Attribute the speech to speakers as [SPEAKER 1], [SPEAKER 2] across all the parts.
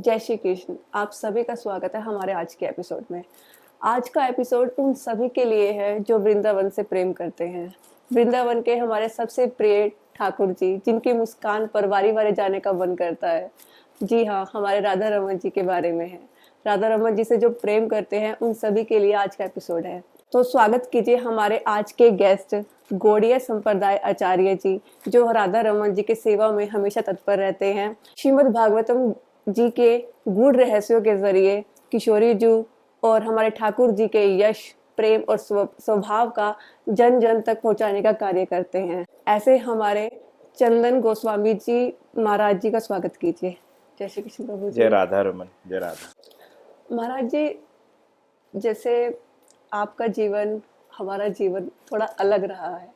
[SPEAKER 1] जय श्री कृष्ण। आप सभी का स्वागत है हमारे आज के एपिसोड में। आज का एपिसोड उन सभी के लिए है जो वृंदावन से प्रेम करते हैं। वृंदावन के हमारे सबसे प्रिय ठाकुर जी, जिनकी मुस्कान पर वारी वारी जाने का मन करता है। जी हाँ, हमारे राधा रमन जी के बारे में है। राधा रमन जी से जो प्रेम करते हैं उन सभी के लिए आज का एपिसोड है। तो स्वागत कीजिए हमारे आज के गेस्ट गौड़ीय संप्रदाय आचार्य जी, जो राधा रमन जी के सेवा में हमेशा तत्पर रहते हैं। श्रीमद् भागवतम जी के गूढ़ रहस्यों के जरिए किशोरी जी और हमारे ठाकुर जी के यश, प्रेम और स्वभाव का जन जन तक पहुंचाने का कार्य करते हैं। ऐसे हमारे चंदन गोस्वामी जी महाराज जी का स्वागत कीजिए। जय श्री कृष्ण प्रभु जी।
[SPEAKER 2] जय राधा रमन। जय राधा।
[SPEAKER 1] महाराज जी, जैसे आपका जीवन हमारा जीवन थोड़ा अलग रहा है,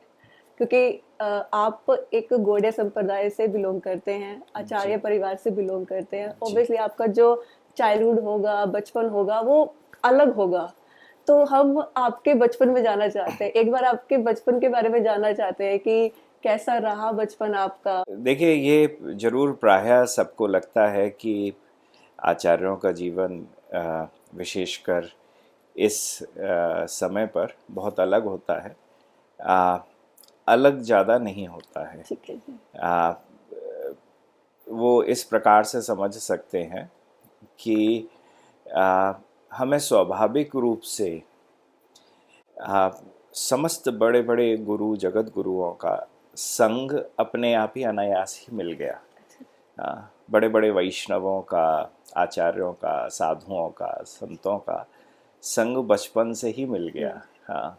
[SPEAKER 1] क्योंकि आप एक गौड़ीय संप्रदाय से बिलोंग करते हैं, आचार्य परिवार से बिलोंग करते हैं। ऑब्वियसली आपका जो चाइल्डहुड होगा, बचपन होगा, वो अलग होगा। तो हम आपके बचपन में जाना चाहते हैं, एक बार आपके बचपन के बारे में जानना चाहते हैं कि कैसा रहा बचपन आपका।
[SPEAKER 2] देखिए, ये जरूर प्रायः सबको लगता है कि आचार्यों का जीवन विशेषकर इस समय पर बहुत अलग होता है। अलग ज़्यादा नहीं होता है।
[SPEAKER 1] ठीक है जी।
[SPEAKER 2] वो इस प्रकार से समझ सकते हैं कि हमें स्वाभाविक रूप से समस्त बड़े बड़े गुरु, जगत गुरुओं का संग अपने आप ही अनायास ही मिल गया। बड़े बड़े वैष्णवों का, आचार्यों का, साधुओं का, संतों का संग बचपन से ही मिल गया। हाँ,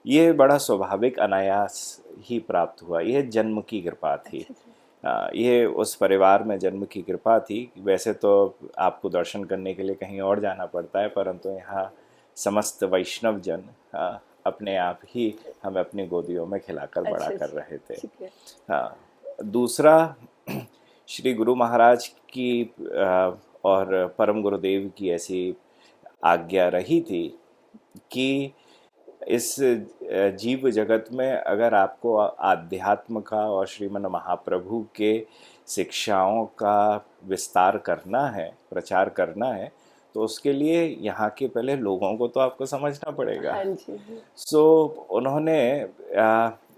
[SPEAKER 2] ये बड़ा स्वाभाविक अनायास ही प्राप्त हुआ। यह जन्म की कृपा थी। ये उस परिवार में जन्म की कृपा थी। वैसे तो आपको दर्शन करने के लिए कहीं और जाना पड़ता है, परंतु यहाँ समस्त वैष्णव जन अपने आप ही हमें अपनी गोदियों में खिलाकर बड़ा कर रहे थे। हाँ, दूसरा, श्री गुरु महाराज की और परम गुरुदेव की ऐसी आज्ञा रही थी कि इस जीव जगत में अगर आपको आध्यात्म का और श्रीमन महाप्रभु के शिक्षाओं का विस्तार करना है, प्रचार करना है, तो उसके लिए यहाँ के पहले लोगों को तो आपको समझना पड़ेगा। सो उन्होंने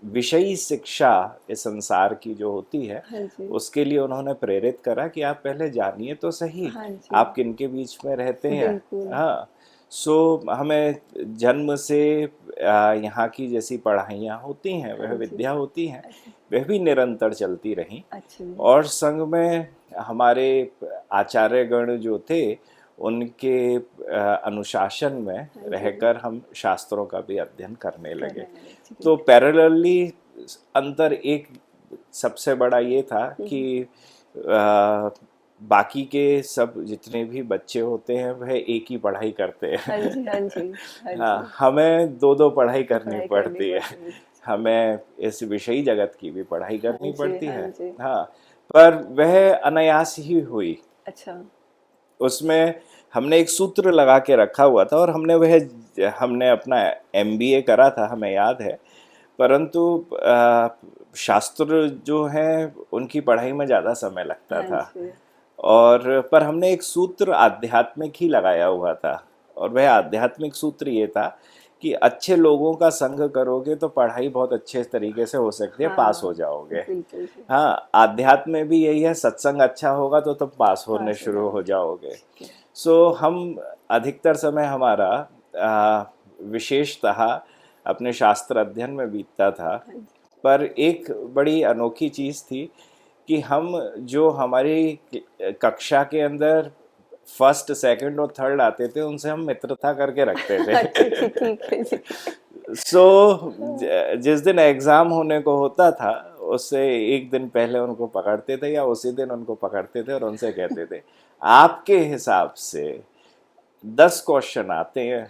[SPEAKER 2] विषयी शिक्षा इस संसार की जो होती है, उसके लिए उन्होंने प्रेरित करा कि आप पहले जानिए तो सही आप किन के बीच में रहते हैं। हाँ, सो हमें जन्म से यहाँ की जैसी पढ़ाइयाँ होती हैं, वह विद्या होती हैं, वह भी निरंतर चलती रहीं। और संग में हमारे आचार्यगण जो थे, उनके अनुशासन में रहकर हम शास्त्रों का भी अध्ययन करने लगे। तो पैरेलली अंतर एक सबसे बड़ा ये था कि बाकी के सब जितने भी बच्चे होते हैं वह एक ही पढ़ाई करते हैं। हमें दो दो पढ़ाई करनी पड़ती है। हमें इस विषयी जगत की भी पढ़ाई करनी पड़ती है। हाँ, पर वह अनायास ही हुई। अच्छा, उसमें हमने एक सूत्र लगा के रखा हुआ था और हमने अपना MBA करा था, हमें याद है। परंतु शास्त्र जो है उनकी पढ़ाई में ज़्यादा समय लगता था, और पर हमने एक सूत्र आध्यात्मिक ही लगाया हुआ था। और वह आध्यात्मिक सूत्र ये था कि अच्छे लोगों का संग करोगे तो पढ़ाई बहुत अच्छे तरीके से हो सकती है। पास हो जाओगे। हाँ, आध्यात्म में भी यही है, सत्संग अच्छा होगा तो तब पास होने शुरू हो जाओगे। सो हम अधिकतर समय हमारा विशेषतः अपने शास्त्र अध्ययन में बीतता था। पर एक बड़ी अनोखी चीज़ थी कि हम जो हमारी कक्षा के अंदर फर्स्ट, सेकंड और थर्ड आते थे, उनसे हम मित्रता करके रखते थे। सो जिस दिन एग्ज़ाम होने को होता था, उससे एक दिन पहले उनको पकड़ते थे या उसी दिन उनको पकड़ते थे और उनसे कहते थे, आपके हिसाब से 10 क्वेश्चन आते हैं,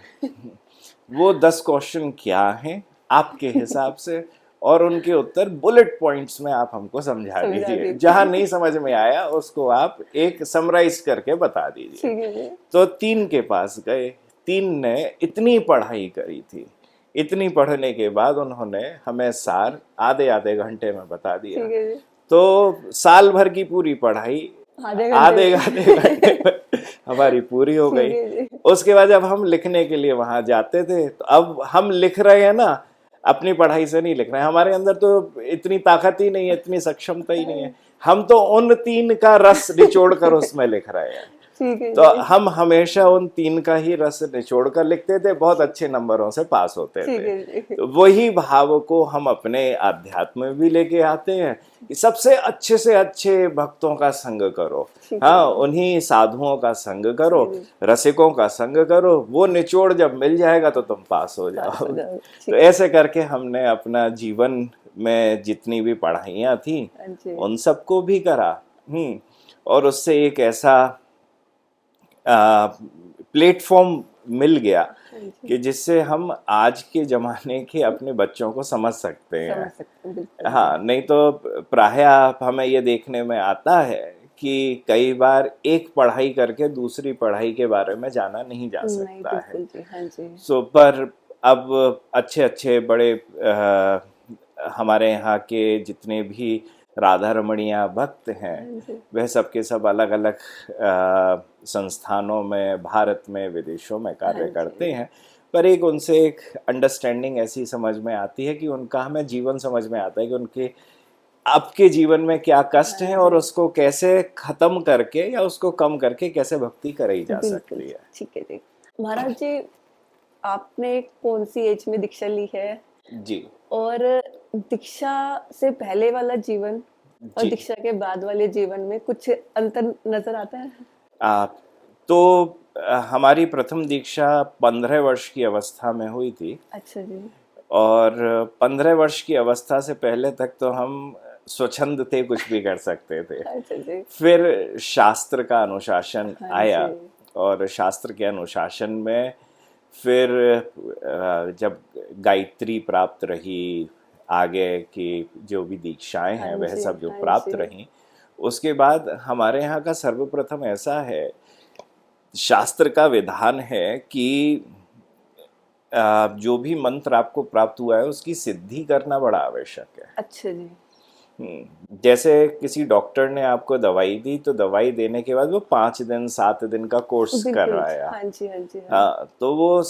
[SPEAKER 2] वो 10 क्वेश्चन क्या हैं आपके हिसाब से, और उनके उत्तर बुलेट पॉइंट्स में आप हमको समझा दीजिए। जहाँ नहीं समझ में आया उसको आप एक समराइज करके बता दीजिए। तो 3 के पास गए। 3 ने इतनी पढ़ाई करी थी, इतनी पढ़ने के बाद उन्होंने हमें सार आधे आधे घंटे में बता दिया। तो साल भर की पूरी पढ़ाई आधे घंटे में हमारी पूरी हो
[SPEAKER 1] ठीक
[SPEAKER 2] गई।
[SPEAKER 1] है जी।
[SPEAKER 2] उसके बाद जब हम लिखने के लिए वहां जाते थे तो अब हम लिख रहे हैं ना, अपनी पढ़ाई से नहीं लिख रहे हैं, हमारे अंदर तो इतनी ताकत ही नहीं है, इतनी सक्षमता ही नहीं है, हम तो उन 3 का रस निचोड़ कर उसमें लिख रहे हैं।
[SPEAKER 1] ठीक है
[SPEAKER 2] तो
[SPEAKER 1] जी।
[SPEAKER 2] हम हमेशा उन 3 का ही रस निचोड़ कर लिखते थे, बहुत अच्छे नंबरों से पास होते
[SPEAKER 1] ठीक
[SPEAKER 2] थे।
[SPEAKER 1] है जी।
[SPEAKER 2] तो वही भाव को हम अपने आध्यात्म में भी लेके आते हैं कि सबसे अच्छे से अच्छे भक्तों का संग करो,
[SPEAKER 1] ठीक है
[SPEAKER 2] हाँ,
[SPEAKER 1] जी।
[SPEAKER 2] उन्हीं साधुओं का संग करो,
[SPEAKER 1] जी, जी।
[SPEAKER 2] रसिकों का संग करो, वो निचोड़ जब मिल जाएगा तो तुम पास हो
[SPEAKER 1] पास हो
[SPEAKER 2] जाओगे।
[SPEAKER 1] जाओ।
[SPEAKER 2] तो
[SPEAKER 1] ठीक है।
[SPEAKER 2] ऐसे करके हमने अपना जीवन में जितनी भी पढ़ाइयाँ थी
[SPEAKER 1] हाँ जी।
[SPEAKER 2] उन सबको भी करा। और उससे एक ऐसा प्लेटफॉर्म मिल गया
[SPEAKER 1] हाँ जी।
[SPEAKER 2] कि जिससे हम आज के जमाने के अपने बच्चों को समझ सकते हैं।
[SPEAKER 1] समझ सकते हैं बिल्कुल।
[SPEAKER 2] हाँ, नहीं तो प्रायः हमें ये देखने में आता है कि कई बार एक पढ़ाई करके दूसरी पढ़ाई के बारे में जाना नहीं जा
[SPEAKER 1] नहीं
[SPEAKER 2] सकता है।
[SPEAKER 1] बिल्कुल जी। हाँ जी।
[SPEAKER 2] सो पर अब अच्छे अच्छे बड़े हमारे यहाँ के जितने भी राधा रमणिया भक्त हैं,
[SPEAKER 1] हाँ जी।
[SPEAKER 2] वह सबके सब अलग अलग संस्थानों में, भारत में, विदेशों में
[SPEAKER 1] हाँ
[SPEAKER 2] कार्य
[SPEAKER 1] जी।
[SPEAKER 2] करते हैं। पर एक उनसे एक अंडरस्टैंडिंग ऐसी समझ में आती है कि उनका हमें जीवन समझ में आता है कि उनके आपके जीवन में क्या कष्ट
[SPEAKER 1] हाँ
[SPEAKER 2] है और
[SPEAKER 1] जी।
[SPEAKER 2] उसको कैसे खत्म करके या उसको कम करके कैसे भक्ति कराई जा
[SPEAKER 1] बिल्कुल
[SPEAKER 2] सकती है।
[SPEAKER 1] ठीक है जी। महाराज जी, आपने कौन सी एज में दीक्षा ली है,
[SPEAKER 2] जी।
[SPEAKER 1] और दीक्षा से पहले वाला जीवन और
[SPEAKER 2] जी।
[SPEAKER 1] दीक्षा के बाद वाले जीवन में कुछ अंतर नजर आता है?
[SPEAKER 2] आ, तो हमारी प्रथम दीक्षा 15 वर्ष की अवस्था में हुई थी।
[SPEAKER 1] अच्छा जी।
[SPEAKER 2] और 15 वर्ष की अवस्था से पहले तक तो हम स्वच्छंद थे, कुछ भी कर सकते थे।
[SPEAKER 1] अच्छा जी।
[SPEAKER 2] फिर शास्त्र का अनुशासन
[SPEAKER 1] हाँ
[SPEAKER 2] आया,
[SPEAKER 1] जी।
[SPEAKER 2] और शास्त्र के अनुशासन में फिर जब गायत्री प्राप्त रही, आगे की जो भी दीक्षाएं
[SPEAKER 1] हाँ
[SPEAKER 2] हैं वह
[SPEAKER 1] जी।
[SPEAKER 2] सब जो
[SPEAKER 1] हाँ
[SPEAKER 2] प्राप्त
[SPEAKER 1] जी।
[SPEAKER 2] रहीं, उसके बाद हमारे यहाँ का सर्वप्रथम ऐसा है, शास्त्र का विधान है कि जो भी मंत्र आपको प्राप्त हुआ है उसकी सिद्धि करना बड़ा आवश्यक है।
[SPEAKER 1] अच्छा जी।
[SPEAKER 2] जैसे किसी डॉक्टर ने आपको दवाई दी तो दवाई देने के बाद वो 5 दिन 7 दिन का कोर्स
[SPEAKER 1] बिल्कुल।
[SPEAKER 2] करवाया।
[SPEAKER 1] हाँ जी। हाँ जी। हाँ
[SPEAKER 2] हाँ, तो वो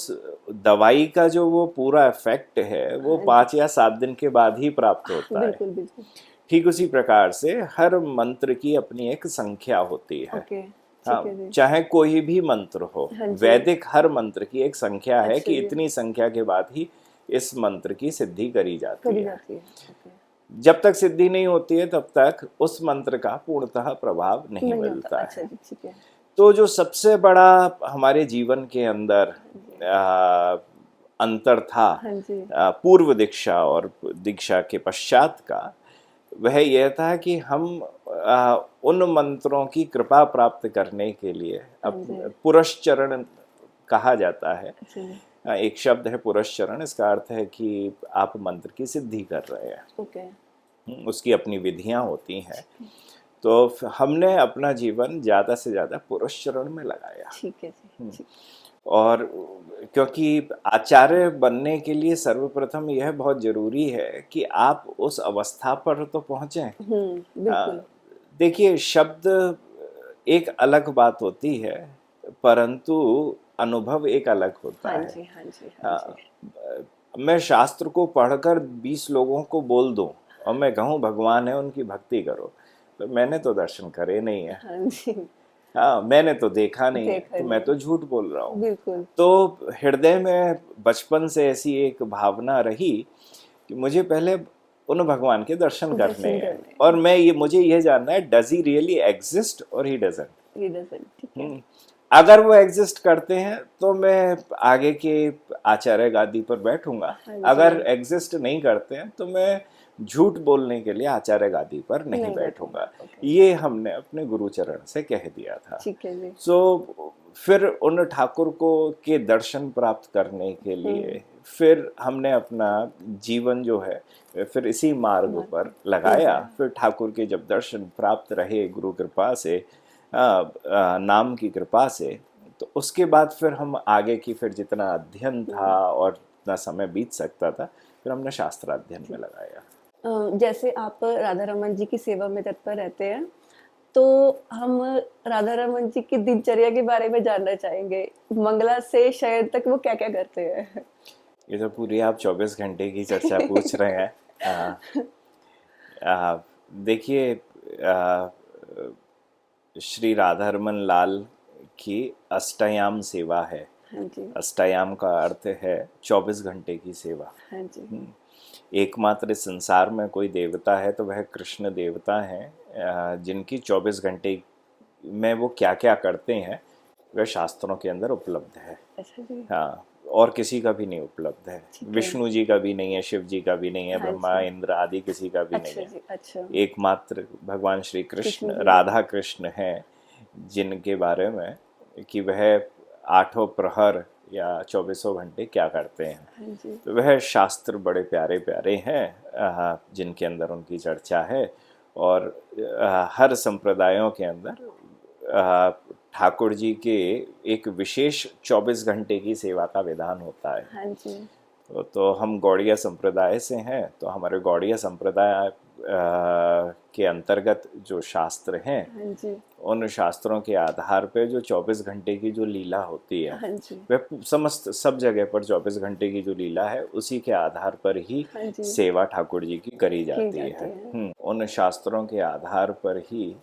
[SPEAKER 2] दवाई का जो वो पूरा इफेक्ट है वो
[SPEAKER 1] हाँ
[SPEAKER 2] 5 या 7 दिन के बाद ही प्राप्त
[SPEAKER 1] जी।
[SPEAKER 2] होता है।
[SPEAKER 1] बिल्कुल बिल्कुल।
[SPEAKER 2] ठीक उसी प्रकार से हर मंत्र की अपनी एक संख्या होती है।
[SPEAKER 1] ओके।
[SPEAKER 2] हाँ,
[SPEAKER 1] ठीक है जी।
[SPEAKER 2] चाहे कोई भी मंत्र हो,
[SPEAKER 1] हाँ जी।
[SPEAKER 2] वैदिक हर मंत्र की एक संख्या है
[SPEAKER 1] अच्छा
[SPEAKER 2] कि
[SPEAKER 1] जी।
[SPEAKER 2] इतनी संख्या के बाद ही इस मंत्र की सिद्धि करी जाती
[SPEAKER 1] करी
[SPEAKER 2] है।
[SPEAKER 1] जाती है। ओके।
[SPEAKER 2] जब तक सिद्धि नहीं होती है तब तक उस मंत्र का पूर्णतः प्रभाव नहीं
[SPEAKER 1] नहीं होता।
[SPEAKER 2] मिलता
[SPEAKER 1] अच्छा
[SPEAKER 2] है।
[SPEAKER 1] जी। ठीक है।
[SPEAKER 2] तो जो सबसे बड़ा हमारे जीवन के अंदर अंतर था
[SPEAKER 1] हाँ जी।
[SPEAKER 2] पूर्व दीक्षा और दीक्षा के पश्चात का, वह यह था कि हम उन मंत्रों की कृपा प्राप्त करने के लिए
[SPEAKER 1] हाँ जी।
[SPEAKER 2] पुरश्चरण कहा जाता है।
[SPEAKER 1] अच्छा जी।
[SPEAKER 2] एक शब्द है पुरश्चरण, इसका अर्थ है कि आप मंत्र की सिद्धि कर रहे हैं।
[SPEAKER 1] ओके।
[SPEAKER 2] उसकी अपनी विधियां होती हैं। तो हमने अपना जीवन ज़्यादा से ज़्यादा पुरश्चरण में लगाया।
[SPEAKER 1] ठीक है जी। ठीक।
[SPEAKER 2] और क्योंकि आचार्य बनने के लिए सर्वप्रथम यह बहुत ज़रूरी है कि आप उस अवस्था पर तो पहुँचें।
[SPEAKER 1] बिल्कुल।
[SPEAKER 2] देखिए, शब्द एक अलग बात होती है, परंतु अनुभव एक अलग होता
[SPEAKER 1] हाँ
[SPEAKER 2] है।
[SPEAKER 1] जी। हाँ जी। हाँ जी।
[SPEAKER 2] मैं शास्त्र को पढ़कर 20 लोगों को बोल दूं और मैं कहूँ भगवान है उनकी भक्ति करो, तो मैंने तो दर्शन करे नहीं है।
[SPEAKER 1] हाँ जी।
[SPEAKER 2] हाँ, मैंने तो देखा नहीं है,
[SPEAKER 1] देखा
[SPEAKER 2] तो मैं
[SPEAKER 1] नहीं।
[SPEAKER 2] तो झूठ बोल रहा हूँ।
[SPEAKER 1] बिल्कुल।
[SPEAKER 2] तो हृदय में बचपन से ऐसी एक भावना रही कि मुझे पहले उन भगवान के दर्शन करने
[SPEAKER 1] दर्शन
[SPEAKER 2] हैं,
[SPEAKER 1] करने हैं।
[SPEAKER 2] और मुझे ये जानना है, डज ही रियली एग्जिस्ट और ही डजंट।
[SPEAKER 1] He doesn't। ठीक है।
[SPEAKER 2] अगर वो एग्जिस्ट करते हैं तो मैं आगे के आचार्य गादी पर बैठूंगा,
[SPEAKER 1] हाँ जी।
[SPEAKER 2] अगर एग्जिस्ट नहीं करते हैं तो मैं झूठ बोलने के लिए आचार्य गादी पर नहीं
[SPEAKER 1] नहीं
[SPEAKER 2] बैठूंगा।
[SPEAKER 1] बैठूंगा। ओके।
[SPEAKER 2] ये हमने अपने गुरुचरण से कह दिया था।
[SPEAKER 1] ठीक है जी।
[SPEAKER 2] सो फिर उन ठाकुर को के दर्शन प्राप्त करने के लिए फिर हमने अपना जीवन जो है फिर इसी मार्ग पर लगाया। फिर ठाकुर के जब दर्शन प्राप्त रहे गुरु कृपा से, नाम की कृपा से, तो उसके बाद फिर हम आगे की फिर जितना अध्ययन था और जितना समय बीत सकता था फिर हमने शास्त्र अध्ययन में लगाया।
[SPEAKER 1] जैसे आप राधा रमन जी की सेवा में तत्पर रहते हैं, तो हम राधा रमन जी की दिनचर्या के बारे में जानना चाहेंगे। मंगला से शयन तक वो क्या क्या करते हैं?
[SPEAKER 2] ये तो पूरी आप 24 घंटे की चर्चा पूछ रहे हैं। देखिए, श्री राधारमन लाल की अष्टयाम सेवा है।
[SPEAKER 1] हाँ जी।
[SPEAKER 2] अष्टयाम का अर्थ है 24 घंटे की सेवा।
[SPEAKER 1] हाँ जी।
[SPEAKER 2] एकमात्र इस संसार में कोई देवता है तो वह कृष्ण देवता हैं, जिनकी 24 घंटे में वो क्या क्या करते हैं वह शास्त्रों के अंदर उपलब्ध है।
[SPEAKER 1] अच्छा जी।
[SPEAKER 2] हाँ, और किसी का भी नहीं उपलब्ध है।
[SPEAKER 1] ठीक है।
[SPEAKER 2] विष्णु जी का भी नहीं है, शिव जी का भी नहीं है,
[SPEAKER 1] हाँ
[SPEAKER 2] ब्रह्मा
[SPEAKER 1] जी।
[SPEAKER 2] इंद्र आदि किसी का भी
[SPEAKER 1] अच्छा
[SPEAKER 2] नहीं है।
[SPEAKER 1] जी। अच्छा।
[SPEAKER 2] एकमात्र भगवान श्री कृष्ण
[SPEAKER 1] कृष्ण जी।
[SPEAKER 2] राधा कृष्ण हैं, जिनके बारे में कि वह आठों प्रहर या 24 घंटे क्या करते हैं।
[SPEAKER 1] हाँ जी।
[SPEAKER 2] तो वह शास्त्र बड़े प्यारे प्यारे हैं, जिनके अंदर उनकी चर्चा है। और हर संप्रदायों के अंदर ठाकुर जी के एक विशेष 24 घंटे की सेवा का विधान होता है।
[SPEAKER 1] हाँ जी।
[SPEAKER 2] तो हम गौड़िया संप्रदाय से हैं, तो हमारे गौड़िया संप्रदाय के अंतर्गत जो शास्त्र हैं,
[SPEAKER 1] हाँ जी।
[SPEAKER 2] उन शास्त्रों के आधार पे जो 24 घंटे की जो लीला होती है,
[SPEAKER 1] हाँ जी।
[SPEAKER 2] वह समस्त सब जगह पर 24 घंटे की जो लीला है उसी के आधार पर ही
[SPEAKER 1] हाँ जी।
[SPEAKER 2] सेवा ठाकुर जी की करी
[SPEAKER 1] की
[SPEAKER 2] जाती
[SPEAKER 1] जाती
[SPEAKER 2] है।
[SPEAKER 1] है।
[SPEAKER 2] उन शास्त्रों के आधार पर ही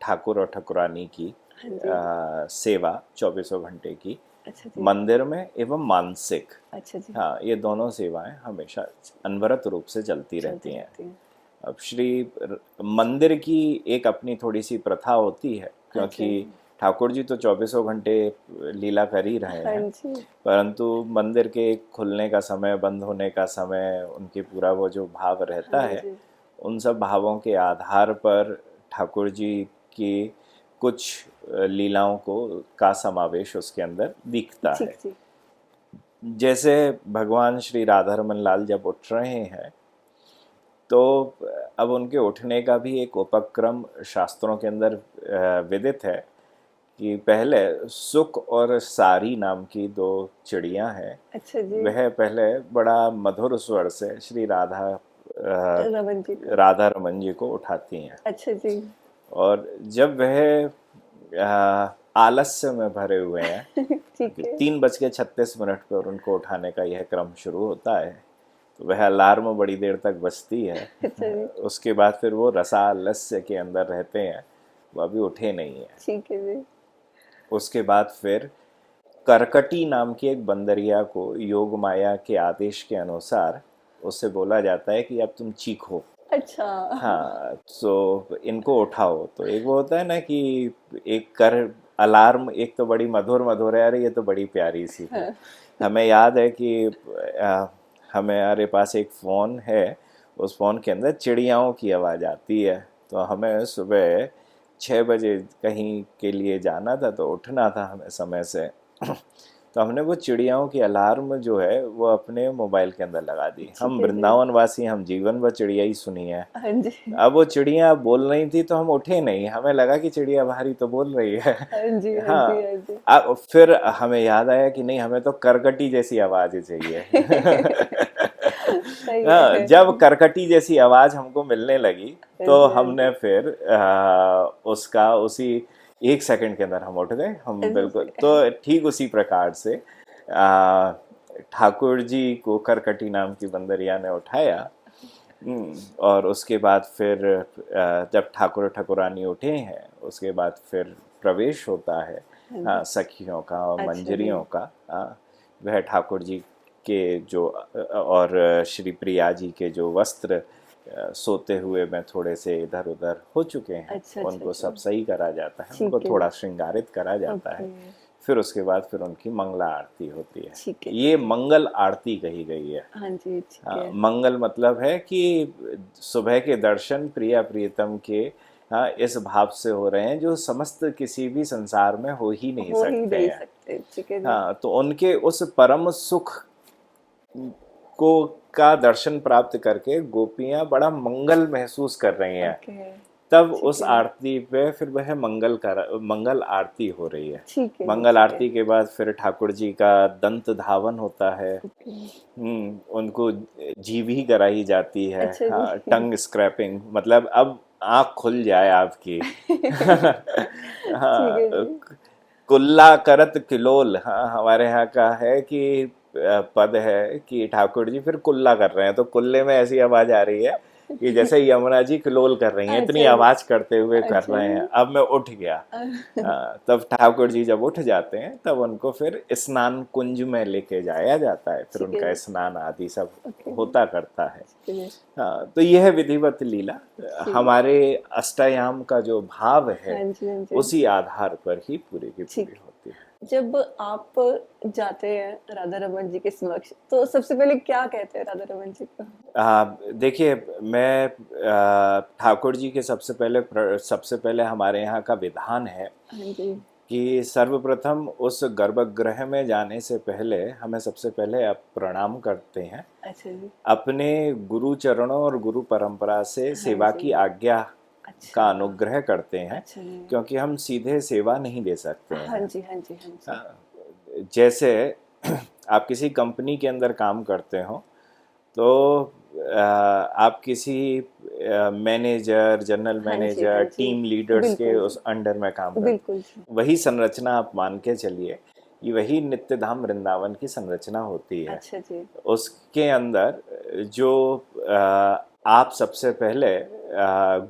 [SPEAKER 2] ठाकुर और ठाकुरानी की
[SPEAKER 1] हाँ जी।
[SPEAKER 2] सेवा 24 घंटे की
[SPEAKER 1] अच्छा जी।
[SPEAKER 2] मंदिर में एवं मानसिक,
[SPEAKER 1] अच्छा जी।
[SPEAKER 2] हाँ, ये दोनों सेवाएं हमेशा अनवरत रूप से चलती रहती हैं।
[SPEAKER 1] हैं।
[SPEAKER 2] अब मंदिर की एक अपनी थोड़ी सी प्रथा होती है,
[SPEAKER 1] अच्छा
[SPEAKER 2] क्योंकि
[SPEAKER 1] जी।
[SPEAKER 2] ठाकुर जी तो 24 घंटे लीला कर ही रहे
[SPEAKER 1] हाँ
[SPEAKER 2] हैं,
[SPEAKER 1] जी।
[SPEAKER 2] परंतु मंदिर के खुलने का समय, बंद होने का समय, उनके पूरा वो जो भाव रहता
[SPEAKER 1] हाँ
[SPEAKER 2] है,
[SPEAKER 1] जी।
[SPEAKER 2] उन सब भावों के आधार पर ठाकुर जी की कुछ लीलाओं को का समावेश उसके अंदर दिखता
[SPEAKER 1] ठीक
[SPEAKER 2] है।
[SPEAKER 1] जी।
[SPEAKER 2] जैसे भगवान श्री राधारमन लाल जब उठ रहे हैं, तो अब उनके उठने का भी एक उपक्रम शास्त्रों के अंदर विदित है कि पहले सुख और सारी नाम की दो चिड़ियां हैं,
[SPEAKER 1] अच्छा जी।
[SPEAKER 2] वह पहले बड़ा मधुर स्वर से श्री
[SPEAKER 1] रमन जी को।
[SPEAKER 2] राधा रमन जी को उठाती हैं।
[SPEAKER 1] अच्छा जी।
[SPEAKER 2] और जब वह आलस्य में भरे हुए हैं,
[SPEAKER 1] ठीक है।
[SPEAKER 2] 3:36 पर उनको उठाने का यह क्रम शुरू होता है, तो वह अलार्म बड़ी देर तक बजती है।
[SPEAKER 1] अच्छा जी।
[SPEAKER 2] उसके बाद फिर वो रसालस्य के अंदर रहते हैं, वो अभी उठे नहीं हैं।
[SPEAKER 1] ठीक है जी।
[SPEAKER 2] उसके बाद फिर करकटी नाम की एक बंदरिया को योग माया के आदेश के अनुसार उससे बोला जाता है कि अब तुम चीखो।
[SPEAKER 1] अच्छा।
[SPEAKER 2] हाँ, तो इनको उठाओ। तो एक वो होता है ना कि एक कर अलार्म एक तो बड़ी मधुर मधुर है, अरे ये तो बड़ी प्यारी सी है। हमें याद है कि हमारे पास एक फ़ोन है, उस फ़ोन के अंदर चिड़ियाओं की आवाज़ आती है। तो हमें सुबह 6 बजे कहीं के लिए जाना था, तो उठना था हमें समय से। तो हमने वो चिड़ियाओं की अलार्म जो है वो अपने मोबाइल के अंदर लगा दी। हम
[SPEAKER 1] ठीक है जी।
[SPEAKER 2] वृंदावन वासी, हम जीवन भर चिड़िया ही सुनी है।
[SPEAKER 1] हाँ जी।
[SPEAKER 2] अब वो चिड़िया बोल रही थी तो हम उठे नहीं, हमें लगा कि चिड़िया बाहरी तो बोल रही है।
[SPEAKER 1] हाँ जी। हाँ जी।
[SPEAKER 2] हाँ,
[SPEAKER 1] हाँ जी।
[SPEAKER 2] अब फिर हमें याद आया कि नहीं, हमें तो करकटी जैसी आवाज़ चाहिए।
[SPEAKER 1] सही
[SPEAKER 2] हाँ,
[SPEAKER 1] है।
[SPEAKER 2] जब करकटी जैसी आवाज़ हमको मिलने लगी,
[SPEAKER 1] हाँ
[SPEAKER 2] तो
[SPEAKER 1] जी। हाँ
[SPEAKER 2] हमने
[SPEAKER 1] जी।
[SPEAKER 2] फिर उसका उसी 1 सेकंड के अंदर हम उठ गए। हम
[SPEAKER 1] हाँ
[SPEAKER 2] बिल्कुल
[SPEAKER 1] जी।
[SPEAKER 2] तो ठीक उसी प्रकार से ठाकुर जी को करकटी नाम की बंदरिया ने उठाया। और उसके बाद फिर जब ठाकुर ठाकुरानी उठे हैं, उसके बाद फिर प्रवेश होता है
[SPEAKER 1] हाँ जी।
[SPEAKER 2] सखियों का और
[SPEAKER 1] अच्छा जी।
[SPEAKER 2] मंजरियों का। वह ठाकुर जी के जो और श्री प्रिया जी के जो वस्त्र सोते हुए में थोड़े से इधर उधर हो चुके हैं,
[SPEAKER 1] अच्छा अच्छा
[SPEAKER 2] उनको
[SPEAKER 1] अच्छा।
[SPEAKER 2] सब सही करा जाता है, उनको
[SPEAKER 1] ठीक है।
[SPEAKER 2] थोड़ा श्रृंगारित करा जाता
[SPEAKER 1] ओके।
[SPEAKER 2] है। फिर उसके बाद फिर उनकी मंगला आरती होती है।
[SPEAKER 1] ठीक है।
[SPEAKER 2] ये मंगल आरती कही गई है।
[SPEAKER 1] हाँ जी। ठीक है।
[SPEAKER 2] मंगल मतलब है कि सुबह के दर्शन प्रिया प्रियतम के इस भाव से हो रहे हैं जो समस्त किसी भी संसार में हो ही नहीं
[SPEAKER 1] हो ही
[SPEAKER 2] सकते
[SPEAKER 1] नहीं
[SPEAKER 2] हैं।
[SPEAKER 1] सकते। ठीक है जी।
[SPEAKER 2] हाँ, तो उनके उस परम सुख को का दर्शन प्राप्त करके गोपियां बड़ा मंगल महसूस कर रही हैं।
[SPEAKER 1] ओके।
[SPEAKER 2] तब
[SPEAKER 1] ठीक
[SPEAKER 2] उस
[SPEAKER 1] है।
[SPEAKER 2] आरती पे फिर वह मंगल आरती हो रही है।
[SPEAKER 1] ठीक है,
[SPEAKER 2] मंगल
[SPEAKER 1] ठीक है।
[SPEAKER 2] आरती के बाद फिर ठाकुर जी का दंत धावन होता है।
[SPEAKER 1] ओके।
[SPEAKER 2] उनको जीभी कराई जाती है।
[SPEAKER 1] अच्छा जी।
[SPEAKER 2] हाँ, टंग स्क्रैपिंग, मतलब अब आँख खुल जाए आपकी।
[SPEAKER 1] ठीक
[SPEAKER 2] हाँ,
[SPEAKER 1] है जी।
[SPEAKER 2] कुल्ला करत किलोल, हाँ हमारे यहाँ का है कि पद है कि ठाकुर जी फिर कुल्ला कर रहे हैं, तो कुल्ले में ऐसी आवाज आ रही है कि जैसे यमुना जी किलोल कर रही हैं, इतनी
[SPEAKER 1] अच्छा जी।
[SPEAKER 2] आवाज करते हुए कर
[SPEAKER 1] अच्छा
[SPEAKER 2] रहे हैं।
[SPEAKER 1] जी।
[SPEAKER 2] अब मैं उठ गया। तब ठाकुर जी जब उठ जाते हैं तब उनको फिर स्नान कुंज में लेके जाया जाता है, फिर
[SPEAKER 1] ठीक है
[SPEAKER 2] उनका
[SPEAKER 1] जी।
[SPEAKER 2] स्नान आदि सब
[SPEAKER 1] ओके जी।
[SPEAKER 2] होता करता है।
[SPEAKER 1] ठीक है जी।
[SPEAKER 2] हाँ, तो यह विधिवत लीला
[SPEAKER 1] जी।
[SPEAKER 2] हमारे अष्टयाम का जो भाव है
[SPEAKER 1] हाँ जी, हाँ जी।
[SPEAKER 2] उसी आधार पर ही पूरी की
[SPEAKER 1] ठीक।
[SPEAKER 2] पूरी होती है।
[SPEAKER 1] जब आप जाते हैं राधा रमन जी के समक्ष, तो सबसे पहले क्या कहते हैं राधा रमन जी को?
[SPEAKER 2] देखिए, मैं ठाकुर जी के सबसे पहले हमारे यहाँ का विधान है
[SPEAKER 1] हाँ जी।
[SPEAKER 2] कि सर्वप्रथम उस गर्भगृह में जाने से पहले हमें सबसे पहले आप प्रणाम करते हैं,
[SPEAKER 1] अच्छा जी।
[SPEAKER 2] अपने गुरु चरणों और गुरु परंपरा से
[SPEAKER 1] हाँ
[SPEAKER 2] सेवा
[SPEAKER 1] जी।
[SPEAKER 2] की आज्ञा
[SPEAKER 1] अच्छा।
[SPEAKER 2] का अनुग्रह करते हैं,
[SPEAKER 1] अच्छा जी।
[SPEAKER 2] क्योंकि हम सीधे सेवा नहीं दे सकते
[SPEAKER 1] हाँ
[SPEAKER 2] हैं।
[SPEAKER 1] जी, हाँ जी, हाँ जी।
[SPEAKER 2] हाँ, जैसे आप किसी कंपनी के अंदर काम करते हो तो आप किसी मैनेजर, जनरल
[SPEAKER 1] हाँ जी, हाँ
[SPEAKER 2] मैनेजर,
[SPEAKER 1] जी।
[SPEAKER 2] टीम लीडर्स के
[SPEAKER 1] बिल्कुल
[SPEAKER 2] उस
[SPEAKER 1] जी।
[SPEAKER 2] अंडर में काम करते,
[SPEAKER 1] बिल्कुल जी।
[SPEAKER 2] वही संरचना आप मान के चलिए कि वही नित्य धाम वृंदावन की संरचना होती है।
[SPEAKER 1] अच्छा जी।
[SPEAKER 2] उसके अंदर जो आप सबसे पहले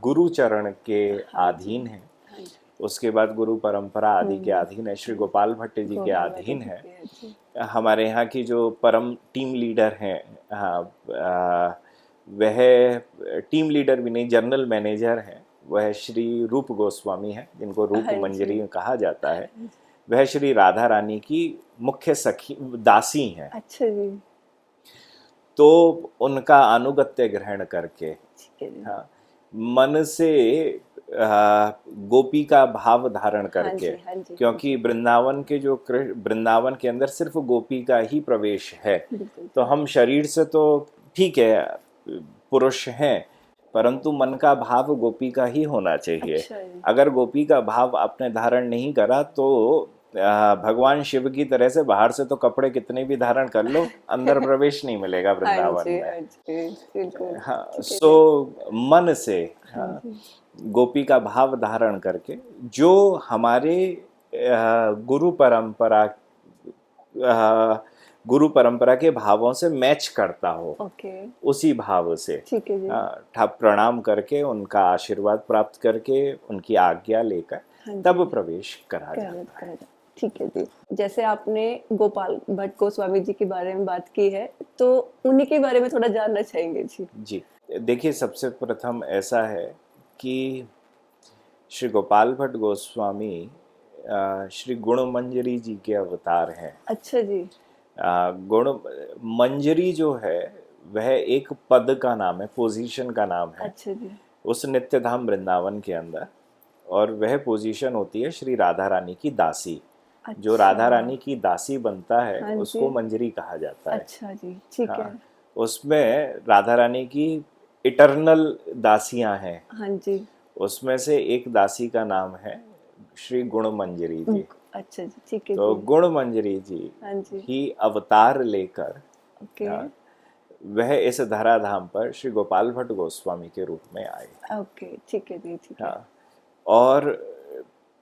[SPEAKER 2] गुरु चरण के
[SPEAKER 1] हाँ जी।
[SPEAKER 2] अधीन हैं,
[SPEAKER 1] हाँ जी।
[SPEAKER 2] उसके बाद गुरु परंपरा आदि के अधीन है, श्री गोपाल भट्ट जी के
[SPEAKER 1] गोपाल भट्ट
[SPEAKER 2] अधीन
[SPEAKER 1] जी
[SPEAKER 2] है।
[SPEAKER 1] के, अच्छा।
[SPEAKER 2] हमारे यहाँ की जो परम टीम लीडर हैं, हाँ, वह टीम लीडर भी नहीं, जनरल मैनेजर हैं, वह श्री रूप गोस्वामी हैं, जिनको रूप
[SPEAKER 1] हाँ
[SPEAKER 2] मंजरी
[SPEAKER 1] जी।
[SPEAKER 2] कहा जाता है। वह श्री राधा रानी की मुख्य सखी दासी हैं।
[SPEAKER 1] अच्छा जी।
[SPEAKER 2] तो उनका अनुगत्य ग्रहण करके,
[SPEAKER 1] ठीक है जी।
[SPEAKER 2] हाँ, मन से गोपी का भाव धारण
[SPEAKER 1] हाँ
[SPEAKER 2] करके,
[SPEAKER 1] जी, हाँ जी, हाँ
[SPEAKER 2] क्योंकि
[SPEAKER 1] जी।
[SPEAKER 2] वृंदावन के अंदर सिर्फ गोपी का ही प्रवेश है।
[SPEAKER 1] बिल्कुल
[SPEAKER 2] तो
[SPEAKER 1] जी।
[SPEAKER 2] हम शरीर से तो ठीक है, पुरुष हैं, परंतु मन का भाव गोपी का ही होना चाहिए।
[SPEAKER 1] अच्छा जी।
[SPEAKER 2] अगर गोपी का भाव आपने धारण नहीं करा तो भगवान शिव की तरह से बाहर से तो कपड़े कितने भी धारण कर लो, अंदर प्रवेश नहीं मिलेगा
[SPEAKER 1] हाँ
[SPEAKER 2] वृंदावन
[SPEAKER 1] जी,
[SPEAKER 2] में।
[SPEAKER 1] हाँ जी। बिल्कुल।
[SPEAKER 2] हाँ,
[SPEAKER 1] ठीक है
[SPEAKER 2] सो
[SPEAKER 1] जी।
[SPEAKER 2] मन से,
[SPEAKER 1] हाँ
[SPEAKER 2] हाँ,
[SPEAKER 1] जी।
[SPEAKER 2] गोपी का भाव धारण करके जो हमारे गुरु परंपरा के भावों से मैच करता हो,
[SPEAKER 1] ओके।
[SPEAKER 2] उसी भाव से
[SPEAKER 1] ठीक है जी।
[SPEAKER 2] प्रणाम करके, उनका आशीर्वाद प्राप्त करके, उनकी आज्ञा लेकर
[SPEAKER 1] हाँ जी।
[SPEAKER 2] तब प्रवेश करा
[SPEAKER 1] करा
[SPEAKER 2] जाता है।
[SPEAKER 1] करा। ठीक है जी। जैसे आपने गोपाल भट्ट गोस्वामी जी के बारे में बात की है, तो उन्हीं के बारे में थोड़ा जानना चाहेंगे जी।
[SPEAKER 2] जी, देखिए, सबसे प्रथम ऐसा है कि श्री गोपाल भट्ट गोस्वामी श्री गुण मंजरी जी के अवतार हैं।
[SPEAKER 1] अच्छा जी।
[SPEAKER 2] गुण मंजरी जो है वह एक पद का नाम है, पोजीशन का नाम है
[SPEAKER 1] अच्छा जी।
[SPEAKER 2] उस नित्य धाम वृंदावन के अंदर, और वह पोजीशन होती है श्री राधा रानी की दासी। जो
[SPEAKER 1] अच्छा।
[SPEAKER 2] राधा रानी की दासी बनता है
[SPEAKER 1] हाँ
[SPEAKER 2] उसको
[SPEAKER 1] जी।
[SPEAKER 2] मंजरी कहा जाता है।
[SPEAKER 1] अच्छा जी। ठीक है।
[SPEAKER 2] हाँ, उसमें राधा रानी की इटर्नल दासियां हैं,
[SPEAKER 1] हाँ जी।
[SPEAKER 2] उसमें से एक दासी का नाम है श्री गुण मंजरी जी।
[SPEAKER 1] अच्छा जी। ठीक है
[SPEAKER 2] तो
[SPEAKER 1] जी।
[SPEAKER 2] गुण मंजरी जी
[SPEAKER 1] हाँ जी।
[SPEAKER 2] ही अवतार लेकर,
[SPEAKER 1] ओके।
[SPEAKER 2] हाँ, वह इस धराधाम पर श्री गोपाल भट्ट गोस्वामी के रूप में आए।
[SPEAKER 1] ओके। ठीक है जी। ठीक है।
[SPEAKER 2] हाँ, और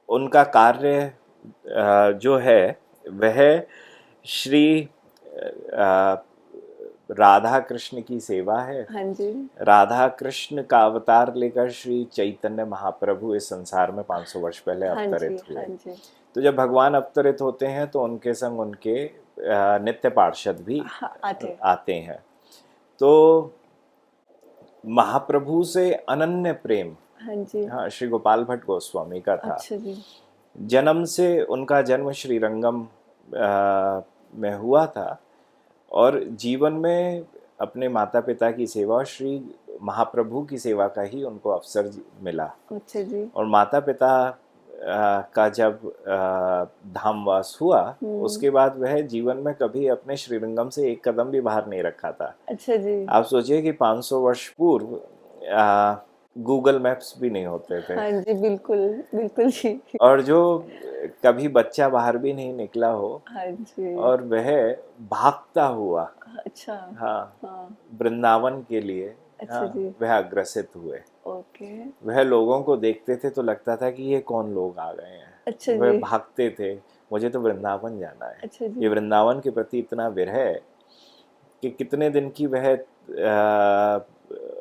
[SPEAKER 2] उनका कार्य जो है वह श्री राधा कृष्ण की सेवा है।
[SPEAKER 1] हाँ जी।
[SPEAKER 2] राधा कृष्ण का अवतार लेकर श्री चैतन्य महाप्रभु इस संसार में 500 वर्ष पहले
[SPEAKER 1] हाँ जी।
[SPEAKER 2] अवतरित हुए।
[SPEAKER 1] हाँ जी।
[SPEAKER 2] तो जब भगवान अवतरित होते हैं तो उनके संग उनके नित्य पार्षद भी
[SPEAKER 1] हाँ, आते।
[SPEAKER 2] आते हैं। तो महाप्रभु से अनन्य प्रेम,
[SPEAKER 1] हाँ जी।
[SPEAKER 2] हाँ, श्री गोपाल भट्ट गोस्वामी का था।
[SPEAKER 1] अच्छा जी।
[SPEAKER 2] जन्म से उनका जन्म श्रीरंगम में हुआ था, और जीवन में अपने माता पिता की सेवा और श्री महाप्रभु की सेवा का ही उनको अवसर मिला।
[SPEAKER 1] अच्छा जी।
[SPEAKER 2] और माता पिता का जब धामवास हुआ, उसके बाद वह जीवन में कभी अपने श्रीरंगम से एक कदम भी बाहर नहीं रखा था।
[SPEAKER 1] अच्छा जी।
[SPEAKER 2] आप सोचिए कि 500 वर्ष पूर्व गूगल मैप्स भी नहीं होते थे।
[SPEAKER 1] हाँ जी, बिल्कुल बिल्कुल जी।
[SPEAKER 2] और जो कभी बच्चा बाहर भी नहीं निकला हो
[SPEAKER 1] हाँ जी।
[SPEAKER 2] और वह भागता हुआ,
[SPEAKER 1] अच्छा।
[SPEAKER 2] हाँ,
[SPEAKER 1] हाँ।
[SPEAKER 2] वृंदावन के लिए,
[SPEAKER 1] अच्छा
[SPEAKER 2] हाँ,
[SPEAKER 1] जी।
[SPEAKER 2] वह अग्रसित हुए।
[SPEAKER 1] ओके।
[SPEAKER 2] वह लोगों को देखते थे तो लगता था कि ये कौन लोग आ गए हैं।
[SPEAKER 1] अच्छा
[SPEAKER 2] वह
[SPEAKER 1] जी।
[SPEAKER 2] भागते थे, मुझे तो वृंदावन जाना है।
[SPEAKER 1] अच्छा
[SPEAKER 2] ये
[SPEAKER 1] जी।
[SPEAKER 2] वृंदावन के प्रति इतना विरह कि कितने दिन की वह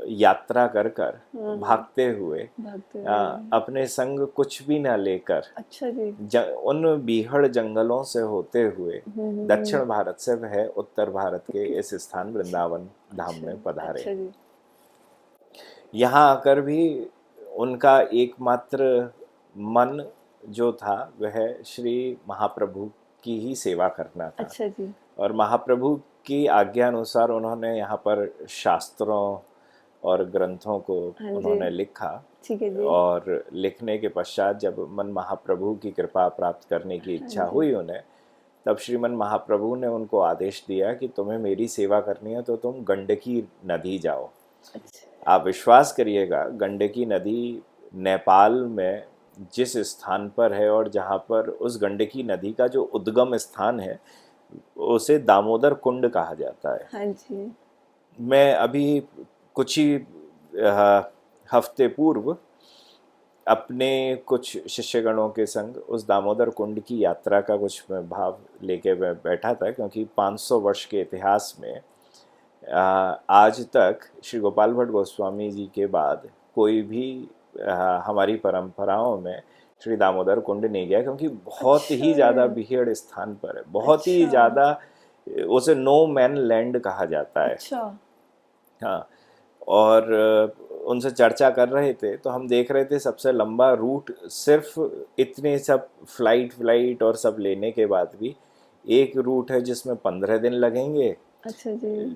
[SPEAKER 2] यात्रा कर कर भागते हुए,
[SPEAKER 1] भागते हुए।
[SPEAKER 2] अपने संग कुछ भी न लेकर
[SPEAKER 1] अच्छा जी।
[SPEAKER 2] उन बीहड़ जंगलों से होते हुए दक्षिण भारत से वह उत्तर भारत के इस स्थान वृंदावन धाम
[SPEAKER 1] अच्छा।
[SPEAKER 2] में पधारे।
[SPEAKER 1] अच्छा जी।
[SPEAKER 2] यहाँ आकर भी उनका एकमात्र मन जो था वह श्री महाप्रभु की ही सेवा करना था।
[SPEAKER 1] अच्छा जी।
[SPEAKER 2] और महाप्रभु की आज्ञा अनुसार उन्होंने यहाँ पर शास्त्रों और ग्रंथों को
[SPEAKER 1] हाँ
[SPEAKER 2] उन्होंने
[SPEAKER 1] जी।
[SPEAKER 2] लिखा।
[SPEAKER 1] ठीक है जी।
[SPEAKER 2] और लिखने के पश्चात जब मन महाप्रभु की कृपा प्राप्त करने की
[SPEAKER 1] हाँ
[SPEAKER 2] इच्छा
[SPEAKER 1] जी।
[SPEAKER 2] हुई उन्हें, तब श्रीमन महाप्रभु ने उनको आदेश दिया कि तुम्हें मेरी सेवा करनी है तो तुम गंडकी नदी जाओ।
[SPEAKER 1] अच्छा।
[SPEAKER 2] आप विश्वास करिएगा, गंडकी नदी नेपाल में जिस स्थान पर है और जहाँ पर उस गंडकी नदी का जो उद्गम स्थान है उसे दामोदर कुंड कहा जाता है।
[SPEAKER 1] हाँ जी।
[SPEAKER 2] मैं अभी कुछ ही हफ्ते पूर्व अपने कुछ शिष्यगणों के संग उस दामोदर कुंड की यात्रा का कुछ मैं भाव लेके मैं बैठा था, क्योंकि 500 वर्ष के इतिहास में आज तक श्री गोपाल भट्ट गोस्वामी जी के बाद कोई भी हमारी परंपराओं में श्री दामोदर कुंड नहीं गया, क्योंकि बहुत
[SPEAKER 1] अच्छा।
[SPEAKER 2] ही ज़्यादा बीहड़ स्थान पर है, बहुत ही
[SPEAKER 1] अच्छा।
[SPEAKER 2] ज़्यादा, उसे नो मैन लैंड कहा जाता है।
[SPEAKER 1] अच्छा।
[SPEAKER 2] हाँ, और उनसे चर्चा कर रहे थे तो हम देख रहे थे सबसे लंबा रूट, सिर्फ इतने सब फ्लाइट और सब लेने के बाद भी एक रूट है जिसमें 15 दिन लगेंगे,
[SPEAKER 1] अच्छा जी।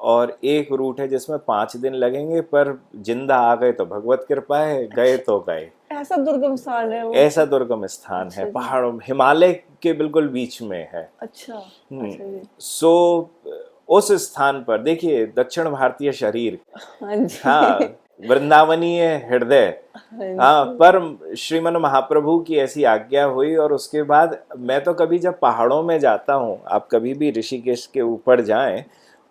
[SPEAKER 2] और एक रूट है जिसमें 5 दिन लगेंगे, पर जिंदा आ गए तो भगवत कृपा है, गए तो गए।
[SPEAKER 1] ऐसा दुर्गम स्थान है वो?
[SPEAKER 2] ऐसा दुर्गम स्थान
[SPEAKER 1] अच्छा
[SPEAKER 2] है,
[SPEAKER 1] जी।
[SPEAKER 2] पहाड़ों, हिमालय के बिल्कुल बीच में है।
[SPEAKER 1] अच्छा। अच्छा जी।
[SPEAKER 2] सो उस स्थान पर देखिए दक्षिण भारतीय शरीर,
[SPEAKER 1] हाँ जी।
[SPEAKER 2] हाँ, वृंदावनीय हृदय,
[SPEAKER 1] हाँ
[SPEAKER 2] हाँ,
[SPEAKER 1] जी।
[SPEAKER 2] पर श्रीमन महाप्रभु की ऐसी आज्ञा हुई। और उसके बाद मैं तो कभी जब पहाड़ों में जाता हूँ, आप कभी भी ऋषिकेश के ऊपर जाएं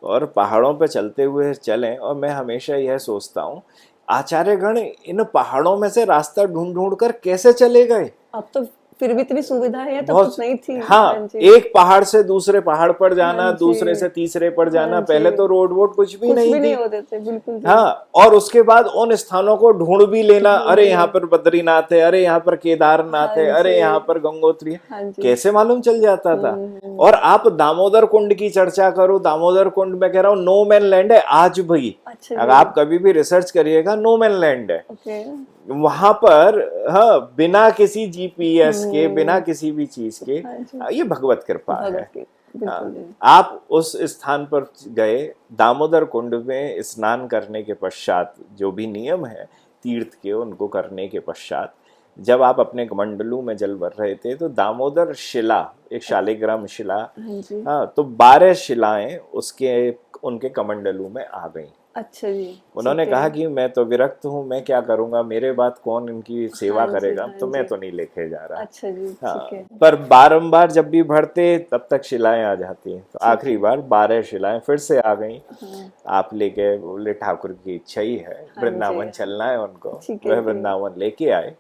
[SPEAKER 2] और पहाड़ों पे चलते हुए चलें, और मैं हमेशा यह सोचता हूँ आचार्यगण इन पहाड़ों में से रास्ता ढूंढ ढूंढ कर कैसे चले गए।
[SPEAKER 1] अब तो फिर भी इतनी सुविधाएं हैं, तब तो
[SPEAKER 2] बहुत,
[SPEAKER 1] नहीं थी। हाँ
[SPEAKER 2] हाँ,
[SPEAKER 1] जी।
[SPEAKER 2] एक पहाड़ से दूसरे पहाड़ पर
[SPEAKER 1] हाँ
[SPEAKER 2] जाना,
[SPEAKER 1] जी।
[SPEAKER 2] दूसरे से तीसरे पर
[SPEAKER 1] हाँ
[SPEAKER 2] जाना,
[SPEAKER 1] जी।
[SPEAKER 2] पहले तो रोड वोड कुछ भी
[SPEAKER 1] कुछ
[SPEAKER 2] नहीं
[SPEAKER 1] भी नहीं
[SPEAKER 2] थी।
[SPEAKER 1] होते थे, बिल्कुल जी।
[SPEAKER 2] हाँ, और उसके बाद उन स्थानों को ढूंढ भी लेना,
[SPEAKER 1] ढूंढ
[SPEAKER 2] अरे
[SPEAKER 1] भी
[SPEAKER 2] यहाँ
[SPEAKER 1] ले।
[SPEAKER 2] पर बद्रीनाथ है, अरे यहाँ पर केदारनाथ
[SPEAKER 1] हाँ
[SPEAKER 2] है, अरे
[SPEAKER 1] जी।
[SPEAKER 2] यहाँ पर गंगोत्री है,
[SPEAKER 1] हाँ जी।
[SPEAKER 2] कैसे मालूम चल जाता था।
[SPEAKER 1] हम्म।
[SPEAKER 2] और आप दामोदर कुंड की चर्चा करो, दामोदर कुंड में कह रहा हूँ नो मैन लैंड है आज भी।
[SPEAKER 1] अच्छा
[SPEAKER 2] अगर
[SPEAKER 1] जी।
[SPEAKER 2] आप कभी भी रिसर्च करिएगा, नो मैन लैंड है
[SPEAKER 1] ओके।
[SPEAKER 2] वहां पर। हाँ, बिना किसी जीपीएस के, बिना किसी भी चीज के,
[SPEAKER 1] हाँ जी।
[SPEAKER 2] ये भगवत कृपा है।
[SPEAKER 1] भगवत गीता, बिल्कुल जी।
[SPEAKER 2] आप उस स्थान पर गए, दामोदर कुंड में स्नान करने के पश्चात जो भी नियम है तीर्थ के, उनको करने के पश्चात जब आप अपने कमंडलू में जल भर रहे थे तो दामोदर शिला, एक शालिग्राम शिला,
[SPEAKER 1] हाँ जी।
[SPEAKER 2] हाँ, तो 12 शिलाएं उसके उनके कमंडलू में आ गई।
[SPEAKER 1] अच्छा जी।
[SPEAKER 2] उन्होंने
[SPEAKER 1] ठीक है।
[SPEAKER 2] कहा कि मैं तो विरक्त हूँ, मैं क्या करूंगा, मेरे बाद कौन इनकी सेवा
[SPEAKER 1] हाँ जी।
[SPEAKER 2] करेगा,
[SPEAKER 1] हाँ
[SPEAKER 2] तो मैं
[SPEAKER 1] जी।
[SPEAKER 2] तो नहीं लेके जा रहा।
[SPEAKER 1] अच्छा जी।
[SPEAKER 2] हाँ,
[SPEAKER 1] ठीक है।
[SPEAKER 2] पर बारंबार जब भी भरते तब तक शिलाएं आ जाती हैं, तो आखिरी बार 12 शिलाएं फिर से आ गई।
[SPEAKER 1] हाँ।
[SPEAKER 2] आप लेके बोले ठाकुर की इच्छा ही है,
[SPEAKER 1] हाँ
[SPEAKER 2] वृंदावन
[SPEAKER 1] जी।
[SPEAKER 2] चलना है उनको,
[SPEAKER 1] ठीक है
[SPEAKER 2] वह
[SPEAKER 1] जी।
[SPEAKER 2] वृंदावन लेके आए।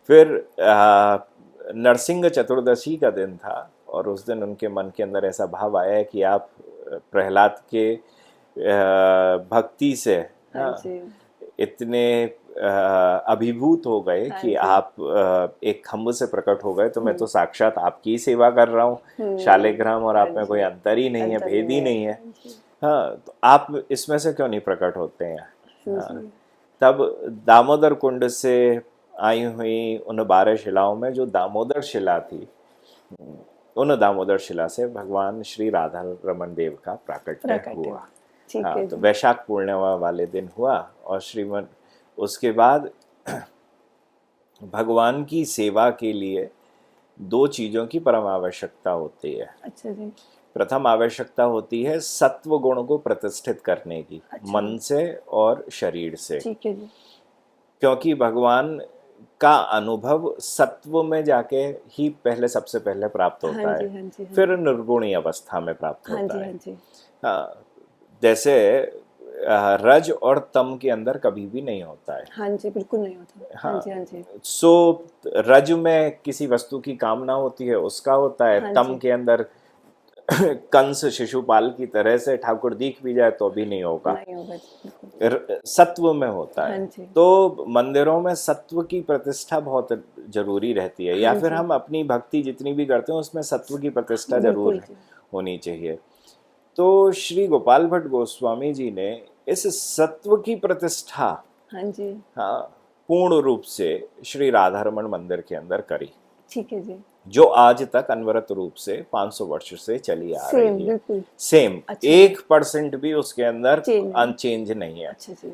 [SPEAKER 2] फिर नरसिंह चतुर्दशी का दिन था और उस दिन उनके मन के अंदर ऐसा भाव आया कि आप प्रहलाद के भक्ति से,
[SPEAKER 1] हाँ
[SPEAKER 2] हाँ,
[SPEAKER 1] जी।
[SPEAKER 2] इतने अभिभूत हो गए
[SPEAKER 1] हाँ
[SPEAKER 2] कि
[SPEAKER 1] जी।
[SPEAKER 2] आप एक खम्भ से प्रकट हो गए, तो मैं तो साक्षात आपकी ही सेवा कर रहा हूँ, शालिग्राम और आप में कोई अंतर ही नहीं है,
[SPEAKER 1] अंतर
[SPEAKER 2] भेद ही नहीं है।
[SPEAKER 1] हाँ जी।
[SPEAKER 2] हाँ, तो आप इसमें से क्यों नहीं प्रकट होते हैं।
[SPEAKER 1] हाँ
[SPEAKER 2] हाँ,
[SPEAKER 1] जी।
[SPEAKER 2] तब दामोदर कुंड से आई हुई उन 12 शिलाओं में जो दामोदर शिला थी, उन दामोदर शिला से भगवान श्री राधा रमन देव का प्राकट्य हुआ।
[SPEAKER 1] ठीक
[SPEAKER 2] हाँ,
[SPEAKER 1] है
[SPEAKER 2] तो
[SPEAKER 1] जी।
[SPEAKER 2] वैशाख पूर्णिमा वाले दिन हुआ। और श्रीमन उसके बाद भगवान की सेवा के लिए 2 चीज़ों की परम आवश्यकता होती है।
[SPEAKER 1] अच्छा जी।
[SPEAKER 2] प्रथम आवश्यकता होती है सत्व गुण को प्रतिष्ठित करने की,
[SPEAKER 1] अच्छा।
[SPEAKER 2] मन से और शरीर से,
[SPEAKER 1] ठीक है जी।
[SPEAKER 2] क्योंकि भगवान का अनुभव सत्व में जाके ही पहले सबसे पहले प्राप्त
[SPEAKER 1] हाँ
[SPEAKER 2] होता
[SPEAKER 1] जी,
[SPEAKER 2] है,
[SPEAKER 1] हाँ जी, हाँ
[SPEAKER 2] फिर निर्गुणी अवस्था में प्राप्त
[SPEAKER 1] हाँ
[SPEAKER 2] होता
[SPEAKER 1] जी,
[SPEAKER 2] है।
[SPEAKER 1] हाँ जी।
[SPEAKER 2] हाँ, जैसे रज और तम के अंदर कभी भी नहीं होता है।
[SPEAKER 1] हाँ जी, बिल्कुल नहीं होता। हाँ
[SPEAKER 2] हाँ,
[SPEAKER 1] जी, हाँ जी।
[SPEAKER 2] सो रज में किसी वस्तु की कामना होती है, उसका होता है।
[SPEAKER 1] हाँ
[SPEAKER 2] तम
[SPEAKER 1] जी।
[SPEAKER 2] के अंदर कंस शिशुपाल की तरह से ठाकुर दिख भी जाए तो भी नहीं होगा।
[SPEAKER 1] नहीं होगा जी, बिल्कुल।
[SPEAKER 2] सत्व में होता
[SPEAKER 1] हाँ
[SPEAKER 2] है।
[SPEAKER 1] जी।
[SPEAKER 2] तो मंदिरों में सत्व की प्रतिष्ठा बहुत जरूरी रहती है, या
[SPEAKER 1] हाँ
[SPEAKER 2] फिर
[SPEAKER 1] जी,
[SPEAKER 2] हम अपनी भक्ति जितनी भी करते हैं उसमें सत्व की प्रतिष्ठा
[SPEAKER 1] बिल्कुल
[SPEAKER 2] जरूर
[SPEAKER 1] जी।
[SPEAKER 2] होनी चाहिए। तो श्री गोपाल भट्ट गोस्वामी जी ने इस सत्व की प्रतिष्ठा,
[SPEAKER 1] हाँ जी।
[SPEAKER 2] हाँ, पूर्ण रूप से श्री राधारमण मंदिर के अंदर करी,
[SPEAKER 1] ठीक है जी।
[SPEAKER 2] जो आज तक अनवरत रूप से 500 वर्ष से चली आ
[SPEAKER 1] सेम
[SPEAKER 2] रही है।
[SPEAKER 1] बिल्कुल।
[SPEAKER 2] सेम,
[SPEAKER 1] अच्छा।
[SPEAKER 2] 1% भी उसके अंदर
[SPEAKER 1] चेंज नहीं।
[SPEAKER 2] अनचेंज नहीं है।
[SPEAKER 1] अच्छा जी।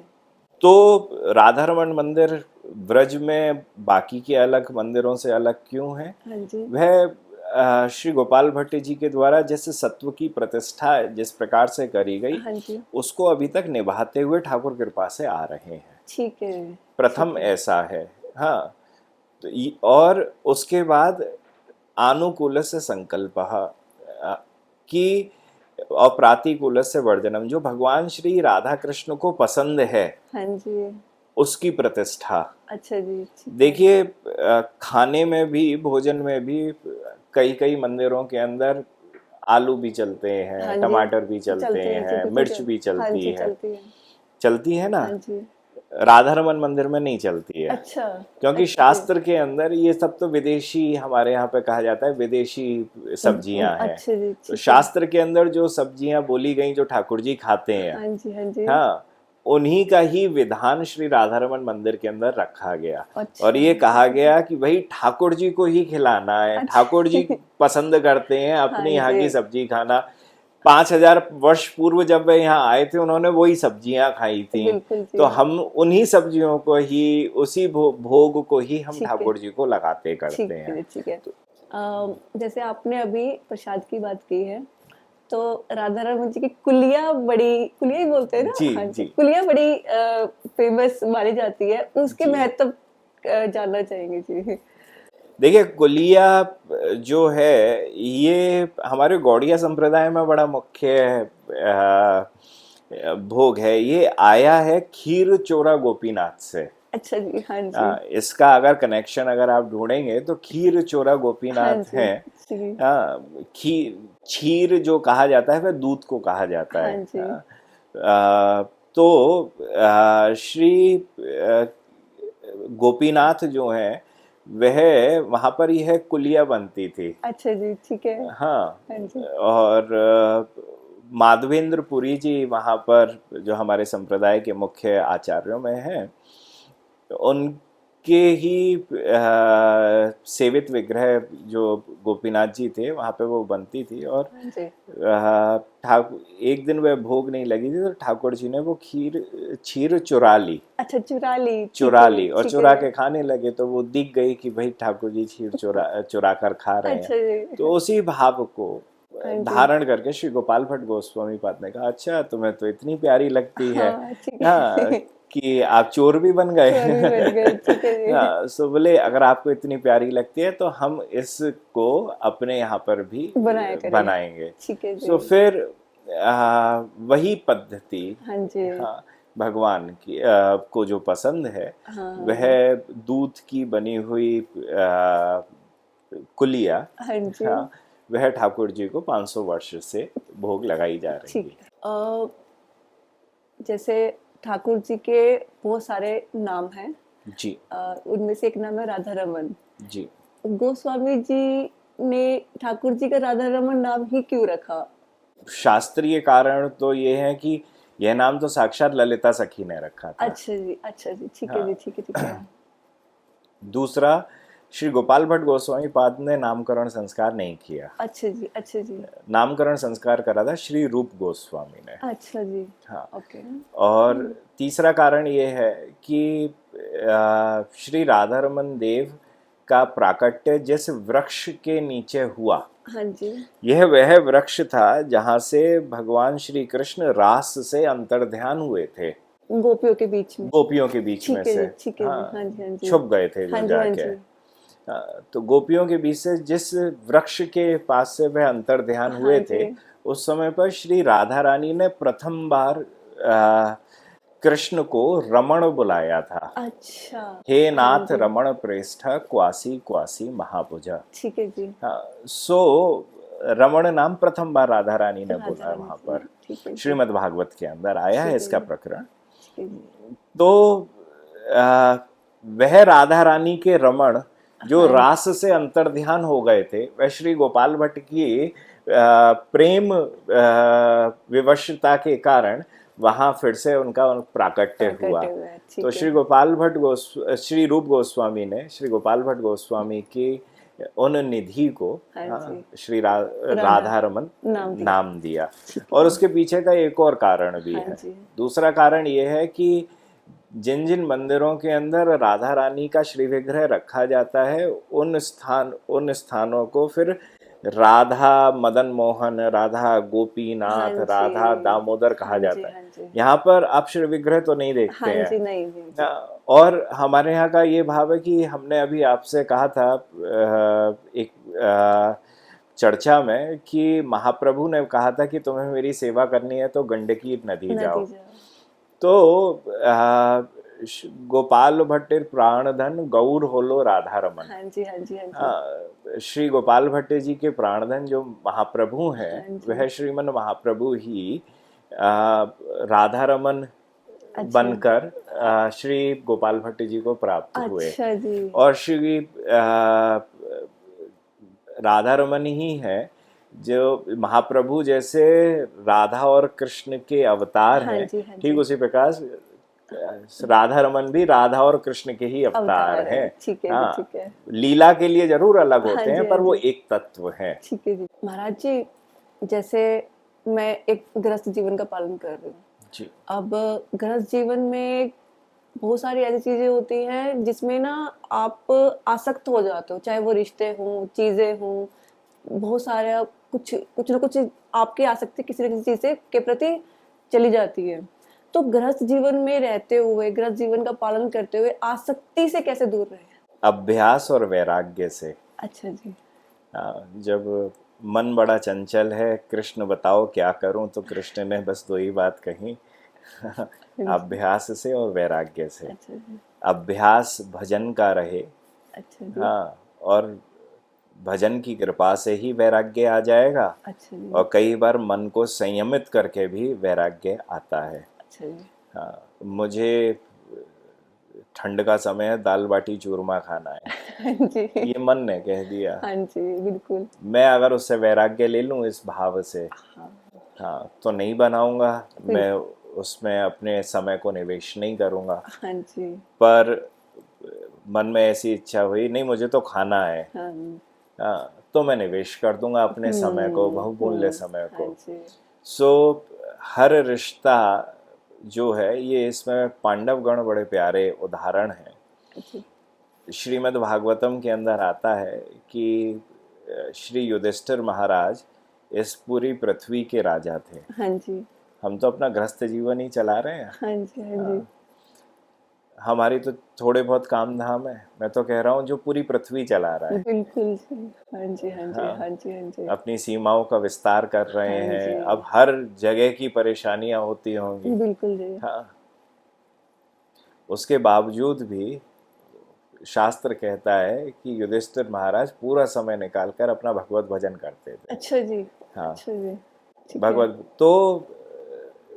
[SPEAKER 2] तो राधारमण मंदिर ब्रज में बाकी के अलग मंदिरों से अलग क्यों है?
[SPEAKER 1] हाँ जी।
[SPEAKER 2] वह श्री गोपाल भट्ट जी के द्वारा जिस सत्व की प्रतिष्ठा जिस प्रकार से करी गई,
[SPEAKER 1] हाँ जी।
[SPEAKER 2] उसको अभी तक निभाते हुए ठाकुर कृपा से आ रहे हैं।
[SPEAKER 1] ठीक है।
[SPEAKER 2] प्रथम
[SPEAKER 1] ठीक है।
[SPEAKER 2] ऐसा है। हाँ, तो और उसके बाद आनुकूल से संकल्प कि अप्रातिकूल से वर्जनम, जो भगवान श्री राधा कृष्ण को पसंद है
[SPEAKER 1] हाँ जी।
[SPEAKER 2] उसकी प्रतिष्ठा।
[SPEAKER 1] अच्छा जी। ठीक है।
[SPEAKER 2] देखिए, खाने में भी, भोजन में भी कई कई मंदिरों के अंदर आलू भी चलते हैं,
[SPEAKER 1] हाँ जी।
[SPEAKER 2] टमाटर भी चलते
[SPEAKER 1] चलती है जी,
[SPEAKER 2] हैं,
[SPEAKER 1] बिल्कुल
[SPEAKER 2] मिर्च भी
[SPEAKER 1] हाँ
[SPEAKER 2] चलती
[SPEAKER 1] जी,
[SPEAKER 2] है।
[SPEAKER 1] चलती है।
[SPEAKER 2] चलती है ना?
[SPEAKER 1] हाँ जी।
[SPEAKER 2] राधारमण मंदिर में नहीं चलती है,
[SPEAKER 1] अच्छा।
[SPEAKER 2] क्योंकि
[SPEAKER 1] अच्छा जी।
[SPEAKER 2] शास्त्र के अंदर ये सब तो विदेशी, हमारे यहाँ पे कहा जाता है विदेशी सब्जियां हैं।
[SPEAKER 1] अच्छा जी।
[SPEAKER 2] तो
[SPEAKER 1] ठीक है।
[SPEAKER 2] शास्त्र के अंदर जो सब्जियां बोली गई, जो ठाकुर जी खाते हैं,
[SPEAKER 1] हाँ जी, हाँ जी।
[SPEAKER 2] हाँ, उन्हीं का ही विधान श्री राधारमण मंदिर के अंदर रखा गया। और
[SPEAKER 1] अच्छा।
[SPEAKER 2] ये कहा गया कि भाई ठाकुर जी को ही खिलाना है, ठाकुर जी
[SPEAKER 1] अच्छा।
[SPEAKER 2] पसंद करते हैं
[SPEAKER 1] हाँ
[SPEAKER 2] अपने यहाँ
[SPEAKER 1] जी।
[SPEAKER 2] की सब्जी खाना। 5000 वर्ष पूर्व जब वे यहाँ आए थे, उन्होंने वही सब्जियां खाई थी।
[SPEAKER 1] बिल्कुल
[SPEAKER 2] तो
[SPEAKER 1] जी।
[SPEAKER 2] हम उन्हीं सब्जियों को ही, उसी भोग को ही हम
[SPEAKER 1] ठीक है।
[SPEAKER 2] ठाकुर जी को लगाते करते
[SPEAKER 1] ठीक है
[SPEAKER 2] हैं।
[SPEAKER 1] जी, ठीक है। जैसे आपने अभी प्रसाद की बात की है, तो राधा रमन जी की कुलिया बड़ी, कुलिया ही बोलते हैं ना?
[SPEAKER 2] जी
[SPEAKER 1] हाँ जी,
[SPEAKER 2] जी
[SPEAKER 1] कुलिया बड़ी फेमस मानी जाती है, उसके
[SPEAKER 2] जी।
[SPEAKER 1] महत्व जानना चाहेंगे जी।
[SPEAKER 2] देखिए, कुलिया जो है ये हमारे गौड़िया संप्रदाय में बड़ा मुख्य भोग है। ये आया है खीर चोरा गोपीनाथ से।
[SPEAKER 1] अच्छा जी। हाँ जी।
[SPEAKER 2] इसका अगर कनेक्शन अगर आप ढूंढेंगे तो खीर चोरा
[SPEAKER 1] हाँ
[SPEAKER 2] गोपीनाथ
[SPEAKER 1] जी।
[SPEAKER 2] है।
[SPEAKER 1] जी।
[SPEAKER 2] खीर, क्षीर जो कहा जाता है वह दूध को कहा जाता
[SPEAKER 1] हाँ
[SPEAKER 2] है।
[SPEAKER 1] जी।
[SPEAKER 2] तो श्री गोपीनाथ जो है, वह वहां पर यह कुलिया बनती थी।
[SPEAKER 1] अच्छा जी। ठीक है।
[SPEAKER 2] हाँ,
[SPEAKER 1] हाँ जी।
[SPEAKER 2] और माधवेंद्र पुरी जी वहाँ पर, जो हमारे संप्रदाय के मुख्य आचार्यों में हैं, उनके ही सेवित विग्रह जो गोपीनाथ जी थे वहाँ पे वो बनती थी। और
[SPEAKER 1] हाँ जी।
[SPEAKER 2] ठाकुर, एक दिन वह भोग नहीं लगी थी तो ठाकुर जी ने वो क्षीर चुरा ली।
[SPEAKER 1] अच्छा, चुरा ली। ठीक
[SPEAKER 2] चुरा
[SPEAKER 1] है जी,
[SPEAKER 2] ली और
[SPEAKER 1] ठीक
[SPEAKER 2] चुरा
[SPEAKER 1] है।
[SPEAKER 2] के खाने लगे, तो वो दिख गई कि भाई ठाकुर जी खीर चुरा कर खा रहे हैं।
[SPEAKER 1] अच्छा जी।
[SPEAKER 2] तो उसी भाव को
[SPEAKER 1] हाँ जी।
[SPEAKER 2] धारण करके श्री गोपाल भट्ट गोस्वामी पाद ने कहा, अच्छा तुम्हें तो इतनी प्यारी लगती है,
[SPEAKER 1] हाँ, ठीक
[SPEAKER 2] हाँ,
[SPEAKER 1] है।
[SPEAKER 2] कि आप चोर भी बन गए।
[SPEAKER 1] चोर भी बन गए, ठीक है जी।
[SPEAKER 2] हाँ, सो बोले अगर आपको इतनी प्यारी लगती है तो हम इसको अपने यहाँ पर भी
[SPEAKER 1] बनाया करें।
[SPEAKER 2] बनाएंगे।
[SPEAKER 1] ठीक है
[SPEAKER 2] सो
[SPEAKER 1] जी।
[SPEAKER 2] फिर वही पद्धति,
[SPEAKER 1] हाँ जी।
[SPEAKER 2] हाँ, भगवान की को जो पसंद है, वह
[SPEAKER 1] हाँ।
[SPEAKER 2] दूध की बनी हुई कुलिया,
[SPEAKER 1] हाँ जी।
[SPEAKER 2] हाँ, वह ठाकुर जी को 500 वर्ष से भोग लगाई जा रही
[SPEAKER 1] ठीक
[SPEAKER 2] है।
[SPEAKER 1] है। जैसे ठाकुर जी के बहुत सारे नाम हैं,
[SPEAKER 2] जी
[SPEAKER 1] उनमें से एक नाम है राधा रमन।
[SPEAKER 2] जी।
[SPEAKER 1] गोस्वामी जी ने ठाकुर जी का राधा रमन नाम ही क्यों रखा?
[SPEAKER 2] शास्त्रीय कारण तो ये है कि यह नाम तो साक्षात ललिता सखी ने रखा था।
[SPEAKER 1] अच्छा जी, अच्छा जी, ठीक है
[SPEAKER 2] हाँ।
[SPEAKER 1] जी, ठीक है, ठीक है।
[SPEAKER 2] दूसरा, श्री गोपाल भट्ट गोस्वामी पाद ने नामकरण संस्कार नहीं किया।
[SPEAKER 1] अच्छा जी, अच्छा जी।
[SPEAKER 2] नामकरण संस्कार करा था श्री रूप गोस्वामी ने।
[SPEAKER 1] अच्छा जी।
[SPEAKER 2] हाँ।
[SPEAKER 1] ओके।
[SPEAKER 2] और तीसरा कारण ये है कि श्री राधारमन देव का प्राकट्य जिस वृक्ष के नीचे हुआ,
[SPEAKER 1] हाँ जी,
[SPEAKER 2] यह वह वृक्ष था जहाँ से भगवान श्री कृष्ण रास से अंतर्ध्यान हुए थे,
[SPEAKER 1] गोपियों के बीच में।
[SPEAKER 2] गोपियों के बीच में
[SPEAKER 1] ठीक है
[SPEAKER 2] से।
[SPEAKER 1] जी, ठीक है जी,
[SPEAKER 2] हाँ,
[SPEAKER 1] हाँ जी, हाँ जी,
[SPEAKER 2] छुप गए थे
[SPEAKER 1] हाँ
[SPEAKER 2] जो
[SPEAKER 1] जी, हाँ
[SPEAKER 2] जाके।
[SPEAKER 1] जी,
[SPEAKER 2] तो गोपियों के बीच से जिस वृक्ष के पास से वह अंतर्ध्यान हुए
[SPEAKER 1] हाँ
[SPEAKER 2] थे,
[SPEAKER 1] जी,
[SPEAKER 2] उस समय पर श्री राधा रानी ने प्रथम बार कृष्ण को रमण बुलाया था।
[SPEAKER 1] अच्छा,
[SPEAKER 2] हे
[SPEAKER 1] हाँ
[SPEAKER 2] नाथ
[SPEAKER 1] जी,
[SPEAKER 2] रमण प्रेष्ठ क्वासी क्वासी महाभुजा।
[SPEAKER 1] ठीक है जी,
[SPEAKER 2] सो रमण नाम प्रथम बार राधा रानी ने
[SPEAKER 1] राधा
[SPEAKER 2] बोला
[SPEAKER 1] रानी
[SPEAKER 2] वहां
[SPEAKER 1] जी,
[SPEAKER 2] पर।
[SPEAKER 1] ठीक है जी,
[SPEAKER 2] श्रीमद् भागवत के अंदर आया है
[SPEAKER 1] ठीक है
[SPEAKER 2] इसका
[SPEAKER 1] जी,
[SPEAKER 2] प्रकरण।
[SPEAKER 1] ठीक है जी,
[SPEAKER 2] तो आ, वह राधा रानी के रमण जो
[SPEAKER 1] हाँ
[SPEAKER 2] रास से अंतर्ध्यान हो गए थे, वह श्री गोपाल भट्ट की प्रेम विवशता के कारण वहां फिर से उनका प्राकट्य हुआ।
[SPEAKER 1] प्रकट हुआ है,
[SPEAKER 2] तो
[SPEAKER 1] ठीक है,
[SPEAKER 2] श्री गोपाल भट्ट श्री रूप गोस्वामी ने श्री गोपाल भट्ट गोस्वामी की उन निधि को
[SPEAKER 1] हाँ जी,
[SPEAKER 2] श्री
[SPEAKER 1] राधा
[SPEAKER 2] राधा रमन
[SPEAKER 1] नाम दिया,
[SPEAKER 2] नाम दिया।
[SPEAKER 1] ठीक
[SPEAKER 2] और
[SPEAKER 1] है,
[SPEAKER 2] उसके पीछे का एक और कारण भी
[SPEAKER 1] हाँ
[SPEAKER 2] है।
[SPEAKER 1] जी,
[SPEAKER 2] दूसरा कारण ये है कि जिन जिन मंदिरों के अंदर राधा रानी का श्री विग्रह रखा जाता है, उन स्थानों को फिर राधा मदन मोहन, राधा
[SPEAKER 1] हाँ
[SPEAKER 2] गोपीनाथ, राधा
[SPEAKER 1] जी,
[SPEAKER 2] दामोदर कहा
[SPEAKER 1] हाँ जी,
[SPEAKER 2] जाता है।
[SPEAKER 1] हाँ जी,
[SPEAKER 2] यहाँ पर आप श्री विग्रह तो नहीं देखते
[SPEAKER 1] हाँ
[SPEAKER 2] हैं।
[SPEAKER 1] जी, नहीं नहीं जी,
[SPEAKER 2] और हमारे यहाँ का ये भाव है कि हमने अभी आपसे कहा था एक चर्चा में कि महाप्रभु ने कहा था कि तुम्हें मेरी सेवा करनी है तो गंडकी नदी जाओ।
[SPEAKER 1] नदी जाओ,
[SPEAKER 2] तो गोपाल भट्ट प्राणधन गौर होलो राधा रमन।
[SPEAKER 1] हाँ जी, हाँ जी, हाँ जी,
[SPEAKER 2] श्री गोपाल भट्ट जी के प्राणधन जो महाप्रभु हैं,
[SPEAKER 1] हाँ जी,
[SPEAKER 2] वह श्रीमन महाप्रभु ही राधा रमन
[SPEAKER 1] अच्छा,
[SPEAKER 2] बनकर श्री गोपाल भट्ट जी को प्राप्त हुए।
[SPEAKER 1] अच्छा जी,
[SPEAKER 2] और श्री राधा रमन ही है जो महाप्रभु जैसे राधा और कृष्ण के अवतार
[SPEAKER 1] हाँ
[SPEAKER 2] हैं,
[SPEAKER 1] जी, हाँ
[SPEAKER 2] ठीक
[SPEAKER 1] जी,
[SPEAKER 2] उसी प्रकार राधा रमन भी राधा और कृष्ण के ही अवतार
[SPEAKER 1] अवतार है,
[SPEAKER 2] हैं।
[SPEAKER 1] ठीक है जी,
[SPEAKER 2] हाँ,
[SPEAKER 1] ठीक है,
[SPEAKER 2] लीला के लिए जरूर अलग
[SPEAKER 1] हाँ
[SPEAKER 2] होते
[SPEAKER 1] जी,
[SPEAKER 2] हैं, पर
[SPEAKER 1] हाँ
[SPEAKER 2] वो
[SPEAKER 1] जी,
[SPEAKER 2] एक तत्व है।
[SPEAKER 1] ठीक है जी। महाराज जी, जैसे मैं एक गृहस्थ जीवन का पालन कर रही हूँ।
[SPEAKER 2] जी
[SPEAKER 1] अब गृहस्थ जीवन में बहुत सारी ऐसी चीजें होती हैं जिसमें ना आप आसक्त हो जाते हो, चाहे वो रिश्ते हों, चीजें हों, बहुत सारा कुछ कुछ ना कुछ आपकी आसक्ति किसी न किसी चीज से के प्रति चली जाती है। तो गृहस्थ जीवन में रहते हुए, गृहस्थ जीवन का पालन करते हुए आसक्ति से कैसे दूर रहे?
[SPEAKER 2] अभ्यास और वैराग्य से।
[SPEAKER 1] अच्छा जी,
[SPEAKER 2] जब मन बड़ा चंचल है, कृष्ण बताओ क्या करूं, तो कृष्ण ने बस दो ही बात कही, अभ्यास से और वैराग्य से।
[SPEAKER 1] अच्छा जी,
[SPEAKER 2] अभ्यास भजन का रहे,
[SPEAKER 1] अच्छा जी,
[SPEAKER 2] हाँ, और भजन की कृपा से ही वैराग्य आ जाएगा।
[SPEAKER 1] अच्छा जी,
[SPEAKER 2] और कई बार मन को संयमित करके भी वैराग्य आता है।
[SPEAKER 1] अच्छा जी,
[SPEAKER 2] हाँ, मुझे ठंड का समय है, दाल बाटी चूरमा खाना है,
[SPEAKER 1] हाँ जी,
[SPEAKER 2] ये मन ने कह दिया।
[SPEAKER 1] हाँ जी, बिल्कुल,
[SPEAKER 2] मैं अगर उससे वैराग्य ले लूं इस भाव से,
[SPEAKER 1] हाँ,
[SPEAKER 2] हाँ, तो नहीं बनाऊंगा,
[SPEAKER 1] बिल्कुल।
[SPEAKER 2] मैं उसमें अपने समय को निवेश नहीं करूंगा।
[SPEAKER 1] हाँ जी,
[SPEAKER 2] पर मन में ऐसी इच्छा हुई, नहीं मुझे तो खाना है,
[SPEAKER 1] हाँ,
[SPEAKER 2] हाँ, तो मैं निवेश कर दूंगा अपने समय को, बहुमूल्य समय
[SPEAKER 1] हाँ
[SPEAKER 2] को।
[SPEAKER 1] जी,
[SPEAKER 2] सो हर रिश्ता जो है, ये इसमें पांडवगण बड़े प्यारे उदाहरण हैं।
[SPEAKER 1] अच्छा,
[SPEAKER 2] श्रीमद् भागवतम के अंदर आता है कि श्री युधिष्ठिर महाराज इस पूरी पृथ्वी के राजा थे।
[SPEAKER 1] हाँ जी,
[SPEAKER 2] हम तो अपना गृहस्थ जीवन ही चला रहे हैं,
[SPEAKER 1] हाँ जी, हाँ जी,
[SPEAKER 2] हमारी तो थोड़े बहुत काम धाम है। मैं तो कह रहा हूँ जो पूरी पृथ्वी चला रहा है,
[SPEAKER 1] बिल्कुल जी, हाँ जी, हाँ जी,
[SPEAKER 2] हाँ,
[SPEAKER 1] हाँ जी, हाँ जी,
[SPEAKER 2] अपनी सीमाओं का विस्तार कर रहे
[SPEAKER 1] हाँ
[SPEAKER 2] हैं।
[SPEAKER 1] जी,
[SPEAKER 2] अब हर जगह की परेशानियां होती होंगी,
[SPEAKER 1] बिल्कुल जी,
[SPEAKER 2] हाँ, उसके बावजूद भी शास्त्र कहता है कि युधिष्ठिर महाराज पूरा समय निकालकर अपना भगवत भजन करते थे।
[SPEAKER 1] अच्छा जी,
[SPEAKER 2] हाँ,
[SPEAKER 1] अच्छा जी, ठीक है,
[SPEAKER 2] भगवत तो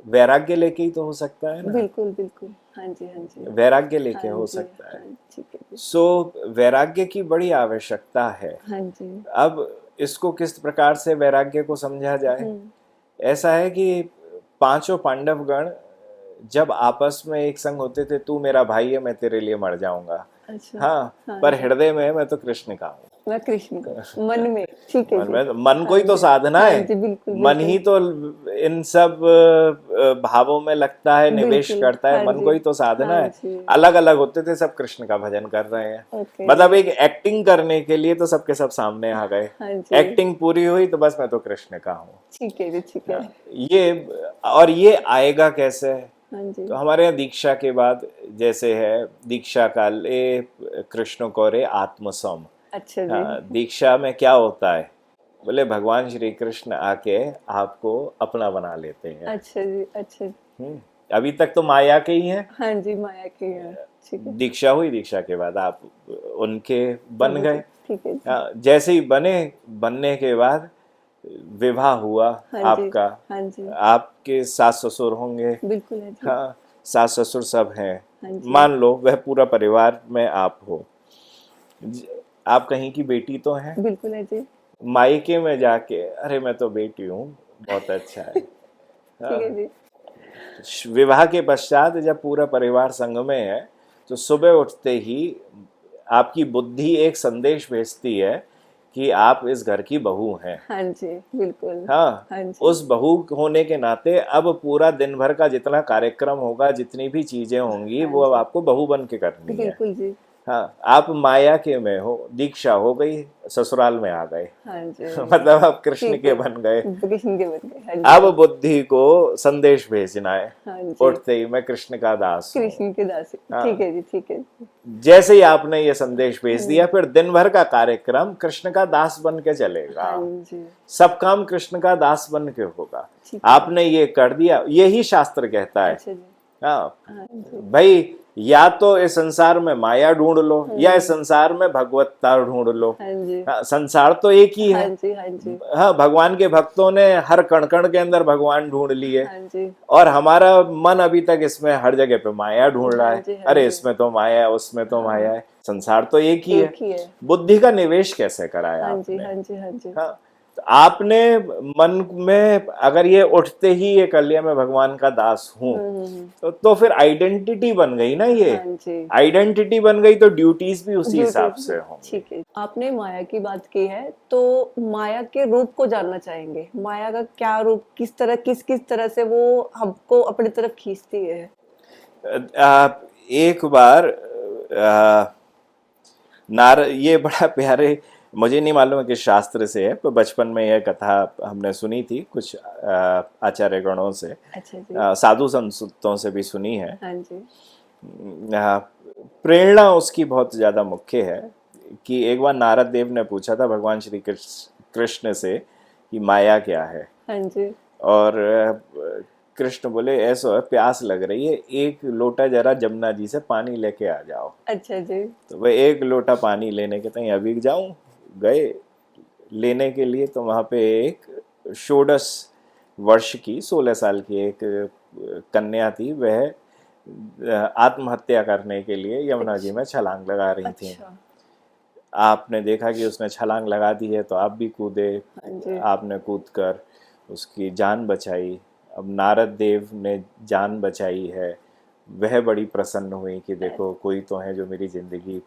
[SPEAKER 2] वैराग्य लेके ही तो हो सकता है ना,
[SPEAKER 1] बिल्कुल बिल्कुल, हाँ जी, हाँ जी,
[SPEAKER 2] वैराग्य लेके
[SPEAKER 1] हाँ
[SPEAKER 2] हो
[SPEAKER 1] जी,
[SPEAKER 2] सकता है।
[SPEAKER 1] हाँ, ठीक है जी,
[SPEAKER 2] सो वैराग्य की बड़ी आवश्यकता है।
[SPEAKER 1] हाँ जी,
[SPEAKER 2] अब इसको किस प्रकार से वैराग्य को समझा जाए? ऐसा है कि पांचों पांडवगण जब आपस में एक संग होते थे, तू मेरा भाई है, मैं तेरे लिए मर जाऊंगा,
[SPEAKER 1] अच्छा,
[SPEAKER 2] हाँ,
[SPEAKER 1] हाँ
[SPEAKER 2] पर
[SPEAKER 1] जी,
[SPEAKER 2] हृदय में मैं तो कृष्ण का हूँ।
[SPEAKER 1] मैं कृष्ण को मन में, ठीक है
[SPEAKER 2] मन
[SPEAKER 1] जी।
[SPEAKER 2] में, मन को ही
[SPEAKER 1] हाँ
[SPEAKER 2] तो
[SPEAKER 1] जी,
[SPEAKER 2] साधना
[SPEAKER 1] हाँ
[SPEAKER 2] है।
[SPEAKER 1] जी, बिल्कुल
[SPEAKER 2] मन ही तो इन सब भावों में लगता है, निवेश
[SPEAKER 1] बिल्कुल।
[SPEAKER 2] करता है,
[SPEAKER 1] हाँ
[SPEAKER 2] मन
[SPEAKER 1] जी,
[SPEAKER 2] को ही तो साधना
[SPEAKER 1] हाँ
[SPEAKER 2] है।
[SPEAKER 1] जी।
[SPEAKER 2] अलग अलग होते थे, सब कृष्ण का भजन कर रहे हैं।
[SPEAKER 1] ओके
[SPEAKER 2] मतलब
[SPEAKER 1] जी।
[SPEAKER 2] एक एक्टिंग करने के लिए तो सबके सब सामने आ गए।
[SPEAKER 1] हाँ जी,
[SPEAKER 2] एक्टिंग पूरी हुई तो बस मैं तो कृष्ण का हूँ।
[SPEAKER 1] ठीक है जी, ठीक है।
[SPEAKER 2] ये, और ये आएगा कैसे?
[SPEAKER 1] हाँ जी,
[SPEAKER 2] तो हमारे यहाँ दीक्षा के बाद जैसे है, दीक्षा काले कृष्ण कोरे आत्मसम।
[SPEAKER 1] अच्छा जी,
[SPEAKER 2] हाँ, दीक्षा में क्या होता है? बोले भगवान श्री कृष्ण आके आपको अपना बना लेते हैं।
[SPEAKER 1] अच्छा जी, अच्छा जी।
[SPEAKER 2] अभी तक तो माया के ही हैं।
[SPEAKER 1] हाँ जी, माया की है, ठीक है।
[SPEAKER 2] दीक्षा हुई, दीक्षा के बाद आप उनके बन
[SPEAKER 1] प्रभु जी,
[SPEAKER 2] गए।
[SPEAKER 1] ठीक है जी।
[SPEAKER 2] हाँ, जैसे ही बने, बनने के बाद विवाह हुआ
[SPEAKER 1] हाँ जी,
[SPEAKER 2] आपका।
[SPEAKER 1] हाँ जी,
[SPEAKER 2] आपके सास ससुर होंगे।
[SPEAKER 1] बिल्कुल है जी।
[SPEAKER 2] हाँ, सास ससुर सब हैं।
[SPEAKER 1] हाँ जी,
[SPEAKER 2] मान लो वह पूरा परिवार में आप हो। आप कहीं की बेटी तो हैं।
[SPEAKER 1] बिल्कुल है जी,
[SPEAKER 2] मायके में जाके, अरे मैं तो बेटी हूँ, बहुत अच्छा है।
[SPEAKER 1] ठीक है
[SPEAKER 2] हाँ,
[SPEAKER 1] जी।
[SPEAKER 2] विवाह के पश्चात जब पूरा परिवार संग में है, तो सुबह उठते ही आपकी बुद्धि एक संदेश भेजती है कि आप इस घर की बहू हैं।
[SPEAKER 1] हाँ जी, बिल्कुल।
[SPEAKER 2] हाँ,
[SPEAKER 1] हाँ जी,
[SPEAKER 2] उस बहू होने के नाते अब पूरा दिन भर का जितना कार्यक्रम होगा, जितनी भी चीजें होंगी,
[SPEAKER 1] हाँ
[SPEAKER 2] वो अब
[SPEAKER 1] जी,
[SPEAKER 2] आपको बहू बन के करनी है।
[SPEAKER 1] बिल्कुल जी।
[SPEAKER 2] हाँ, आप माया के में हो, दीक्षा हो गई, ससुराल में आ गए।
[SPEAKER 1] हाँ जी,
[SPEAKER 2] मतलब आप कृष्ण
[SPEAKER 1] ठीक
[SPEAKER 2] के
[SPEAKER 1] है।
[SPEAKER 2] बन गए।
[SPEAKER 1] कृष्ण के बन गए, हाँ
[SPEAKER 2] अब
[SPEAKER 1] जी,
[SPEAKER 2] बुद्धि को संदेश भेजना है,
[SPEAKER 1] हाँ जी।
[SPEAKER 2] उठते ही मैं कृष्ण का दास हूँ।
[SPEAKER 1] कृष्ण के दासी, ठीक
[SPEAKER 2] हाँ,
[SPEAKER 1] है जी, ठीक है।
[SPEAKER 2] जैसे ही आपने ये संदेश भेज दिया, फिर दिन भर का कार्यक्रम कृष्ण का दास बन के चलेगा।
[SPEAKER 1] हाँ जी,
[SPEAKER 2] सब काम कृष्ण का दास बन के होगा।
[SPEAKER 1] ठीक है।
[SPEAKER 2] आपने ये कर दिया, यही शास्त्र कहता है।
[SPEAKER 1] अच्छा जी,
[SPEAKER 2] हाँ
[SPEAKER 1] हाँ जी,
[SPEAKER 2] भाई, या तो इस संसार में माया ढूंढ लो, या इस संसार में भगवत्ता ढूंढ लो।
[SPEAKER 1] हाँ जी,
[SPEAKER 2] हाँ, संसार तो एक ही
[SPEAKER 1] हाँ
[SPEAKER 2] है।
[SPEAKER 1] जी, हाँ जी,
[SPEAKER 2] हाँ, भगवान के भक्तों ने हर कण कण के अंदर भगवान ढूंढ लिए,
[SPEAKER 1] हाँ जी,
[SPEAKER 2] और हमारा मन अभी तक इसमें हर जगह पे माया ढूंढ रहा
[SPEAKER 1] हाँ
[SPEAKER 2] है।
[SPEAKER 1] जी, हाँ
[SPEAKER 2] अरे
[SPEAKER 1] जी,
[SPEAKER 2] इसमें तो माया है, उसमें तो माया है। संसार तो एक ही है।
[SPEAKER 1] एक ही है।
[SPEAKER 2] बुद्धि का निवेश कैसे कराया
[SPEAKER 1] हाँ जी,
[SPEAKER 2] आपने?
[SPEAKER 1] हाँ जी, हाँ जी,
[SPEAKER 2] हाँ, तो आपने मन में अगर ये उठते ही ये कर लिया मैं भगवान का दास हूं, तो फिर आइडेंटिटी बन गई ना। ये
[SPEAKER 1] हाँ जी।
[SPEAKER 2] आइडेंटिटी बन गई तो ड्यूटीज भी उसी
[SPEAKER 1] ड्यूटी,
[SPEAKER 2] हिसाब से होंगी।
[SPEAKER 1] ठीक है। आपने माया की बात की है, तो माया के रूप को जानना चाहेंगे। माया का क्या रूप, किस तरह, किस किस तरह से वो हमको अपनी तरफ खींचती है?
[SPEAKER 2] एक बार ये बड़ा प्यारे, मुझे नहीं मालूम है कि शास्त्र से है, पर बचपन में यह कथा हमने सुनी थी कुछ आचार्य गणों से।
[SPEAKER 1] अच्छा जी,
[SPEAKER 2] साधु संतों से भी सुनी है।
[SPEAKER 1] हाँ जी,
[SPEAKER 2] प्रेरणा उसकी बहुत ज्यादा मुख्य है कि एक बार नारद देव ने पूछा था भगवान श्री कृष्ण से कि माया क्या है।
[SPEAKER 1] हाँ जी,
[SPEAKER 2] और कृष्ण बोले ऐसा है, प्यास लग रही है, एक लोटा जरा जमुना जी से पानी लेके आ जाओ।
[SPEAKER 1] अच्छा जी,
[SPEAKER 2] तो वह एक लोटा पानी लेने के तई अभी जाऊं, गए लेने के लिए, तो वहाँ पे एक 16 वर्ष की, 16 साल की एक कन्या थी। वह आत्महत्या करने के लिए यमुना जी में छलांग लगा रही थी।
[SPEAKER 1] अच्छा,
[SPEAKER 2] आपने देखा कि उसने छलांग लगा दी है, तो आप भी कूदे।
[SPEAKER 1] हाँ जी,
[SPEAKER 2] आपने कूद कर उसकी जान बचाई। अब नारद देव ने जान बचाई है, वह बड़ी प्रसन्न हुई कि देखो कोई तो है जो मेरी जिंदगी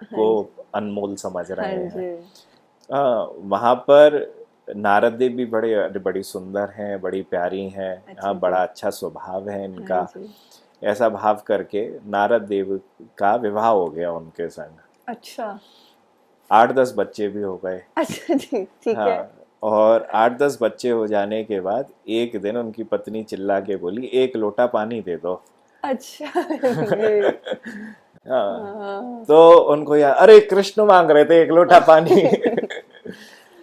[SPEAKER 2] को अनमोल समझ
[SPEAKER 1] हाँ
[SPEAKER 2] रहे हैं।
[SPEAKER 1] जी,
[SPEAKER 2] वहाँ पर नारद देव भी बड़ी सुंदर हैं, बड़ी प्यारी हैं।
[SPEAKER 1] अच्छा
[SPEAKER 2] हाँ,
[SPEAKER 1] जी,
[SPEAKER 2] बड़ा अच्छा स्वभाव है
[SPEAKER 1] हाँ
[SPEAKER 2] इनका।
[SPEAKER 1] जी,
[SPEAKER 2] ऐसा भाव करके नारद देव का विवाह हो गया उनके संग।
[SPEAKER 1] अच्छा,
[SPEAKER 2] 8-10 बच्चे भी हो गए।
[SPEAKER 1] अच्छा जी, ठीक है,
[SPEAKER 2] हाँ, और 8-10 बच्चे हो जाने के बाद एक दिन उनकी पत्नी चिल्ला के बोली, एक लोटा पानी दे दो।
[SPEAKER 1] अच्छा जी,
[SPEAKER 2] हाँ,
[SPEAKER 1] हाँ,
[SPEAKER 2] तो उनको यार, अरे कृष्ण मांग रहे थे एक लोटा पानी।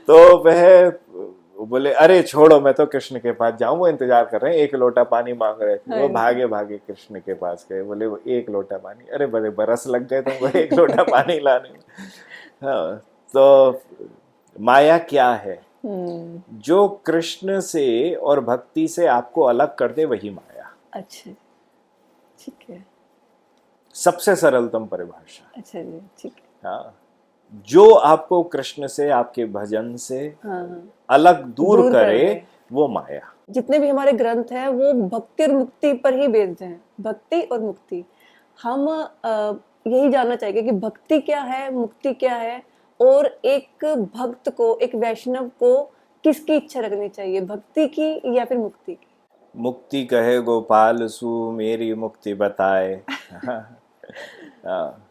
[SPEAKER 2] तो वह बोले अरे छोड़ो, मैं तो कृष्ण के पास जाऊं, वो इंतजार कर रहे हैं, एक लोटा पानी मांग रहे थे।
[SPEAKER 1] हाँ
[SPEAKER 2] वो
[SPEAKER 1] जी,
[SPEAKER 2] भागे भागे कृष्ण के पास गए, बोले वो एक लोटा पानी, अरे बड़े बरस लग गए तुमको एक लोटा पानी लाने में। हाँ, तो माया क्या है? जो कृष्ण से और भक्ति से आपको अलग कर दे, वही माया।
[SPEAKER 1] अच्छा, ठीक है,
[SPEAKER 2] सबसे सरलतम परिभाषा।
[SPEAKER 1] अच्छा जी, ठीक है,
[SPEAKER 2] हाँ, जो आपको कृष्ण से, आपके भजन से
[SPEAKER 1] हाँ,
[SPEAKER 2] अलग दूर
[SPEAKER 1] दूर कर
[SPEAKER 2] करे,
[SPEAKER 1] दे।
[SPEAKER 2] वो माया।
[SPEAKER 1] जितने भी हमारे ग्रंथ हैं वो भक्ति और मुक्ति पर ही बेस्ड हैं, भक्ति और मुक्ति। हम यही जानना चाहेंगे कि भक्ति क्या है, मुक्ति क्या है, और एक भक्त को, एक वैष्णव को किसकी इच्छा रखनी चाहिए, भक्ति की या फिर मुक्ति की?
[SPEAKER 2] मुक्ति कहे गोपाल सु मेरी मुक्ति बताए। हाँ,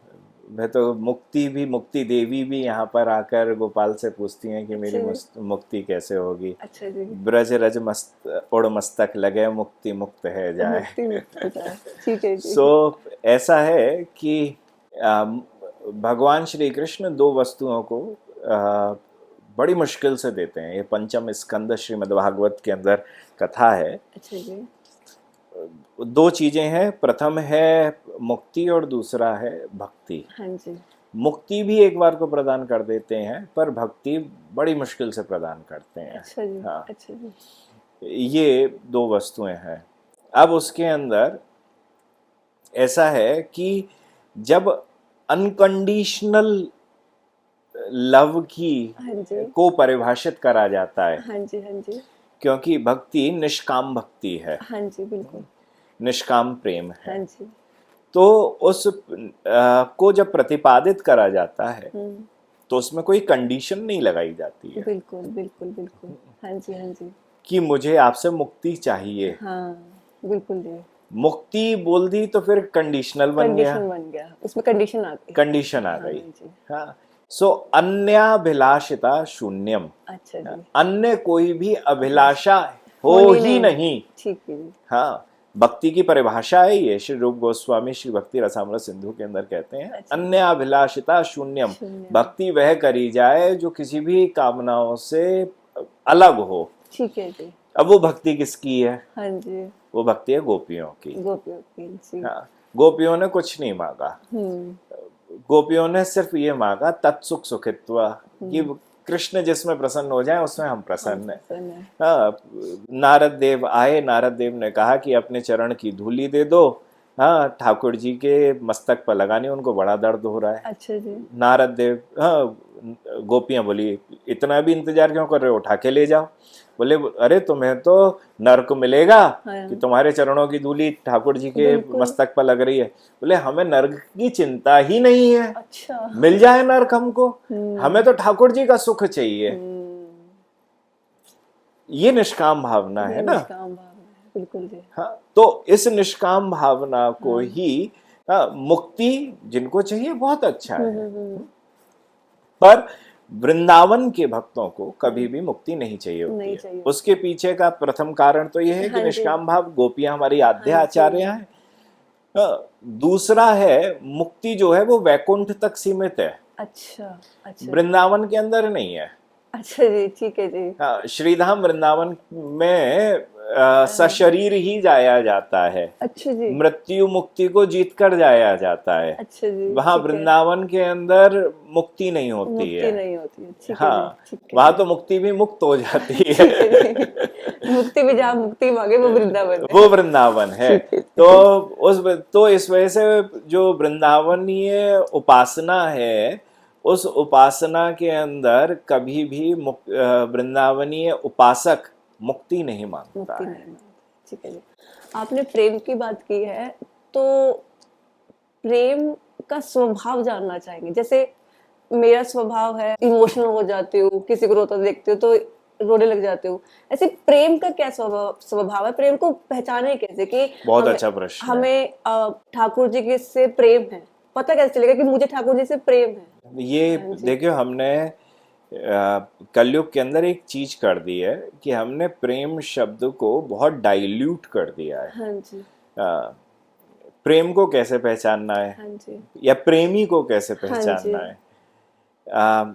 [SPEAKER 2] मैं तो मुक्ति देवी भी यहाँ पर आकर गोपाल से पूछती हैं कि मेरी मुक्ति कैसे होगी।
[SPEAKER 1] अच्छा जी।
[SPEAKER 2] ब्रज रज उड़ मस्तक लगे मुक्ति मुक्त है जाए।
[SPEAKER 1] मुक्ति मुक्त हो जाए, ठीक है जी।
[SPEAKER 2] सो ऐसा है कि भगवान श्री कृष्ण दो वस्तुओं को बड़ी मुश्किल से देते हैं। ये पंचम स्कंद श्रीमद् भागवत के अंदर कथा है।
[SPEAKER 1] अच्छा जी।
[SPEAKER 2] दो चीजें हैं, प्रथम है मुक्ति और दूसरा है भक्ति।
[SPEAKER 1] हाँ जी।
[SPEAKER 2] मुक्ति भी एक बार को प्रदान कर देते हैं, पर भक्ति बड़ी मुश्किल से प्रदान करते हैं।
[SPEAKER 1] अच्छा जी।
[SPEAKER 2] हाँ,
[SPEAKER 1] अच्छा जी।
[SPEAKER 2] ये दो वस्तुएं हैं। अब उसके अंदर ऐसा है कि जब अनकंडीशनल लव की
[SPEAKER 1] हाँ जी।
[SPEAKER 2] को परिभाषित करा जाता है,
[SPEAKER 1] हाँ जी। हाँ जी।
[SPEAKER 2] क्योंकि भक्ति निष्काम भक्ति है,
[SPEAKER 1] हाँ जी, बिल्कुल।
[SPEAKER 2] निष्काम प्रेम है।
[SPEAKER 1] हाँ जी।
[SPEAKER 2] तो उस को जब प्रतिपादित करा जाता है तो उसमें कोई कंडीशन नहीं लगाई जाती है
[SPEAKER 1] बिल्कुल बिल्कुल बिल्कुल। हाँ जी। हाँ जी।
[SPEAKER 2] कि मुझे आपसे मुक्ति चाहिए।
[SPEAKER 1] हाँ, बिल्कुल जी।
[SPEAKER 2] मुक्ति बोल दी तो फिर कंडीशनल बन गया,
[SPEAKER 1] कंडीशन बन गया, उसमें कंडीशन आ गई।
[SPEAKER 2] कंडीशन आ
[SPEAKER 1] हाँ
[SPEAKER 2] गई।
[SPEAKER 1] जी।
[SPEAKER 2] हाँ, सो अन्याभिलाषिता शून्यम,
[SPEAKER 1] अच्छा जी।
[SPEAKER 2] अन्य कोई भी अभिलाषा हो ही नहीं।
[SPEAKER 1] ठीक है जी।
[SPEAKER 2] हाँ, भक्ति की परिभाषा है ये, श्री रूप गोस्वामी श्री भक्ति रसामृत सिंधु के अंदर कहते हैं,
[SPEAKER 1] अच्छा।
[SPEAKER 2] अन्य अभिलाषिता शून्यम। भक्ति वह करी जाए जो किसी भी कामनाओं से अलग हो।
[SPEAKER 1] ठीक है जी।
[SPEAKER 2] अब वो भक्ति किसकी है?
[SPEAKER 1] हाँ जी।
[SPEAKER 2] वो भक्ति है गोपियों की।
[SPEAKER 1] गोपियों की जी।
[SPEAKER 2] हाँ, गोपियों ने कुछ नहीं मांगा। गोपियों ने सिर्फ ये मांगा तत्सुख सुखित्वा, कि कृष्ण जिसमें प्रसन्न हो जाए उसमें हम प्रसन्न हैं। हाँ, नारद देव आए, नारद देव ने कहा कि अपने चरण की धूली दे दो। हाँ, ठाकुर जी के मस्तक पर लगानी, उनको बड़ा दर्द हो रहा है। अच्छा जी। नारद देव, हाँ, गोपियां बोली इतना भी इंतजार क्यों कर रहे हो, उठा के ले जाओ। बोले अरे तुम्हें तो नरक मिलेगा कि तुम्हारे चरणों की धूली ठाकुर जी के मस्तक पर लग रही है। बोले हमें नरक की चिंता ही नहीं है। अच्छा। मिल जाए नरक हमको, हमें तो ठाकुर जी का सुख चाहिए। ये निष्काम भावना है ना। निष्काम भावना, बिल्कुल जी। हाँ, तो इस निष्काम भावना को ही मुक्ति जिनको चाहिए बहुत अच्छा है, पर वृंदावन के भक्तों को कभी भी मुक्ति नहीं चाहिए होती है। उसके पीछे का प्रथम कारण तो यह है कि निष्काम भाव, गोपियां हमारी आद्य आचार्य हैं। दूसरा है मुक्ति जो है वो वैकुंठ तक सीमित है। अच्छा, अच्छा। वृंदावन के अंदर नहीं है। अच्छा जी, ठीक है जी। हाँ, श्रीधाम वृंदावन में सशरीर ही जाया जाता है। अच्छा जी। मृत्यु मुक्ति को जीत कर जाया जाता है। अच्छा जी। वहाँ वृंदावन के अंदर मुक्ति नहीं होती है। नहीं होती है। हाँ, वहाँ तो मुक्ति भी मुक्त हो जाती है। मुक्ति भी जहाँ मुक्ति मांगे वो वृंदावन है। वो वृंदावन है। तो इस वजह से जो वृंदावनीय उपासना है, उस उपासना के अंदर कभी भी वृंदावनीय उपासक मुक्ति नहीं मांगता है। ठीक है जी। आपने प्रेम की बात की है, तो प्रेम का स्वभाव जानना चाहेंगे। जैसे मेरा स्वभाव है इमोशनल हो जाती हूँ, किसी को रोता देखती हूँ तो रोने लग जाती हूँ। ऐसे प्रेम का क्या स्वभाव है? प्रेम को पहचाने कैसे कि बहुत अच्छा प्रश्न। हमें ठाकुर जी के से प्रेम है, पता कैसे चलेगा कि मुझे ठाकुर जी से प्रेम है? ये देखियो, हमने कलयुग के अंदर एक चीज कर दी है कि हमने प्रेम शब्द को बहुत डाइल्यूट कर दिया है। हाँ जी। प्रेम को कैसे पहचानना है? हाँ जी। या प्रेमी को कैसे पहचानना है?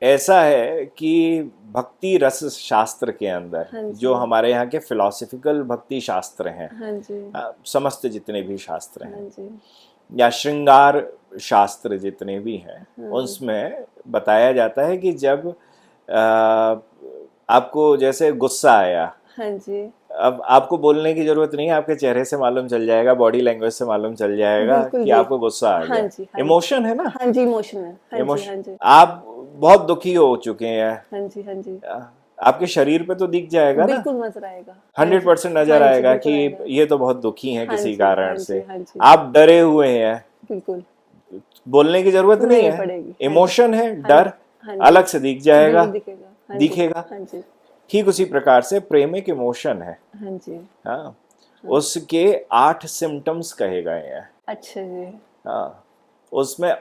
[SPEAKER 2] ऐसा है कि भक्ति रस शास्त्र के अंदर, हाँ, जो हमारे यहाँ के फिलॉसफिकल भक्ति शास्त्र हैं, हाँ जी, समस्त जितने भी शास्त्र हैं, हाँ जी, या श्रृंगार शास्त्र जितने भी हैं, उसमें बताया जाता है कि जब आपको जैसे गुस्सा आया, हाँ जी, अब आपको बोलने की जरूरत नहीं है, आपके चेहरे से मालूम चल जाएगा, बॉडी लैंग्वेज से मालूम चल जाएगा कि आपको गुस्सा आ गया। हाँ जी, इमोशन है ना। हाँ जी, इमोशन है। इमोशन, आप बहुत दुखी हो चुके हैं। हाँ जी, हाँ जी। आपके शरीर पे तो दिख जाएगा ना, बिल्कुल नजर आएगा, 100% नजर आएगा कि ये तो बहुत दुखी है किसी कारण से। आप डरे हुए हैं, बिल्कुल बोलने की जरूरत नहीं है, इमोशन है डर,
[SPEAKER 1] हाँ जी,
[SPEAKER 2] अलग से दिख जाएगा,
[SPEAKER 1] दिखेगा, हाँ जी,
[SPEAKER 2] दिखेगा।
[SPEAKER 1] हाँ जी,
[SPEAKER 2] ठीक उसी प्रकार से प्रेम एक इमोशन है।
[SPEAKER 1] हाँ जी,
[SPEAKER 2] हाँ, उसके 8 सिम्टम्स कहे गए हैं।
[SPEAKER 1] अच्छा जी,
[SPEAKER 2] हाँ, उसमें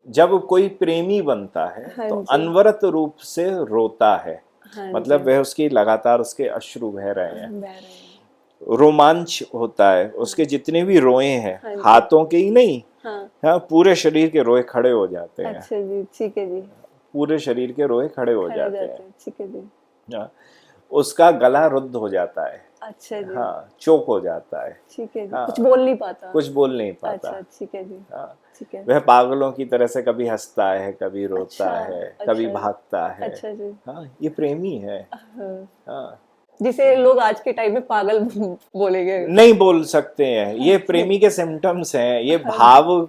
[SPEAKER 2] जब कोई प्रेमी बनता है
[SPEAKER 1] हाँ
[SPEAKER 2] तो
[SPEAKER 1] जी,
[SPEAKER 2] अनवरत रूप से रोता है,
[SPEAKER 1] हाँ
[SPEAKER 2] मतलब
[SPEAKER 1] जी,
[SPEAKER 2] वह उसकी लगातार उसके अश्रु बह रहे हैं।
[SPEAKER 1] बह रहे हैं,
[SPEAKER 2] रोमांच होता है, उसके जितने भी रोए हैं,
[SPEAKER 1] हाँ जी,
[SPEAKER 2] हाथों के ही नहीं,
[SPEAKER 1] हाँ,
[SPEAKER 2] हाँ, पूरे शरीर के रोए खड़े हो जाते हैं।
[SPEAKER 1] अच्छा जी, ठीक है जी,
[SPEAKER 2] पूरे शरीर के रोए खड़े हो
[SPEAKER 1] खड़े हो
[SPEAKER 2] जाते
[SPEAKER 1] जाते हैं, ठीक है जी,
[SPEAKER 2] हैं। हाँ, उसका गला रुद्ध हो जाता है।
[SPEAKER 1] अच्छा जी,
[SPEAKER 2] हाँ, चोक हो जाता है।
[SPEAKER 1] ठीक है जी,
[SPEAKER 2] हाँ,
[SPEAKER 1] कुछ बोल नहीं पाता,
[SPEAKER 2] कुछ बोल नहीं पाता।
[SPEAKER 1] अच्छा, ठीक है जी,
[SPEAKER 2] हाँ,
[SPEAKER 1] ठीक है,
[SPEAKER 2] वह पागलों की तरह से कभी हंसता है, कभी रोता
[SPEAKER 1] अच्छा,
[SPEAKER 2] है, कभी
[SPEAKER 1] अच्छा,
[SPEAKER 2] भागता है।
[SPEAKER 1] अच्छा जी,
[SPEAKER 2] हाँ, ये प्रेमी है।
[SPEAKER 1] हाँ,
[SPEAKER 2] हाँ,
[SPEAKER 1] जिसे लोग आज के टाइम में पागल बोलेंगे,
[SPEAKER 2] नहीं बोल सकते हैं, ये
[SPEAKER 1] अच्छा,
[SPEAKER 2] प्रेमी के सिम्टम्स हैं। ये
[SPEAKER 1] हाँ जी,
[SPEAKER 2] भाव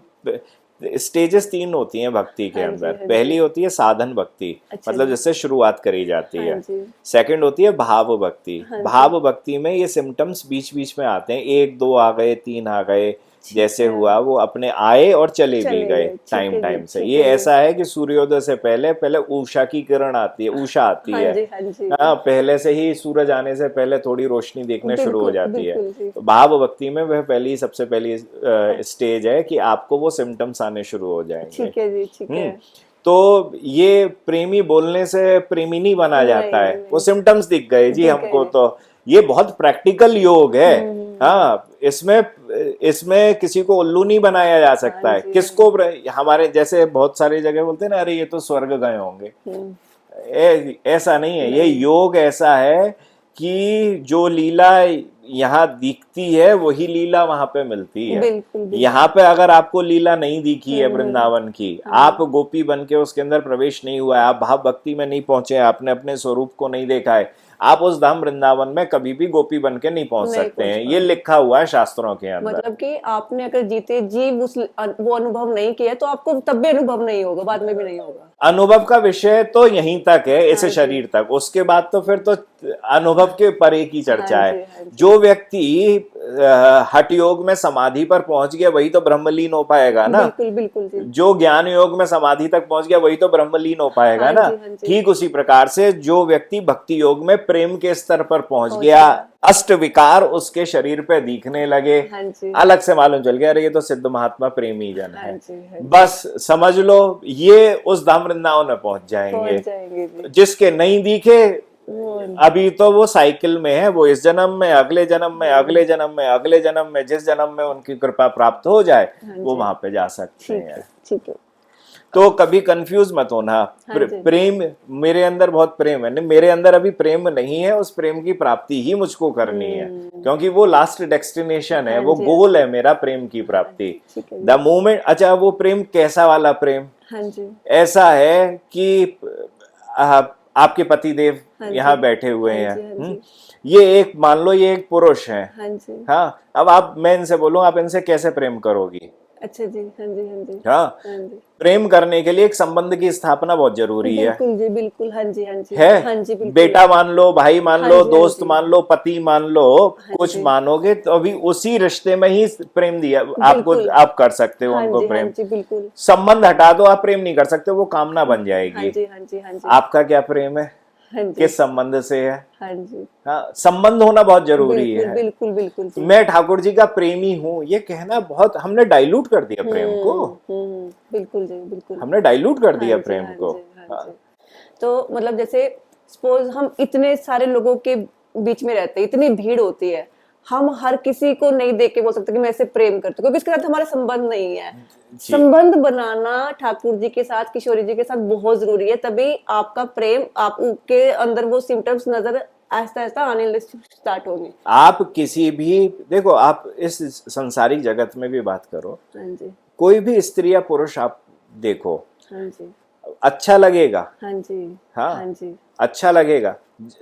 [SPEAKER 2] स्टेजेस 3 होती हैं भक्ति के
[SPEAKER 1] हाँ
[SPEAKER 2] अंदर।
[SPEAKER 1] जी, हाँ
[SPEAKER 2] पहली
[SPEAKER 1] जी,
[SPEAKER 2] होती है साधन भक्ति,
[SPEAKER 1] अच्छा
[SPEAKER 2] मतलब
[SPEAKER 1] जी,
[SPEAKER 2] जिससे शुरुआत करी जाती
[SPEAKER 1] हाँ
[SPEAKER 2] है।
[SPEAKER 1] जी,
[SPEAKER 2] सेकंड होती है भाव भक्ति।
[SPEAKER 1] हाँ जी,
[SPEAKER 2] भाव भक्ति में ये सिम्टम्स बीच बीच में आते हैं, 1 2 आ गए, 3 आ गए,
[SPEAKER 1] ठीक
[SPEAKER 2] जैसे
[SPEAKER 1] है,
[SPEAKER 2] हुआ वो अपने आए और चले भी
[SPEAKER 1] चले
[SPEAKER 2] गए
[SPEAKER 1] गए, ठीक
[SPEAKER 2] टाइम
[SPEAKER 1] है जी,
[SPEAKER 2] टाइम से।
[SPEAKER 1] ठीक
[SPEAKER 2] ये
[SPEAKER 1] है जी,
[SPEAKER 2] ऐसा है कि सूर्योदय से पहले पहले उषा की किरण आती है, उषा आती
[SPEAKER 1] हाँ
[SPEAKER 2] है।
[SPEAKER 1] जी, हाँ जी,
[SPEAKER 2] हाँ, पहले से ही सूरज आने से पहले थोड़ी रोशनी देखने शुरू हो
[SPEAKER 1] बिल्कुल,
[SPEAKER 2] जाती है।
[SPEAKER 1] बिल्कुल जी,
[SPEAKER 2] तो भाव भक्ति में वह पहली सबसे पहली
[SPEAKER 1] हाँ,
[SPEAKER 2] स्टेज है कि आपको वो सिम्टम्स आने शुरू हो जाएंगे।
[SPEAKER 1] ठीक है जी, ठीक है,
[SPEAKER 2] तो ये प्रेमी बोलने से प्रेमी नहीं बना
[SPEAKER 1] नहीं,
[SPEAKER 2] जाता है, वो
[SPEAKER 1] नहीं,
[SPEAKER 2] सिम्टम्स दिख गए जी
[SPEAKER 1] दिख
[SPEAKER 2] हमको।
[SPEAKER 1] गए,
[SPEAKER 2] तो ये बहुत प्रैक्टिकल योग है।
[SPEAKER 1] हम्म,
[SPEAKER 2] हाँ, इसमें इसमें किसी को उल्लू नहीं बनाया जा
[SPEAKER 1] हाँ
[SPEAKER 2] सकता है।
[SPEAKER 1] जी, हाँ
[SPEAKER 2] किसको
[SPEAKER 1] जी,
[SPEAKER 2] हमारे जैसे बहुत सारी जगह बोलते हैं ना, अरे ये तो स्वर्ग गए होंगे।
[SPEAKER 1] हम्म,
[SPEAKER 2] ऐसा नहीं है। ये
[SPEAKER 1] नहीं,
[SPEAKER 2] योग ऐसा है कि जो लीला यहाँ दिखती है वही लीला वहां पे मिलती है।
[SPEAKER 1] बिल्कुल,
[SPEAKER 2] यहाँ
[SPEAKER 1] बिल्कुल,
[SPEAKER 2] पे अगर आपको लीला नहीं दिखी है
[SPEAKER 1] हम्म,
[SPEAKER 2] वृंदावन की,
[SPEAKER 1] हाँ,
[SPEAKER 2] आप गोपी बन के उसके अंदर प्रवेश नहीं हुआ है, आप भाव भक्ति में नहीं पहुंचे, आपने अपने स्वरूप को नहीं देखा है, आप उस धाम वृंदावन में कभी भी गोपी बन के नहीं पहुंच
[SPEAKER 1] नहीं
[SPEAKER 2] सकते
[SPEAKER 1] पहुंच
[SPEAKER 2] हैं। ये
[SPEAKER 1] पाओगे,
[SPEAKER 2] लिखा हुआ है शास्त्रों के अंदर।
[SPEAKER 1] मतलब कि आपने अगर जीते जी वो अनुभव नहीं किया तो आपको तब भी अनुभव नहीं होगा, बाद में भी नहीं होगा,
[SPEAKER 2] अनुभव का विषय तो यहीं तक है, इस
[SPEAKER 1] हाँ जी,
[SPEAKER 2] शरीर तक। उसके बाद तो फिर तो अनुभव के परे की
[SPEAKER 1] हाँ
[SPEAKER 2] चर्चा है।
[SPEAKER 1] जी, हाँ जी,
[SPEAKER 2] जो व्यक्ति हठ योग में समाधि पर पहुंच गया वही तो ब्रह्मलीन हो पाएगा ना।
[SPEAKER 1] बिल्कुल, बिल्कुल जी,
[SPEAKER 2] जो ज्ञान योग में समाधि तक पहुंच गया वही तो ब्रह्मलीन हो पाएगा
[SPEAKER 1] हाँ
[SPEAKER 2] ना।
[SPEAKER 1] जी, हाँ जी,
[SPEAKER 2] ठीक उसी प्रकार से जो व्यक्ति भक्ति योग में प्रेम के स्तर पर पहुंच
[SPEAKER 1] पहुंच
[SPEAKER 2] गया,
[SPEAKER 1] गया,
[SPEAKER 2] अष्ट विकार उसके शरीर पे दिखने लगे,
[SPEAKER 1] हाँ जी,
[SPEAKER 2] अलग से मालूम चल गया अरे ये तो सिद्ध महात्मा प्रेमी जन
[SPEAKER 1] हाँ
[SPEAKER 2] है।
[SPEAKER 1] जी, हाँ जी,
[SPEAKER 2] बस समझ लो ये उस धाम वृंदावन में पहुंच जाएंगे।
[SPEAKER 1] पहुंच जाएंगे जी,
[SPEAKER 2] जिसके नहीं दिखे
[SPEAKER 1] वो
[SPEAKER 2] अभी तो वो साइकिल में है, वो इस जन्म में, अगले जन्म में, अगले जन्म में, अगले जन्म में, जिस जन्म में उनकी कृपा प्राप्त हो जाए
[SPEAKER 1] हाँ
[SPEAKER 2] वो
[SPEAKER 1] जी,
[SPEAKER 2] वहां पे जा सकते
[SPEAKER 1] ठीक
[SPEAKER 2] हैं।
[SPEAKER 1] है, ठीक है,
[SPEAKER 2] तो कभी कंफ्यूज मत होना।
[SPEAKER 1] हाँ जी,
[SPEAKER 2] प्रेम, मेरे अंदर बहुत प्रेम है, नहीं मेरे अंदर अभी प्रेम नहीं है, उस प्रेम की प्राप्ति ही मुझको करनी है, क्योंकि वो लास्ट डेस्टिनेशन है,
[SPEAKER 1] हाँ
[SPEAKER 2] वो
[SPEAKER 1] जी,
[SPEAKER 2] गोल है मेरा प्रेम की प्राप्ति।
[SPEAKER 1] ठीक है
[SPEAKER 2] द
[SPEAKER 1] जी,
[SPEAKER 2] मोमेंट, अच्छा वो प्रेम कैसा वाला प्रेम?
[SPEAKER 1] हाँ जी,
[SPEAKER 2] ऐसा है कि आपके पति देव
[SPEAKER 1] हाँ
[SPEAKER 2] यहाँ
[SPEAKER 1] जी,
[SPEAKER 2] बैठे हुए
[SPEAKER 1] हाँ
[SPEAKER 2] हैं।
[SPEAKER 1] जी, हाँ जी,
[SPEAKER 2] ये एक मान लो ये एक पुरुष है।
[SPEAKER 1] हाँ जी,
[SPEAKER 2] हाँ, अब आप, मैं इनसे बोलूं आप इनसे कैसे प्रेम करोगी?
[SPEAKER 1] अच्छा जी, हाँ जी, हाँ जी,
[SPEAKER 2] हाँ,
[SPEAKER 1] हाँ जी,
[SPEAKER 2] प्रेम करने के लिए एक संबंध की स्थापना बहुत जरूरी है।
[SPEAKER 1] बिल्कुल जी, बिल्कुल, हाँ जी, हाँ जी,
[SPEAKER 2] है,
[SPEAKER 1] हाँ जी, बिल्कुल,
[SPEAKER 2] बेटा मान लो, भाई मान
[SPEAKER 1] हाँ
[SPEAKER 2] लो,
[SPEAKER 1] जी, हाँ
[SPEAKER 2] दोस्त
[SPEAKER 1] जी,
[SPEAKER 2] मान लो, पति मान लो,
[SPEAKER 1] हाँ
[SPEAKER 2] कुछ
[SPEAKER 1] जी,
[SPEAKER 2] मानोगे तो अभी उसी रिश्ते में ही प्रेम दिया आपको,
[SPEAKER 1] बिल्कुल,
[SPEAKER 2] आप कर सकते हो
[SPEAKER 1] हाँ
[SPEAKER 2] उनको
[SPEAKER 1] जी, हाँ
[SPEAKER 2] प्रेम।
[SPEAKER 1] जी, बिल्कुल,
[SPEAKER 2] संबंध हटा दो, आप प्रेम नहीं कर सकते, वो कामना बन
[SPEAKER 1] हाँ
[SPEAKER 2] जाएगी।
[SPEAKER 1] जी, हाँ जी, हाँ जी,
[SPEAKER 2] आपका क्या प्रेम है,
[SPEAKER 1] हाँ जी,
[SPEAKER 2] किस संबंध से है?
[SPEAKER 1] हाँ जी,
[SPEAKER 2] हाँ, संबंध होना बहुत जरूरी
[SPEAKER 1] बिल्कुल,
[SPEAKER 2] है।
[SPEAKER 1] बिल्कुल, बिल्कुल जी,
[SPEAKER 2] मैं ठाकुर जी का प्रेमी हूं ये कहना बहुत, हमने डाइल्यूट कर दिया प्रेम को,
[SPEAKER 1] बिल्कुल जी, बिल्कुल,
[SPEAKER 2] हमने डाइल्यूट कर
[SPEAKER 1] हाँ
[SPEAKER 2] दिया
[SPEAKER 1] जी,
[SPEAKER 2] प्रेम
[SPEAKER 1] हाँ
[SPEAKER 2] को।
[SPEAKER 1] जी, हाँ
[SPEAKER 2] हाँ,
[SPEAKER 1] जी, तो मतलब जैसे सपोज हम इतने सारे लोगों के बीच में रहते हैं, इतनी भीड़ होती है, हम हर किसी को नहीं देख के बोल सकते कि मैं इससे प्रेम करती हूँ, क्योंकि इसके साथ हमारा संबंध नहीं है।
[SPEAKER 2] जी,
[SPEAKER 1] संबंध बनाना ठाकुर जी के साथ, किशोरी जी के साथ बहुत जरूरी है, तभी आपका प्रेम, आपके अंदर वो सिम्टम्स नजर आहिस्ता आहिस्ता आने स्टार्ट होंगे।
[SPEAKER 2] आप किसी भी, देखो आप इस संसारिक जगत में भी बात करो,
[SPEAKER 1] हाँ जी,
[SPEAKER 2] कोई भी स्त्री या पुरुष आप देखो,
[SPEAKER 1] हाँ जी,
[SPEAKER 2] अच्छा लगेगा।
[SPEAKER 1] हाँ जी,
[SPEAKER 2] हाँ,
[SPEAKER 1] हाँ जी,
[SPEAKER 2] अच्छा लगेगा।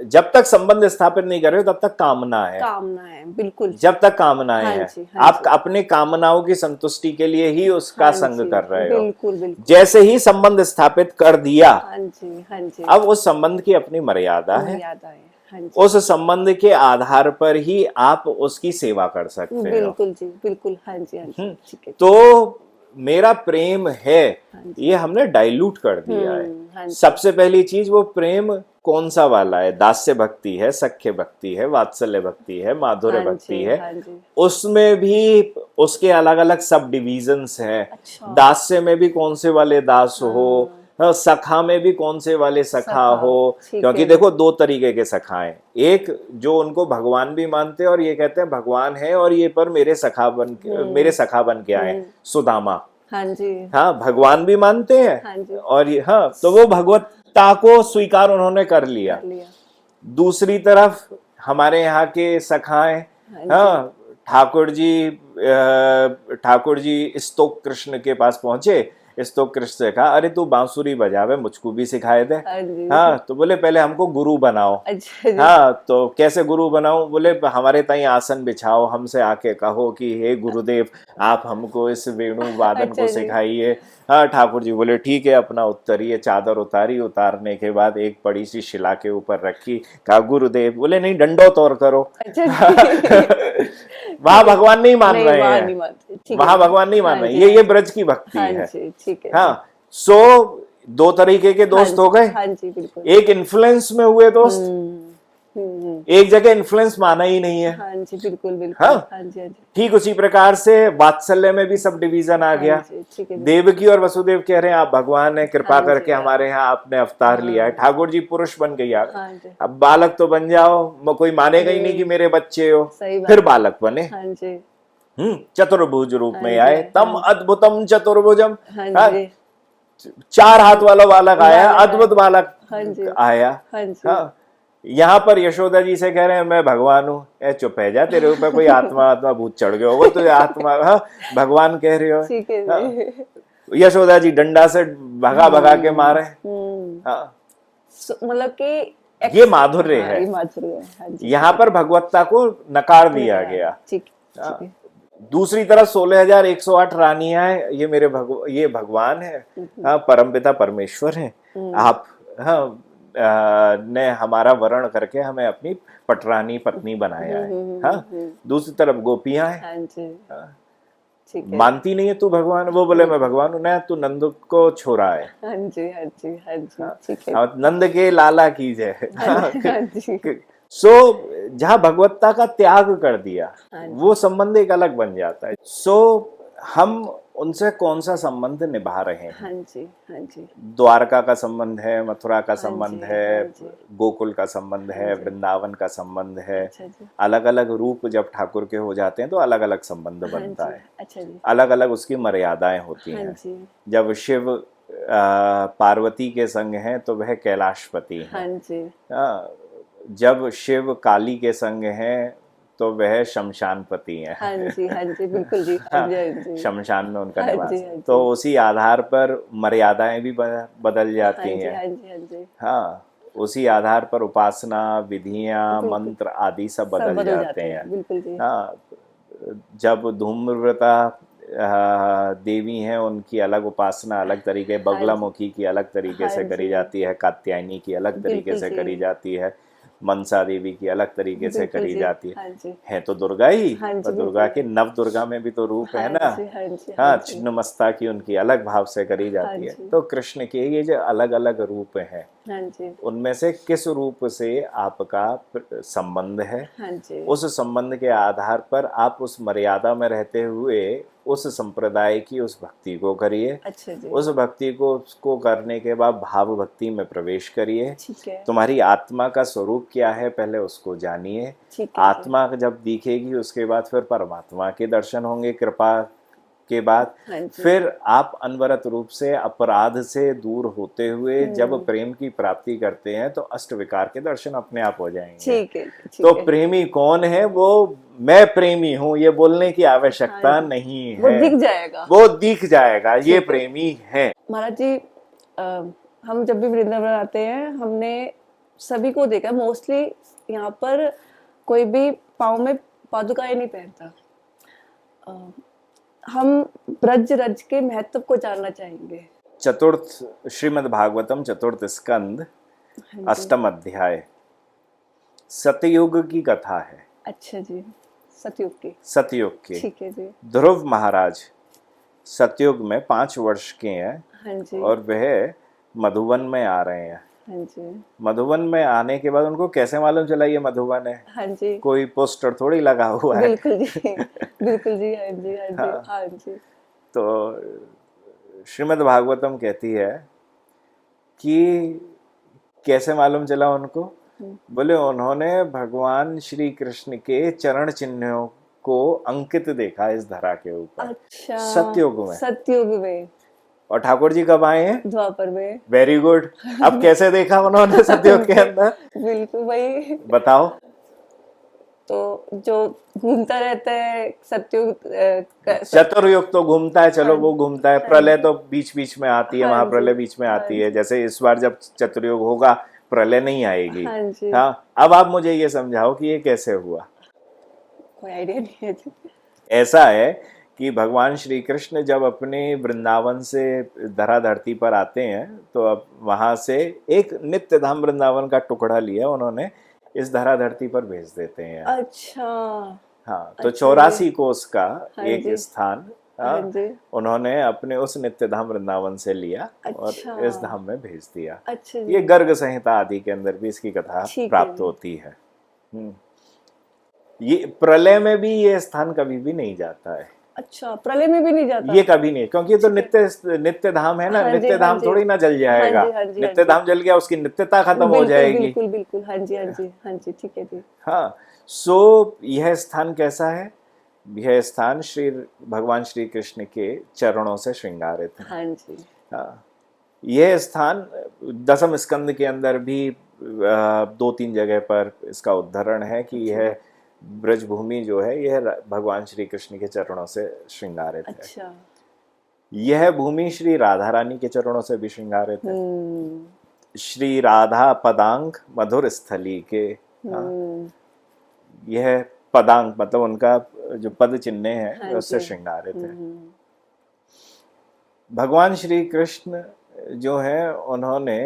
[SPEAKER 2] जब तक संबंध स्थापित नहीं कर रहे हो तब तक कामना है,
[SPEAKER 1] कामना है, बिल्कुल,
[SPEAKER 2] जब तक कामनाएं
[SPEAKER 1] हाँ
[SPEAKER 2] हैं।
[SPEAKER 1] जी, हाँ
[SPEAKER 2] आप
[SPEAKER 1] जी,
[SPEAKER 2] अपने कामनाओं की संतुष्टि के लिए ही उसका
[SPEAKER 1] हाँ
[SPEAKER 2] संग
[SPEAKER 1] जी,
[SPEAKER 2] कर रहे हो।
[SPEAKER 1] बिल्कुल, बिल्कुल,
[SPEAKER 2] जैसे ही संबंध स्थापित कर दिया,
[SPEAKER 1] हाँ जी, हाँ जी,
[SPEAKER 2] अब उस संबंध की अपनी मर्यादा है।
[SPEAKER 1] याद आए, हाँ जी,
[SPEAKER 2] उस संबंध के आधार पर ही आप उसकी सेवा कर सकते हो।
[SPEAKER 1] बिल्कुल जी, बिल्कुल, हाँ जी, हाँ जी, ठीक है,
[SPEAKER 2] तो मेरा प्रेम है,
[SPEAKER 1] हाँ जी।
[SPEAKER 2] ये हमने डाइल्यूट कर दिया है।
[SPEAKER 1] हाँ जी।
[SPEAKER 2] सबसे पहली चीज, वो प्रेम कौन सा वाला है? दास्य भक्ति है, सख्य भक्ति है, वात्सल्य भक्ति है, माधुर्य
[SPEAKER 1] हाँ
[SPEAKER 2] भक्ति
[SPEAKER 1] जी,
[SPEAKER 2] है।
[SPEAKER 1] हाँ जी।
[SPEAKER 2] उसमें भी उसके अलग अलग सब डिविजन्स हैं।
[SPEAKER 1] अच्छा।
[SPEAKER 2] दास्य में भी कौन से वाले दास हो,
[SPEAKER 1] हाँ,
[SPEAKER 2] सखा में भी कौन से वाले सखा
[SPEAKER 1] सखा,
[SPEAKER 2] हो।
[SPEAKER 1] ठीक
[SPEAKER 2] क्योंकि
[SPEAKER 1] है।
[SPEAKER 2] देखो, दो तरीके के सखा हैं। एक जो उनको भगवान भी मानते हैं और ये कहते हैं भगवान है और ये पर मेरे सखा बन के, मेरे सखा बन के आए, सुदामा।
[SPEAKER 1] हाँ जी।
[SPEAKER 2] हाँ, भगवान भी मानते हैं
[SPEAKER 1] हाँ जी।
[SPEAKER 2] और ये, हाँ, तो वो भगवत्ता को स्वीकार उन्होंने कर लिया।
[SPEAKER 1] कर लिया।
[SPEAKER 2] दूसरी तरफ हमारे यहाँ के सखाएं,
[SPEAKER 1] हाँ जी।
[SPEAKER 2] हाँ, ठाकुर जी स्तोक कृष्ण के पास पहुंचे। स्तोक कृष्ण से कहा, अरे तू बांसुरी बजावे, मुझको भी सिखाए दे।
[SPEAKER 1] हाँ जी।
[SPEAKER 2] हाँ, तो बोले पहले हमको गुरु बनाओ।
[SPEAKER 1] अच्छा जी।
[SPEAKER 2] हाँ, तो कैसे गुरु बनाऊं? बोले हमारे ताई आसन बिछाओ, हमसे आके कहो कि हे गुरुदेव, आप हमको इस वेणु वादन
[SPEAKER 1] अच्छा
[SPEAKER 2] को
[SPEAKER 1] जी।
[SPEAKER 2] सिखाइए। हाँ, ठाकुर जी बोले ठीक है, अपना उत्तरीय चादर उतारी। उतारने के बाद एक बड़ी सी शिला के ऊपर रखी। कहा गुरुदेव, बोले नहीं, डंडो तोड़ करो।
[SPEAKER 1] अच्छा जी।
[SPEAKER 2] वहां भगवान नहीं मान
[SPEAKER 1] नहीं,
[SPEAKER 2] रहे
[SPEAKER 1] वहाँ
[SPEAKER 2] हैं,
[SPEAKER 1] नहीं मानते, ठीक है।
[SPEAKER 2] वहां भगवान नहीं मान
[SPEAKER 1] हाँ
[SPEAKER 2] रहे।
[SPEAKER 1] जी,
[SPEAKER 2] ये
[SPEAKER 1] हाँ
[SPEAKER 2] ब्रज की भक्ति
[SPEAKER 1] हाँ
[SPEAKER 2] है।
[SPEAKER 1] जी, ठीक है।
[SPEAKER 2] हाँ, सो दो तरीके के
[SPEAKER 1] हाँ
[SPEAKER 2] दोस्त
[SPEAKER 1] जी,
[SPEAKER 2] हो गए।
[SPEAKER 1] हाँ जी, बिल्कुल।
[SPEAKER 2] एक इन्फ्लुएंस में हुए दोस्त,
[SPEAKER 1] हम्म।
[SPEAKER 2] एक जगह इन्फ्लुएंस माना ही नहीं है।
[SPEAKER 1] हाँ जी, बिल्कुल बिल्कुल।
[SPEAKER 2] हाँ,
[SPEAKER 1] हाँ जी, हाँ जी।
[SPEAKER 2] ठीक उसी प्रकार से वात्सल्य में भी सब डिवीजन आ गया।
[SPEAKER 1] हाँ जी, ठीक है जी।
[SPEAKER 2] देवकी और वसुदेव कह रहे हैं आप भगवान हैं, कृपा
[SPEAKER 1] हाँ जी,
[SPEAKER 2] करके हमारे यहाँ आपने अवतार लिया है। ठाकुर जी पुरुष बन के आ गए।
[SPEAKER 1] हाँ जी।
[SPEAKER 2] अब बालक तो बन जाओ, कोई मानेगा ही नहीं कि मेरे बच्चे हो।
[SPEAKER 1] सही बात
[SPEAKER 2] फिर
[SPEAKER 1] है।
[SPEAKER 2] बालक बने।
[SPEAKER 1] हाँ जी।
[SPEAKER 2] चतुर्भुज रूप
[SPEAKER 1] हाँ
[SPEAKER 2] में
[SPEAKER 1] जी,
[SPEAKER 2] आए। तम
[SPEAKER 1] हाँ
[SPEAKER 2] अद्भुतम चतुर्भुजम।
[SPEAKER 1] हाँ
[SPEAKER 2] हाँ,
[SPEAKER 1] जी।
[SPEAKER 2] 4 हाथ वाला बालक आया,
[SPEAKER 1] बालक आया।
[SPEAKER 2] अद्भुत बालक
[SPEAKER 1] हाँ जी।
[SPEAKER 2] आया।
[SPEAKER 1] हाँ जी।
[SPEAKER 2] हाँ, यहाँ पर यशोदा जी से कह रहे हैं मैं भगवान हूँ। ए चुप है जा, तेरे ऊपर कोई आत्मा भूत चढ़ गया होगा, तुझे आत्मा, हाँ, भगवान कह रहे हो।
[SPEAKER 1] ठीक है
[SPEAKER 2] हाँ,
[SPEAKER 1] जी।
[SPEAKER 2] यशोदा जी डंडा से भगा भगा के मारे। हाँ,
[SPEAKER 1] मतलब कि
[SPEAKER 2] ये माधुर्य
[SPEAKER 1] हाँ,
[SPEAKER 2] है।
[SPEAKER 1] ये माधुर्य है। हाँ जी,
[SPEAKER 2] यहाँ पर भगवत्ता को नकार दिया गया।
[SPEAKER 1] ठीक
[SPEAKER 2] हाँ,
[SPEAKER 1] ठीक है।
[SPEAKER 2] दूसरी तरफ 16,108 रानियां हैं। ये मेरे ये भगवान है। हाँ, परमपिता परमेश्वर है। आप, हाँ, ने हमारा वर्ण करके हमें अपनी पटरानी पत्नी बनाया है। हाँ, दूसरी तरफ गोपियां हैं।
[SPEAKER 1] हाँ जी,
[SPEAKER 2] हाँ,
[SPEAKER 1] ठीक है।
[SPEAKER 2] मानती नहीं है तू भगवान। वो बोले मैं भगवान हूं ना, तू नंद को छोड़ा है।
[SPEAKER 1] हाँ जी, हाँ जी, हाँ जी, ठीक है।
[SPEAKER 2] हाँ, नंद के लाला की जय।
[SPEAKER 1] हाँ जी।
[SPEAKER 2] सो जहाँ भगवत्ता का त्याग कर दिया,
[SPEAKER 1] हाँ जी।
[SPEAKER 2] वो संबंध एक अलग बन जाता है। सो हम उनसे कौन सा संबंध निभा रहे हैं?
[SPEAKER 1] हाँ जी, हाँ जी।
[SPEAKER 2] द्वारका का संबंध है, मथुरा का
[SPEAKER 1] हाँ
[SPEAKER 2] संबंध
[SPEAKER 1] जी,
[SPEAKER 2] है,
[SPEAKER 1] हाँ जी।
[SPEAKER 2] गोकुल का संबंध है,
[SPEAKER 1] जी।
[SPEAKER 2] वृंदावन का संबंध है।
[SPEAKER 1] अच्छा जी।
[SPEAKER 2] अलग अलग रूप जब ठाकुर के हो जाते हैं तो अलग अलग संबंध
[SPEAKER 1] हाँ
[SPEAKER 2] बनता
[SPEAKER 1] जी,
[SPEAKER 2] है।
[SPEAKER 1] अच्छा जी।
[SPEAKER 2] अलग अलग उसकी मर्यादाएं होती
[SPEAKER 1] हाँ
[SPEAKER 2] हैं।
[SPEAKER 1] जी,
[SPEAKER 2] जब शिव पार्वती के संग हैं तो वह कैलाशपति हैं।
[SPEAKER 1] हाँ जी,
[SPEAKER 2] जब शिव काली के संग हैं तो वह शमशानपति हैं।
[SPEAKER 1] हाँ जी, हाँ जी, बिल्कुल जी। हाँ जी, हाँ जी।
[SPEAKER 2] शमशान में उनका
[SPEAKER 1] हाँ
[SPEAKER 2] निवास
[SPEAKER 1] जी,
[SPEAKER 2] है।
[SPEAKER 1] हाँ
[SPEAKER 2] तो
[SPEAKER 1] जी।
[SPEAKER 2] उसी आधार पर मर्यादाएं भी बदल
[SPEAKER 1] हाँ
[SPEAKER 2] जाती
[SPEAKER 1] जी,
[SPEAKER 2] हैं।
[SPEAKER 1] हाँ जी, हाँ जी।
[SPEAKER 2] हाँ, उसी आधार पर उपासना विधियां,
[SPEAKER 1] बिल्कुल।
[SPEAKER 2] मंत्र आदि सब
[SPEAKER 1] सब
[SPEAKER 2] बदल
[SPEAKER 1] बदल
[SPEAKER 2] जाते हैं।
[SPEAKER 1] बिल्कुल जी।
[SPEAKER 2] हाँ, जब धूम्रव्रता देवी हैं, उनकी अलग उपासना अलग तरीके,
[SPEAKER 1] हाँ जी।
[SPEAKER 2] बगलामुखी की अलग तरीके
[SPEAKER 1] हाँ
[SPEAKER 2] से करी
[SPEAKER 1] जी।
[SPEAKER 2] जाती है, कात्यायनी की अलग तरीके
[SPEAKER 1] बिल्कुल
[SPEAKER 2] से
[SPEAKER 1] जी।
[SPEAKER 2] करी जाती है, मनसा देवी की अलग तरीके से
[SPEAKER 1] बिल्कुल
[SPEAKER 2] करी
[SPEAKER 1] जी।
[SPEAKER 2] जाती
[SPEAKER 1] हाँ जी।
[SPEAKER 2] है तो दुर्गा ही।
[SPEAKER 1] हाँ जी,
[SPEAKER 2] पर दुर्गा
[SPEAKER 1] बिल्कुल।
[SPEAKER 2] के नव दुर्गा में भी तो रूप है
[SPEAKER 1] हाँ
[SPEAKER 2] ना।
[SPEAKER 1] जी, हाँ जी,
[SPEAKER 2] हाँ,
[SPEAKER 1] हाँ जी।
[SPEAKER 2] छिन्नमस्ता की उनकी अलग भाव से करी
[SPEAKER 1] हाँ
[SPEAKER 2] जाती है।
[SPEAKER 1] जी।
[SPEAKER 2] तो कृष्ण के ये जो अलग अलग रूप हैं,
[SPEAKER 1] हाँ जी,
[SPEAKER 2] उनमें से किस रूप से आपका संबंध है,
[SPEAKER 1] हाँ जी।
[SPEAKER 2] उस संबंध के आधार पर आप उस मर्यादा में रहते हुए उस संप्रदाय की उस भक्ति को करिए।
[SPEAKER 1] अच्छा जी।
[SPEAKER 2] उस भक्ति को उसको करने के बाद भाव भक्ति में प्रवेश करिए।
[SPEAKER 1] ठीक है।
[SPEAKER 2] तुम्हारी आत्मा का स्वरूप क्या है पहले उसको जानिए।
[SPEAKER 1] ठीक है जी।
[SPEAKER 2] आत्मा जब दिखेगी उसके बाद फिर परमात्मा के दर्शन होंगे कृपा के बाद।
[SPEAKER 1] हाँ जी।
[SPEAKER 2] फिर आप अनवरत रूप से अपराध से दूर होते हुए जब प्रेम की प्राप्ति करते हैं तो अष्ट विकार के दर्शन अपने आप हो जाएंगे।
[SPEAKER 1] ठीक है, ठीक
[SPEAKER 2] तो
[SPEAKER 1] है।
[SPEAKER 2] प्रेमी कौन है? वो मैं प्रेमी हूँ ये बोलने की आवश्यकता
[SPEAKER 1] हाँ जी।
[SPEAKER 2] नहीं
[SPEAKER 1] वो
[SPEAKER 2] है,
[SPEAKER 1] दिख जाएगा।
[SPEAKER 2] वो दिख जाएगा, ये
[SPEAKER 1] ठीक है।
[SPEAKER 2] प्रेमी है।
[SPEAKER 1] महाराज जी, हम जब भी वृंदावन आते हैं हमने सभी को देखा, मोस्टली यहाँ पर कोई भी पाँव में पादुकाएं नहीं पहनता। हम ब्रज रज के महत्व को जानना चाहेंगे।
[SPEAKER 2] चतुर्थ श्रीमद् भागवतम चतुर्थ स्कंद
[SPEAKER 1] हाँ जी।
[SPEAKER 2] अष्टम अध्याय सतयुग की कथा है।
[SPEAKER 1] अच्छा जी, सतयुग की।
[SPEAKER 2] सतयुग की।
[SPEAKER 1] ठीक है जी।
[SPEAKER 2] ध्रुव महाराज सतयुग में 5 वर्ष के हैं
[SPEAKER 1] हाँ जी।
[SPEAKER 2] और वह मधुवन में आ रहे हैं।
[SPEAKER 1] हाँ जी।
[SPEAKER 2] मधुवन में आने के बाद उनको कैसे मालूम चला ये मधुवन है?
[SPEAKER 1] हाँ जी।
[SPEAKER 2] कोई पोस्टर थोड़ी लगा हुआ है।
[SPEAKER 1] बिल्कुल जी। बिल्कुल जी। हाँ जी। हाँ जी।
[SPEAKER 2] हाँ।
[SPEAKER 1] हाँ जी।
[SPEAKER 2] तो श्रीमद् भागवतम कहती है कि कैसे मालूम चला उनको? बोले उन्होंने भगवान श्री कृष्ण के चरण चिन्हों को अंकित देखा इस धरा के ऊपर।
[SPEAKER 1] अच्छा।
[SPEAKER 2] सतयुग में।
[SPEAKER 1] सतयुग में।
[SPEAKER 2] और ठाकुर जी कब आए हैं?
[SPEAKER 1] द्वापर में।
[SPEAKER 2] Very good. अब कैसे देखा उन्होंने सतयुग के अंदर?
[SPEAKER 1] बिल्कुल वही।
[SPEAKER 2] बताओ।
[SPEAKER 1] तो जो घूमता रहता है सतयुग
[SPEAKER 2] चतुर्युग तो घूमता है, चलो
[SPEAKER 1] हाँ,
[SPEAKER 2] वो घूमता है। प्रलय तो बीच बीच में आती है,
[SPEAKER 1] हाँ
[SPEAKER 2] महाप्रलय
[SPEAKER 1] जी,
[SPEAKER 2] बीच में
[SPEAKER 1] हाँ
[SPEAKER 2] आती है।
[SPEAKER 1] जी।
[SPEAKER 2] जैसे इस बार जब चतुर्युग होगा प्रलय नहीं आएगी।
[SPEAKER 1] हाँ जी।
[SPEAKER 2] हाँ, अब आप मुझे ये समझाओ कि ये कैसे हुआ।
[SPEAKER 1] कोई आइडिया नहीं है जी।
[SPEAKER 2] ऐसा है कि भगवान श्री कृष्ण जब अपने वृंदावन से धरा धरती पर आते हैं तो अब वहां से एक नित्य धाम वृंदावन का टुकड़ा लिया उन्होंने इस धरा धरती पर भेज देते हैं।
[SPEAKER 1] अच्छा।
[SPEAKER 2] हाँ, तो
[SPEAKER 1] अच्छा
[SPEAKER 2] 84 कोस का
[SPEAKER 1] हाँ
[SPEAKER 2] एक
[SPEAKER 1] जी।
[SPEAKER 2] स्थान
[SPEAKER 1] हाँ जी।
[SPEAKER 2] उन्होंने अपने उस नित्य धाम वृंदावन से लिया
[SPEAKER 1] अच्छा।
[SPEAKER 2] और इस धाम में भेज दिया।
[SPEAKER 1] अच्छा जी।
[SPEAKER 2] ये गर्ग संहिता आदि के अंदर भी इसकी कथा
[SPEAKER 1] ठीक है
[SPEAKER 2] प्राप्त
[SPEAKER 1] जी।
[SPEAKER 2] होती है। ये प्रलय में भी ये स्थान कभी भी नहीं जाता है।
[SPEAKER 1] अच्छा, प्रलय में भी नहीं जाता।
[SPEAKER 2] ये कभी नहीं, क्योंकि ये तो
[SPEAKER 1] ठीक है।
[SPEAKER 2] नित्य धाम है ना।
[SPEAKER 1] हाँ जी,
[SPEAKER 2] नित्य
[SPEAKER 1] हाँ
[SPEAKER 2] धाम
[SPEAKER 1] जी।
[SPEAKER 2] थोड़ी ना जल
[SPEAKER 1] हाँ
[SPEAKER 2] जाएगा।
[SPEAKER 1] जी, हाँ जी, हाँ
[SPEAKER 2] नित्य
[SPEAKER 1] जी।
[SPEAKER 2] धाम जल गया उसकी नित्यता खत्म हो
[SPEAKER 1] बिल्कुल
[SPEAKER 2] जाएगी।
[SPEAKER 1] बिल्कुल बिल्कुल। हाँ जी, हाँ जी, हाँ जी। ठीक है जी।
[SPEAKER 2] हाँ, सो यह स्थान कैसा है? यह स्थान श्री भगवान श्री कृष्ण के चरणों से श्रृंगारित है।
[SPEAKER 1] हाँ जी।
[SPEAKER 2] हाँ, यह स्थान दसम स्कंद के अंदर भी 2-3 जगह पर इसका उद्धरण है कि यह ब्रजभूमि जो है यह भगवान श्री कृष्ण के चरणों से श्रृंगारित है।
[SPEAKER 1] अच्छा।
[SPEAKER 2] यह भूमि श्री राधा रानी के चरणों से भी श्रृंगारित है। श्री राधा पदांग मधुर स्थली के, यह पदांग मतलब उनका जो पद चिन्ह है
[SPEAKER 1] हाँ
[SPEAKER 2] उससे
[SPEAKER 1] जी।
[SPEAKER 2] श्रृंगारित है। भगवान श्री कृष्ण जो है उन्होंने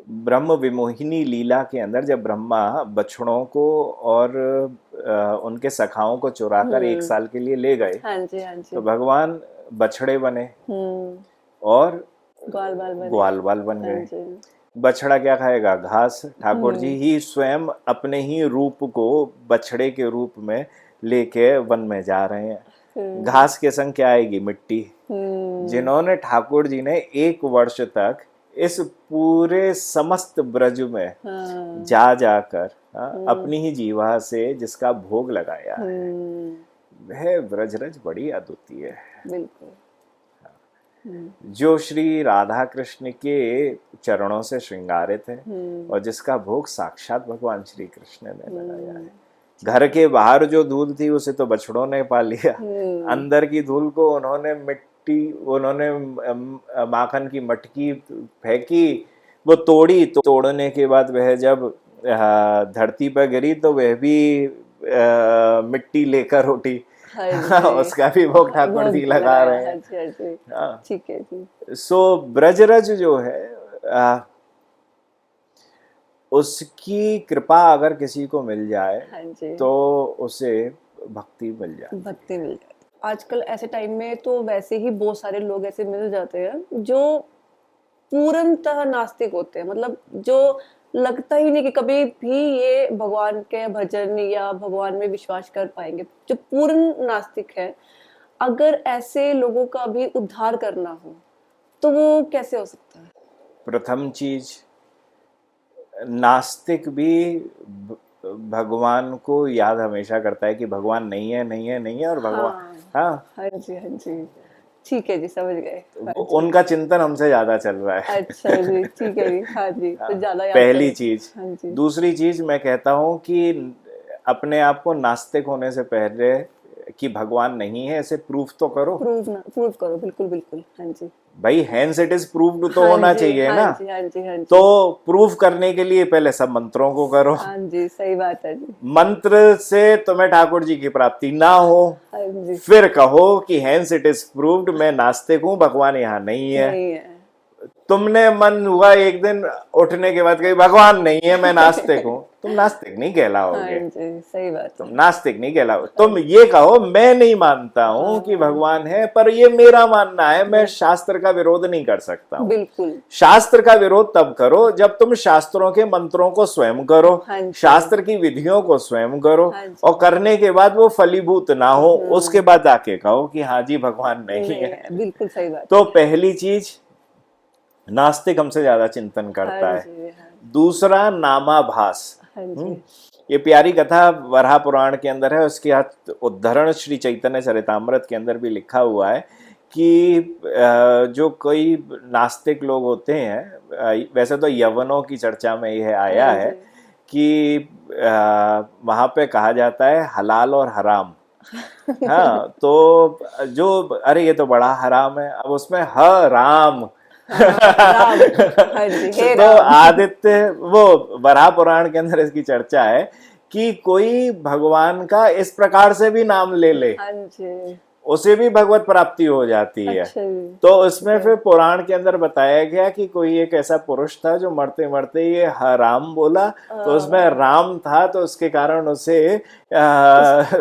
[SPEAKER 2] ब्रह्म विमोहिनी लीला के अंदर जब ब्रह्मा बछड़ों को और उनके सखाओं को चुराकर 1 साल के लिए ले गए,
[SPEAKER 1] हाँ जी, हाँ जी।
[SPEAKER 2] तो भगवान बछड़े बने और
[SPEAKER 1] ग्वाल बाल बने।
[SPEAKER 2] ग्वाल बाल बन
[SPEAKER 1] हाँ
[SPEAKER 2] गए।
[SPEAKER 1] जी।
[SPEAKER 2] बछड़ा क्या खाएगा? घास। ठाकुर जी ही स्वयं अपने ही रूप को बछड़े के रूप में लेके वन में जा रहे हैं। घास के संग क्या आएगी? मिट्टी। जिन्होंने ठाकुर जी ने 1 वर्ष तक इस पूरे समस्त ब्रज में जा जाकर अपनी ही जीवा से जिसका भोग लगाया है, वह ब्रजरज बड़ी अद्वितीय है।
[SPEAKER 1] बिल्कुल।
[SPEAKER 2] जो श्री राधा कृष्ण के चरणों से श्रृंगारित है और जिसका भोग साक्षात भगवान श्री कृष्ण ने लगाया है। घर के बाहर जो धूल थी उसे तो बछड़ों ने पा लिया, अंदर की धूल को उन्होंने उन्होंने माखन की मटकी फेंकी, वो तोड़ी। तो तोड़ने के बाद वह जब धरती पर गिरी तो वह भी मिट्टी लेकर उठी। उसका भी भोग ठाकुर जी लगा रहे हैं।
[SPEAKER 1] ठीक है जी।
[SPEAKER 2] सो ब्रजरज जो है उसकी कृपा अगर किसी को मिल जाए तो उसे भक्ति मिल जाए।
[SPEAKER 1] आजकल ऐसे टाइम में तो वैसे ही बहुत सारे लोग ऐसे मिल जाते हैं जो पूर्णतः नास्तिक होते हैं, मतलब जो लगता ही नहीं कि कभी भी ये भगवान के भजन या भगवान में विश्वास कर पाएंगे, जो पूर्ण नास्तिक है। अगर ऐसे लोगों का भी उद्धार करना हो तो वो कैसे हो सकता है?
[SPEAKER 2] प्रथम चीज, नास्तिक भी भगवान को याद हमेशा करता है कि भगवान नहीं है, नहीं है, नहीं है, और भगवान
[SPEAKER 1] हाँ जी, हाँ जी। ठीक है जी, समझ गए।
[SPEAKER 2] उनका चिंतन हमसे ज्यादा चल रहा है।
[SPEAKER 1] अच्छा जी, ठीक है जी। हाँ जी, तो ज्यादा याद
[SPEAKER 2] पहली चीज।
[SPEAKER 1] हाँ जी।
[SPEAKER 2] दूसरी चीज मैं कहता हूँ कि अपने आप को नास्तिक होने से पहले कि भगवान नहीं है ऐसे प्रूफ तो करो।
[SPEAKER 1] प्रूव करो, बिल्कुल बिल्कुल। हाँ जी
[SPEAKER 2] भाई, हैंस इट इज प्रूव्ड तो होना चाहिए ना।
[SPEAKER 1] हाँ जी, हाँ जी, हाँ जी।
[SPEAKER 2] तो प्रूफ करने के लिए पहले सब मंत्रों को करो।
[SPEAKER 1] हाँ जी, सही बात है जी।
[SPEAKER 2] मंत्र से तुम्हें ठाकुर जी की प्राप्ति ना हो,
[SPEAKER 1] हाँ जी,
[SPEAKER 2] फिर कहो कि हैंस इट इज प्रूव्ड, मैं नास्तिक हूँ, भगवान यहाँ नहीं है। तुमने मन हुआ एक दिन उठने के बाद कही भगवान नहीं है, मैं नास्तिक हूँ, तुम नास्तिक नहीं
[SPEAKER 1] हाँ
[SPEAKER 2] कहलाओगे।
[SPEAKER 1] जी, सही बात
[SPEAKER 2] तुम
[SPEAKER 1] है।
[SPEAKER 2] नास्तिक नहीं कहलाओ, तुम ये कहो मैं नहीं मानता हूं कि भगवान है, पर ये मेरा मानना है, मैं शास्त्र का विरोध नहीं कर सकता हूं।
[SPEAKER 1] बिल्कुल।
[SPEAKER 2] शास्त्र का विरोध तब करो जब तुम शास्त्रों के मंत्रों को स्वयं करो,
[SPEAKER 1] हाँ जी।
[SPEAKER 2] शास्त्र की विधियों को स्वयं करो,
[SPEAKER 1] हाँ जी।
[SPEAKER 2] और करने के बाद वो फलीभूत ना हो, उसके बाद आके कहो कि हाँ जी भगवान नहीं
[SPEAKER 1] नहीं
[SPEAKER 2] है।
[SPEAKER 1] है, बिल्कुल सही बात
[SPEAKER 2] तो
[SPEAKER 1] है।
[SPEAKER 2] पहली चीज, नास्तिक हमसे ज्यादा चिंतन
[SPEAKER 1] हाँ
[SPEAKER 2] करता है।
[SPEAKER 1] जी, हाँ
[SPEAKER 2] दूसरा, नामाभास।
[SPEAKER 1] हाँ जी।
[SPEAKER 2] ये प्यारी कथा वराह पुराण के अंदर है, उसके उद्धरण श्री चैतन्य चरितामृत के अंदर भी लिखा हुआ है कि जो कोई नास्तिक लोग होते हैं, वैसे तो यवनों की चर्चा में यह आया
[SPEAKER 1] हाँ
[SPEAKER 2] है
[SPEAKER 1] जी।
[SPEAKER 2] कि वहां पे कहा जाता है हलाल और हराम। हाँ, तो जो अरे ये तो बड़ा हराम है, अब उसमें राम।
[SPEAKER 1] हाँ, राम। हाँ जी, हे
[SPEAKER 2] तो
[SPEAKER 1] राम।
[SPEAKER 2] आदित्य, वो वराह पुराण के अंदर इसकी चर्चा है कि कोई भगवान का इस प्रकार से भी नाम ले ले,
[SPEAKER 1] हाँ जी।
[SPEAKER 2] उसे भी भगवत प्राप्ति हो जाती है।
[SPEAKER 1] अच्छा जी।
[SPEAKER 2] तो उसमें फिर पुराण के अंदर बताया गया कि कोई एक ऐसा पुरुष था जो मरते मरते ये राम बोला, तो उसमें राम था, तो उसके कारण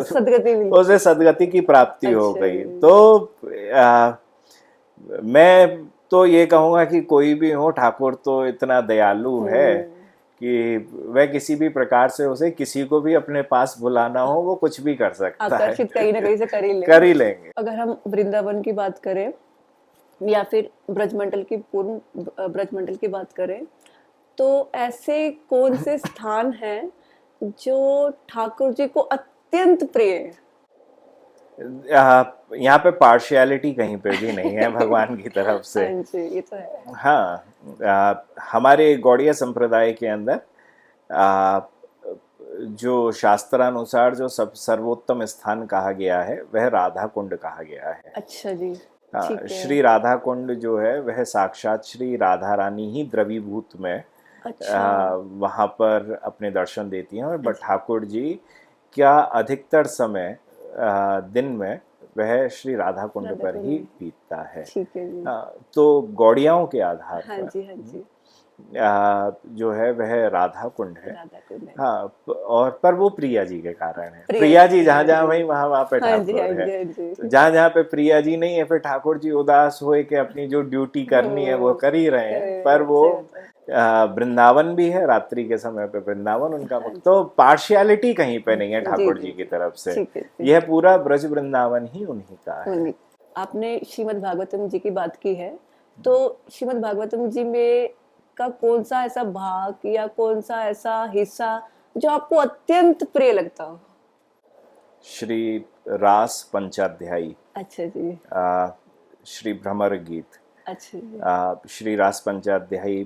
[SPEAKER 1] सदगति मिली।
[SPEAKER 2] उसे सदगति की प्राप्ति हो
[SPEAKER 1] अच्छा
[SPEAKER 2] गई।
[SPEAKER 1] जी।
[SPEAKER 2] तो मैं तो ये कहूंगा कि कोई भी हो, ठाकुर तो इतना दयालु है कि वह किसी भी प्रकार से उसे किसी को भी अपने पास बुलाना हो, वो कुछ भी कर सकता है,
[SPEAKER 1] आकर्षित कहीं ना कहीं से कर ही लेंगे।
[SPEAKER 2] कर ही लेंगे।
[SPEAKER 1] अगर हम वृंदावन की बात करें या फिर ब्रजमंडल की पूर्ण ब्रजमंडल की बात करें, तो ऐसे कौन से स्थान हैं जो ठाकुर जी को अत्यंत प्रिय है?
[SPEAKER 2] यहाँ पे पार्शियलिटी कहीं पे भी नहीं है भगवान की तरफ से।
[SPEAKER 1] हाँ जी, ये तो है।
[SPEAKER 2] हाँ, हमारे गौड़ीय संप्रदाय के अंदर आ, जो शास्त्रानुसार जो सब सर्वोत्तम स्थान कहा गया है वह राधा कुंड कहा गया है।
[SPEAKER 1] अच्छा जी,
[SPEAKER 2] हाँ,
[SPEAKER 1] ठीक है।
[SPEAKER 2] श्री राधा कुंड जो है वह साक्षात श्री राधा रानी ही द्रवीभूत में
[SPEAKER 1] अच्छा।
[SPEAKER 2] वहाँ पर अपने दर्शन देती हैं। और बट ठाकुर जी क्या अधिकतर समय दिन में वह श्री राधा कुंड
[SPEAKER 1] राधा
[SPEAKER 2] पर
[SPEAKER 1] कुंड
[SPEAKER 2] ही
[SPEAKER 1] में।
[SPEAKER 2] बीतता है।
[SPEAKER 1] ठीक है जी।
[SPEAKER 2] तो गौड़ियाओं के आधार
[SPEAKER 1] हाँ
[SPEAKER 2] पर
[SPEAKER 1] जी, हाँ जी।
[SPEAKER 2] जो है वह राधा कुंड है।
[SPEAKER 1] राधा कुंड है।
[SPEAKER 2] हाँ, और पर वो प्रिया जी के कारण है।
[SPEAKER 1] प्रिया
[SPEAKER 2] प्रिया जी
[SPEAKER 1] जी,
[SPEAKER 2] जहाँ
[SPEAKER 1] हाँ
[SPEAKER 2] जहाँ
[SPEAKER 1] जी।
[SPEAKER 2] वहीं वहाँ वहाँ पे
[SPEAKER 1] हाँ जी, हाँ
[SPEAKER 2] ठाकुर है।
[SPEAKER 1] जी, हाँ जी।
[SPEAKER 2] तो जहाँ जहाँ पे प्रिया जी नहीं है, फिर ठाकुर जी उदास हुए कि अपनी जो ड्यूटी करनी है वो कर ही रहे हैं, पर वो
[SPEAKER 1] सही बात है।
[SPEAKER 2] वृंदावन भी है, रात्रि के समय पे वृंदावन उनका
[SPEAKER 1] हाँ
[SPEAKER 2] मुक्त। तो पार्शियलिटी कहीं पे नहीं है
[SPEAKER 1] जी,
[SPEAKER 2] ठाकुर
[SPEAKER 1] जी,
[SPEAKER 2] जी की
[SPEAKER 1] जी।
[SPEAKER 2] तरफ से।
[SPEAKER 1] ठीक है जी।
[SPEAKER 2] यह पूरा ब्रज वृंदावन ही उन्हीं का है।
[SPEAKER 1] उन्हीं। आपने श्रीमद् भागवतम जी की बात की है, तो श्रीमद् भागवतम जी में का कौन सा ऐसा भाग या कौन सा ऐसा हिस्सा जो आपको अत्यंत प्रिय लगता हो?
[SPEAKER 2] श्री रास पंचाध्यायी,
[SPEAKER 1] अच्छा जी।
[SPEAKER 2] श्री भ्रमर गीत।
[SPEAKER 1] अच्छा जी।
[SPEAKER 2] श्री रास पंचाध्यायी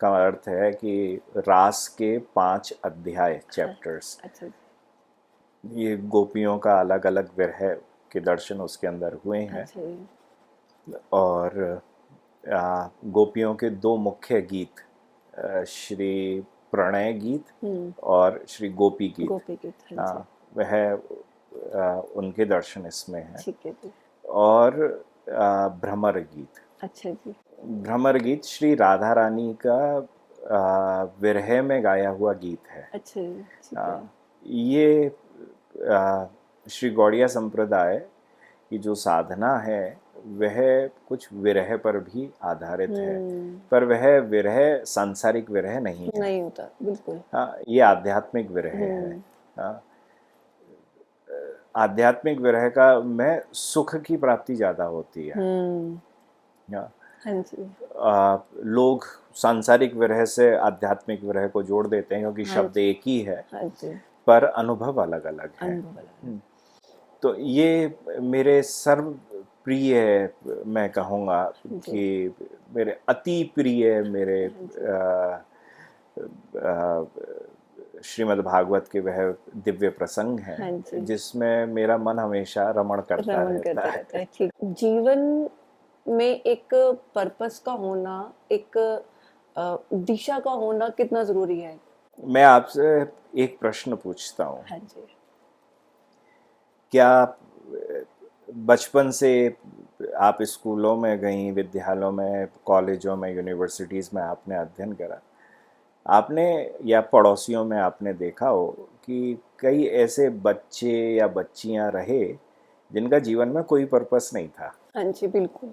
[SPEAKER 2] का अर्थ है कि रास के 5 अध्याय, चैप्टर्स।
[SPEAKER 1] अच्छा जी।
[SPEAKER 2] ये गोपियों का अलग अलग विरह के दर्शन उसके अंदर हुए हैं।
[SPEAKER 1] अच्छा जी।
[SPEAKER 2] और गोपियों के 2 मुख्य गीत, श्री प्रणय गीत और श्री गोपी गीत,
[SPEAKER 1] गोपी गीत। हाँ जी।
[SPEAKER 2] वह उनके दर्शन इसमें हैं।
[SPEAKER 1] ठीक है जी।
[SPEAKER 2] और भ्रमर गीत।
[SPEAKER 1] अच्छा जी।
[SPEAKER 2] भ्रमर गीत श्री राधा रानी का विरह में गाया हुआ गीत है।
[SPEAKER 1] अच्छा जी, ठीक है।
[SPEAKER 2] ये श्री गौड़िया संप्रदाय की जो साधना है वह कुछ विरह पर भी आधारित है, पर वह विरह सांसारिक विरह नहीं है।
[SPEAKER 1] नहीं होता, बिल्कुल।
[SPEAKER 2] हाँ, ये आध्यात्मिक विरह है। हाँ, आध्यात्मिक विरह का में सुख की प्राप्ति ज्यादा होती है। हाँ,
[SPEAKER 1] हाँ जी।
[SPEAKER 2] लोग सांसारिक विरह से आध्यात्मिक विरह को जोड़ देते हैं क्योंकि शब्द एक ही है,
[SPEAKER 1] हाँ जी।
[SPEAKER 2] पर अनुभव अलग अलग है। तो ये मेरे सर्व प्रिय, मैं कहूँगा कि मेरे अति प्रिय, मेरे श्रीमद् भागवत के वह दिव्य प्रसंग हैं जिसमें मेरा मन हमेशा रमण करता रहता है।
[SPEAKER 1] ठीक। जीवन में एक पर्पस का होना, एक दिशा का होना कितना जरूरी है?
[SPEAKER 2] मैं आपसे एक प्रश्न पूछता हूँ।
[SPEAKER 1] हाँ जी।
[SPEAKER 2] क्या बचपन से आप स्कूलों में गई, विद्यालयों में, कॉलेजों में, यूनिवर्सिटीज़ में आपने अध्ययन करा, आपने या पड़ोसियों में आपने देखा हो कि कई ऐसे बच्चे या बच्चियां रहे जिनका जीवन में कोई पर्पस नहीं था।
[SPEAKER 1] हाँ जी, बिल्कुल।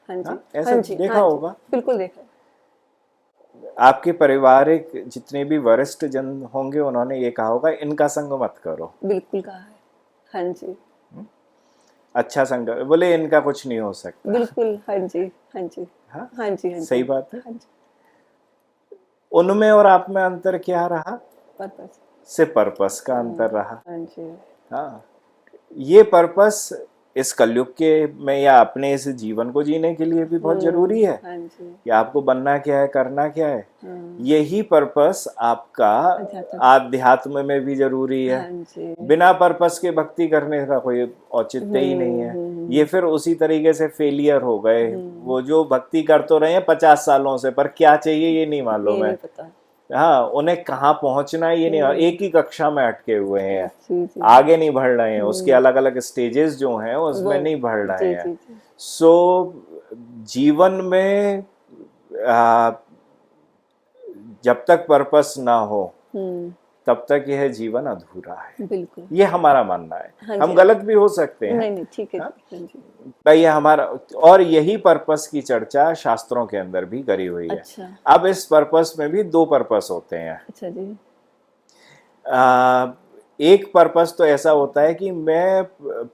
[SPEAKER 1] हाँ जी,
[SPEAKER 2] हाँ, ऐसा
[SPEAKER 1] हाँ जी,
[SPEAKER 2] देखा
[SPEAKER 1] हाँ जी,
[SPEAKER 2] होगा।
[SPEAKER 1] बिल्कुल देखा है।
[SPEAKER 2] आपके पारिवारिक जितने भी वरिष्ठ जन होंगे उन्होंने ये कहा होगा, इनका संग मत करो।
[SPEAKER 1] बिल्कुल कहा है। हाँ जी,
[SPEAKER 2] अच्छा संग, बोले इनका कुछ नहीं हो सकता।
[SPEAKER 1] बिल्कुल। हाँ जी, हाँ जी,
[SPEAKER 2] हाँ,
[SPEAKER 1] हाँ जी, हाँ जी,
[SPEAKER 2] सही बात है।
[SPEAKER 1] हाँ जी,
[SPEAKER 2] उनमें और आप में अंतर क्या रहा?
[SPEAKER 1] पर्पस।
[SPEAKER 2] सिर्फ पर्पस का अंतर रहा।
[SPEAKER 1] हाँ जी,
[SPEAKER 2] हाँ, ये पर्पस इस कलयुग के में या अपने इस जीवन को जीने के लिए भी बहुत जरूरी है
[SPEAKER 1] हाँ जी,
[SPEAKER 2] कि आपको बनना क्या है, करना क्या है।
[SPEAKER 1] हाँ,
[SPEAKER 2] यही पर्पस आपका
[SPEAKER 1] अध्यात्म।
[SPEAKER 2] आध्यात्म में भी जरूरी है।
[SPEAKER 1] हाँ जी,
[SPEAKER 2] बिना पर्पस के भक्ति करने का कोई औचित्य ही नहीं है। ये फिर उसी तरीके से फेलियर हो गए। वो जो भक्ति कर तो रहे हैं 50 सालों से, पर क्या चाहिए ये नहीं
[SPEAKER 1] ये
[SPEAKER 2] मालूम
[SPEAKER 1] नहीं
[SPEAKER 2] है।
[SPEAKER 1] पता।
[SPEAKER 2] हाँ, उन्हें कहाँ पहुंचना है ये नहीं, एक ही कक्षा में अटके हुए हैं,
[SPEAKER 1] जी, जी,
[SPEAKER 2] आगे नहीं बढ़ रहे हैं, उसके अलग अलग स्टेजेस जो हैं उसमें
[SPEAKER 1] वो,
[SPEAKER 2] नहीं बढ़ रहे
[SPEAKER 1] जी,
[SPEAKER 2] हैं।
[SPEAKER 1] जी, जी,
[SPEAKER 2] सो जीवन में आ, जब तक पर्पस ना हो तब तक यह जीवन अधूरा है।
[SPEAKER 1] बिल्कुल।
[SPEAKER 2] ये हमारा मानना है।
[SPEAKER 1] हाँ
[SPEAKER 2] हम
[SPEAKER 1] जी,
[SPEAKER 2] गलत भी हो सकते हैं।
[SPEAKER 1] नहीं, नहीं, ठीक है।
[SPEAKER 2] हाँ?
[SPEAKER 1] हाँ जी,
[SPEAKER 2] भाई ये हमारा, और यही पर्पस की चर्चा शास्त्रों के अंदर भी करी हुई है।
[SPEAKER 1] अच्छा,
[SPEAKER 2] अब इस पर्पस में भी दो पर्पस होते हैं।
[SPEAKER 1] अच्छा जी,
[SPEAKER 2] एक पर्पस तो ऐसा होता है कि मैं,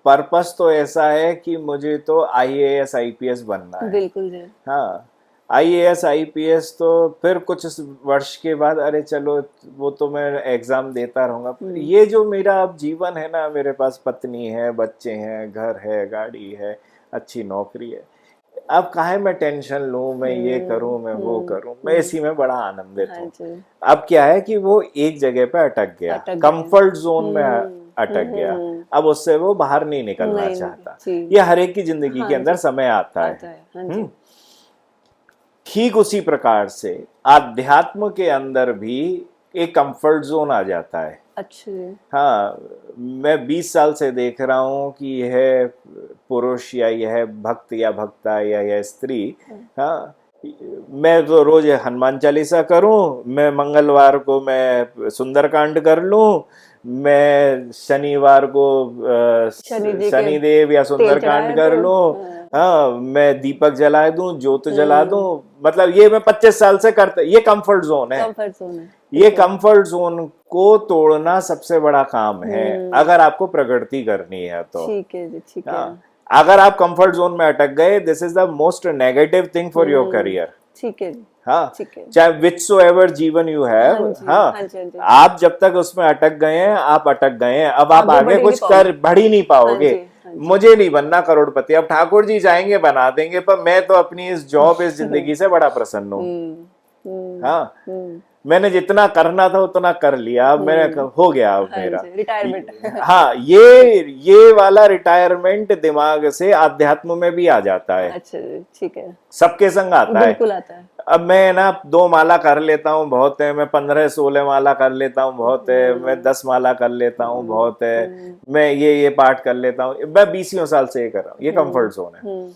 [SPEAKER 2] पर्पस तो ऐसा है कि मुझे तो आईएएस आईपीएस बनना है।
[SPEAKER 1] बिल्कुल जी,
[SPEAKER 2] हाँ, आईएएस आईपीएस तो फिर कुछ वर्ष के बाद अरे चलो वो तो मैं एग्जाम देता रहूंगा। ये जो मेरा अब जीवन है ना, मेरे पास पत्नी है, बच्चे हैं, घर है, गाड़ी है, अच्छी नौकरी है, अब काहे मैं टेंशन लूं, मैं ये करूं, मैं वो करूं, मैं इसी में बड़ा आनंदित
[SPEAKER 1] हाँ
[SPEAKER 2] हूँ।
[SPEAKER 1] जी,
[SPEAKER 2] अब क्या है कि वो एक जगह पे अटक गया,
[SPEAKER 1] अटक गए।
[SPEAKER 2] कंफर्ट जोन में अटक गया, अब उससे वो बाहर नहीं निकलना
[SPEAKER 1] नहीं,
[SPEAKER 2] चाहता।
[SPEAKER 1] जी,
[SPEAKER 2] ये हर एक की जिंदगी
[SPEAKER 1] हाँ
[SPEAKER 2] के अंदर
[SPEAKER 1] जी,
[SPEAKER 2] समय आता है।
[SPEAKER 1] आता है। हाँ जी,
[SPEAKER 2] ठीक उसी प्रकार से आध्यात्म के अंदर भी एक कंफर्ट जोन आ जाता है।
[SPEAKER 1] अच्छा जी,
[SPEAKER 2] हाँ, मैं 20 साल से देख रहा हूँ कि यह पुरुष या यह भक्त या भक्ता या यह स्त्री, हाँ, मैं तो रोज हनुमान चालीसा करूं, मैं मंगलवार को मैं सुंदरकांड कर लूं, मैं शनिवार को
[SPEAKER 1] शनि जी के
[SPEAKER 2] शनिदेव या
[SPEAKER 1] तेल
[SPEAKER 2] सुंदरकांड
[SPEAKER 1] चढ़ाए
[SPEAKER 2] कर
[SPEAKER 1] तो
[SPEAKER 2] लूं,
[SPEAKER 1] हाँ,
[SPEAKER 2] हाँ, मैं दीपक जला दूं, ज्योत जला दूं। मतलब ये मैं 25 साल से करता, ये कंफर्ट जोन है।
[SPEAKER 1] कंफर्ट जोन है।
[SPEAKER 2] ये कंफर्ट जोन को तोड़ना सबसे बड़ा काम है अगर आपको प्रगति करनी है तो।
[SPEAKER 1] ठीक है जी, ठीक है,
[SPEAKER 2] हाँ, अगर आप कंफर्ट जोन में अटक गए, this is the most negative thing for your career.
[SPEAKER 1] ठीक है जी,
[SPEAKER 2] हाँ,
[SPEAKER 1] ठीक है।
[SPEAKER 2] चाहे विच सो एवर जीवन यू हैव,
[SPEAKER 1] हाँ जी,
[SPEAKER 2] हाँ,
[SPEAKER 1] हाँ जी, हाँ जी,
[SPEAKER 2] आप जब तक उसमें अटक गए हैं, आप अटक गए हैं, अब आप
[SPEAKER 1] आगे
[SPEAKER 2] आगे
[SPEAKER 1] बढ़ ही
[SPEAKER 2] कुछ
[SPEAKER 1] नहीं
[SPEAKER 2] कर
[SPEAKER 1] पाओगे।
[SPEAKER 2] बढ़ ही नहीं
[SPEAKER 1] हाँ
[SPEAKER 2] पाओगे।
[SPEAKER 1] जी, हाँ जी,
[SPEAKER 2] मुझे नहीं बनना करोड़पति, अब ठाकुर जी चाहेंगे बना देंगे, पर मैं तो अपनी इस जॉब, इस जिंदगी से बड़ा प्रसन्न हूँ। हाँ, मैंने जितना करना था उतना कर लिया, अब मैंने हो गया अब
[SPEAKER 1] हाँ
[SPEAKER 2] मेरा
[SPEAKER 1] जी, रिटायरमेंट।
[SPEAKER 2] हाँ, ये वाला रिटायरमेंट दिमाग से आध्यात्म में भी आ जाता है।
[SPEAKER 1] अच्छा जी, ठीक है,
[SPEAKER 2] सबके संग आता है।
[SPEAKER 1] बिल्कुल आता है।
[SPEAKER 2] अब मैं ना 2 माला कर लेता हूँ बहुत है, मैं 15-16 माला कर लेता हूँ बहुत है, मैं 10 माला कर लेता हूँ बहुत है, मैं ये पाठ कर लेता हूँ, मैं 20 साल से ये कर रहा हूँ। ये कंफर्ट जोन है।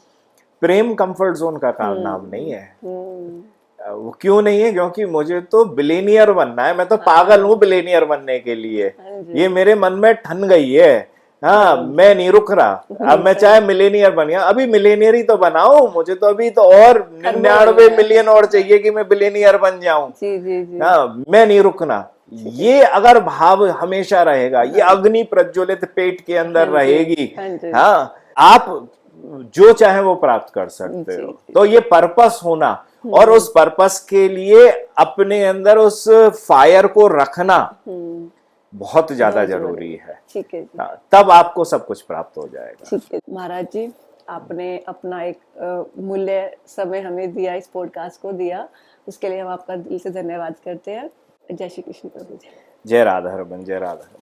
[SPEAKER 2] प्रेम कंफर्ट जोन का नाम नहीं है। वो क्यों नहीं है? क्योंकि मुझे तो बिलेनियर बनना है, मैं तो पागल हूँ बिलेनियर बनने के लिए।
[SPEAKER 1] हाँ जी,
[SPEAKER 2] ये मेरे मन में ठन गई है। हाँ, मैं नहीं रुक रहा। अब मैं चाहे मिलेनियर बन गया, अभी मिलेनियर ही तो बनाओ, मुझे तो अभी तो और 99 मिलियन और चाहिए कि मैं बिलेनियर बन जाऊं।
[SPEAKER 1] जी, जी, जी,
[SPEAKER 2] हाँ, मैं नहीं रुकना। ये अगर भाव हमेशा रहेगा, ये अग्नि प्रज्वलित पेट के अंदर
[SPEAKER 1] हाँ जी,
[SPEAKER 2] रहेगी,
[SPEAKER 1] हाँ जी,
[SPEAKER 2] हाँ, आप जो चाहे वो प्राप्त कर सकते
[SPEAKER 1] जी,
[SPEAKER 2] हो। तो ये पर्पस होना और उस पर्पस के लिए अपने अंदर उस फायर को रखना बहुत ज्यादा
[SPEAKER 1] बहुत
[SPEAKER 2] जरूरी है।
[SPEAKER 1] ठीक है जी,
[SPEAKER 2] हाँ, तब आपको सब कुछ प्राप्त हो जाएगा।
[SPEAKER 1] ठीक है महाराज जी, आपने अपना एक मूल्य समय हमें दिया, इस पॉडकास्ट को दिया, उसके लिए हम आपका दिल से धन्यवाद करते हैं। जय श्री कृष्ण प्रभु जी।
[SPEAKER 2] जय राधा रमन, जय राधा।